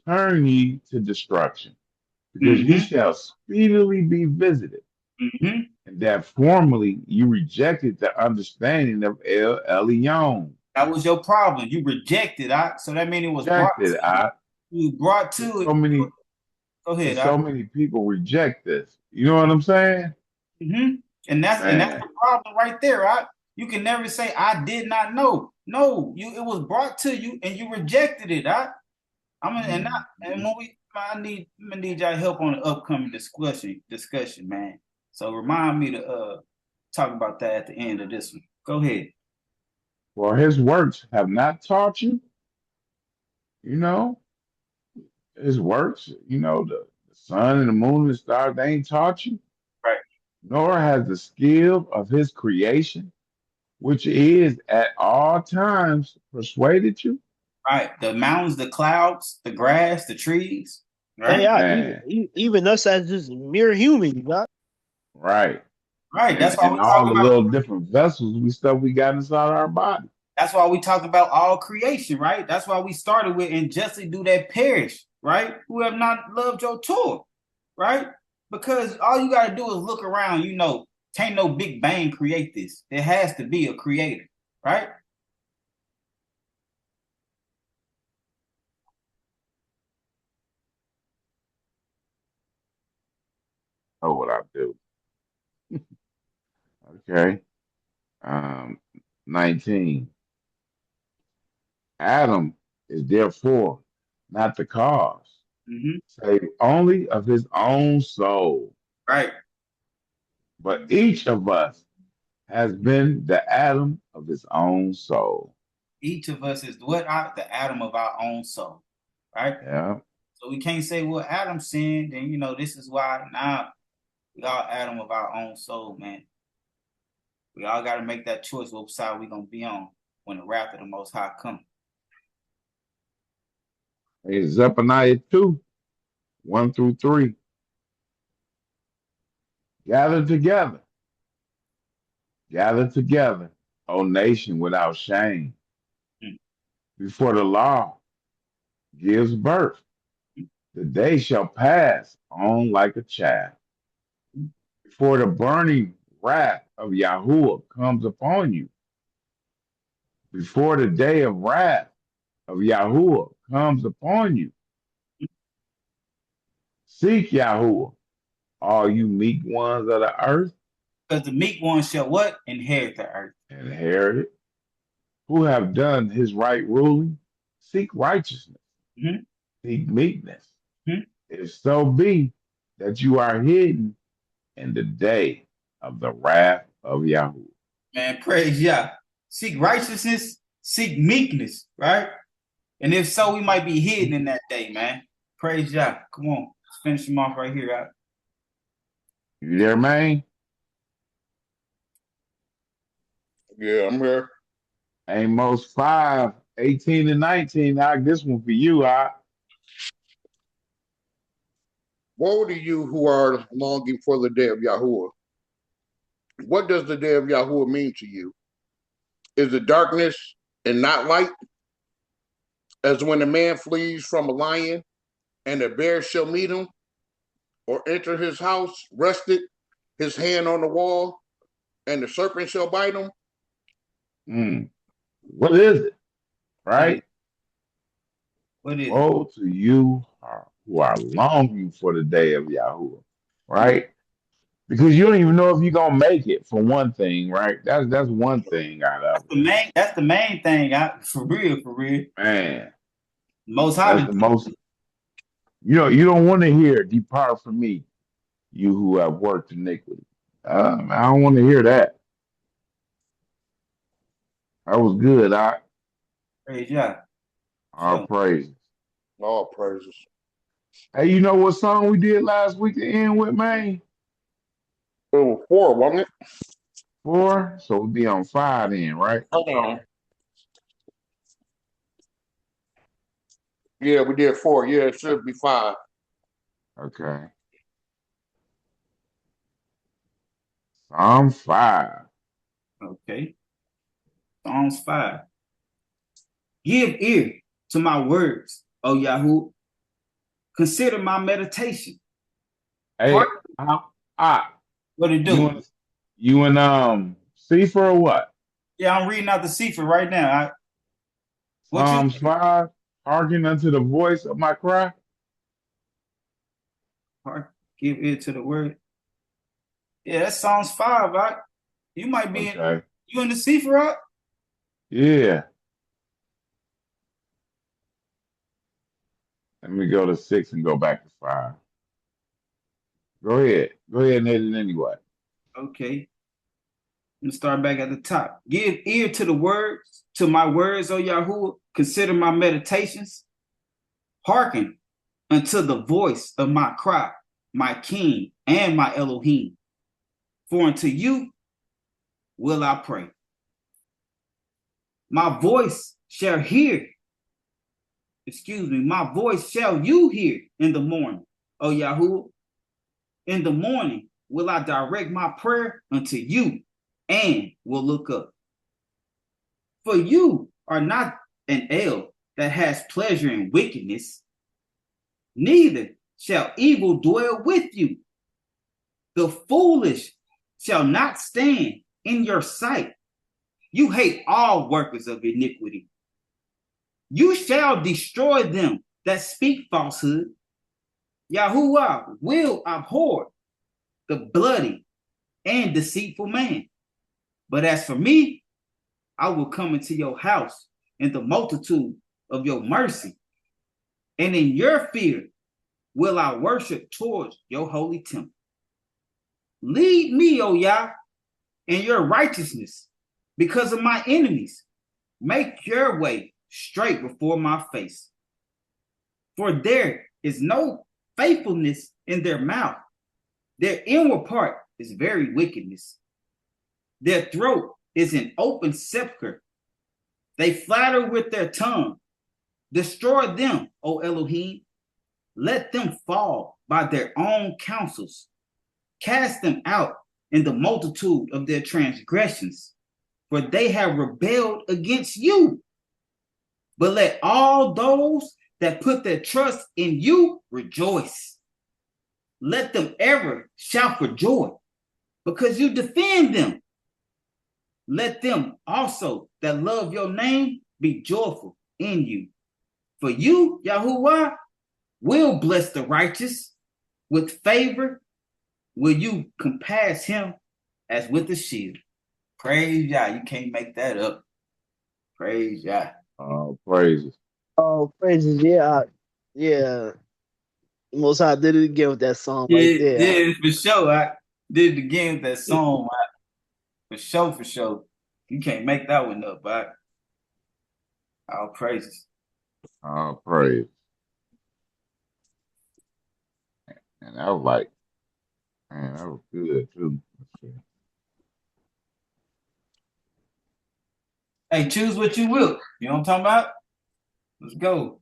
turn ye to destruction, because ye Mm-hmm. shall speedily be visited, Mm-hmm. and that formerly you rejected the understanding of El Elyon. That was your problem. You rejected. So that means it was brought Rejected, to you. You brought there's to it. so many, Go ahead. there's so many people reject this. You know what I'm saying? Mm-hmm. And that's the Man, problem right there, right? You can never say I did not know. No, it was brought to you and you rejected it, right? And mhm. when I'm gonna need y'all help on the upcoming discussion, man. So remind me to talk about that at the end of this one. Go ahead. For his works have not taught you, you know, his works, the sun and the moon and the stars, they ain't taught you, Right, nor has the skill of his creation, which is at all times persuaded you. right. The mountains, the clouds, the grass, the trees, Hey, right? yeah, even Man, even us as just mere humans, right? right. Right. And and all the little different vessels we got inside our body. That's why we talk about all creation, right? That's why we started with and justly do that perish, right? Who have not loved your tour, right? Because all you got to do is look around, can't no Big Bang create this. There has to be a creator, right? Oh, what I do. Okay. Um, 19. Adam is therefore not the cause, Mm-hmm. save only of his own soul. Right. But each of us has been the Adam of his own soul. Each of us is the atom of our own soul, right? Yeah. So we can't say, well, Adam sinned, and this is why. Nah, we all Adam of our own soul, man. We all got to make that choice what side we gonna be on when the wrath of the Most High come. Hey, Zephaniah 2, 1 through 3. Gather together, gather together, O nation without shame, Mm. before the law gives birth. The day shall pass on like a chaff. Before the burning wrath of Yahuwah comes upon you, before the day of wrath of Yahuwah comes upon you, seek Yahuwah, all you meek ones of the earth, Because the meek ones shall what? Inherit the earth. and inherit it, who have done his right ruling, seek righteousness, Mm-hmm. seek meekness. Mm-hmm. If so be that you are hidden in the day of the wrath of Yahuwah. Man, praise Yah. Seek righteousness, seek meekness, right? And if so, we might be hidden in that day, man. Praise Yah. Come on. Let's finish him off right here, right? You there, man? Yeah, I'm here. Amos 5, 18 and 19. This one for you, Woe to you who are longing for the day of Yahuwah. What does the day of Yahuwah mean to you? Is it darkness and not light? As when a man flees from a lion and a bear shall meet him, or enter his house, rested, his hand on the wall, and the serpent shall bite him? What is it? Right? What is it? Woe to you who are longing for the day of Yahuwah, right? Because you don't even know if you're gonna make it, for one thing, right? That's one thing out of it. That's the main thing. For real, for real. Man, Most that's High. the most. You don't want to hear, "Depart from me, you who have worked iniquity." I don't want to hear that. That was good. Praise Yah. All So, praises. All praises. Hey, you know what song we did last week to end with, man? It was 4, wasn't it? 4. So we'll be on 5 then, right? Hold on. Yeah, we did 4. Yeah, it should be 5. Okay. Psalm 5. okay. Psalms 5. Give ear to my words, O Yahoo. Consider my meditation. Hey, What it do? You and Sefer or what? Yeah, I'm reading out the Sefer right now. Psalms 5. Hearken unto the voice of my cry. Give ear to the word. Yeah, that Psalms 5, right? You might be you in the Sefer, right? Yeah. Let me go to 6 and go back to 5. Go ahead. Go ahead and hit it anyway. Okay. Let me start back at the top. Give ear to the words, to my words, O Yahuwah. Consider my meditations. Hearken unto the voice of my cry, my King and my Elohim. For unto you will I pray. My voice shall hear. My voice shall you hear in the morning, O Yahuwah. In the morning will I direct my prayer unto you and will look up. For you are not an El that has pleasure in wickedness, neither shall evil dwell with you. The foolish shall not stand in your sight. You hate all workers of iniquity. You shall destroy them that speak falsehood. Yahuwah will abhor the bloody and deceitful man. But as for me, I will come into your house in the multitude of your mercy, and in your fear will I worship towards your holy temple. Lead me, O Yah, in your righteousness because of my enemies. Make your way straight before my face. For there is no faithfulness in their mouth. Their inward part is very wickedness. Their throat is an open sepulchre. They flatter with their tongue. Destroy them, O Elohim. Let them fall by their own counsels. Cast them out in the multitude of their transgressions, for they have rebelled against you. But let all those that put their trust in you rejoice. Let them ever shout for joy, because you defend them. Let them also that love your name be joyful in you. For you, Yahuwah, will bless the righteous. With favor will you compass him as with a shield. Praise Yah. You can't make that up. Praise Yah. Oh, praises. Oh, praises. Yeah. Yeah. Most High did it again with that song right there. Yeah, for sure. I did it again with that song. For sure. You can't make that one up, right? All praises. All praise. And I was like, man, that was good too. Hey, choose what you will. You know what I'm talking about? Let's go.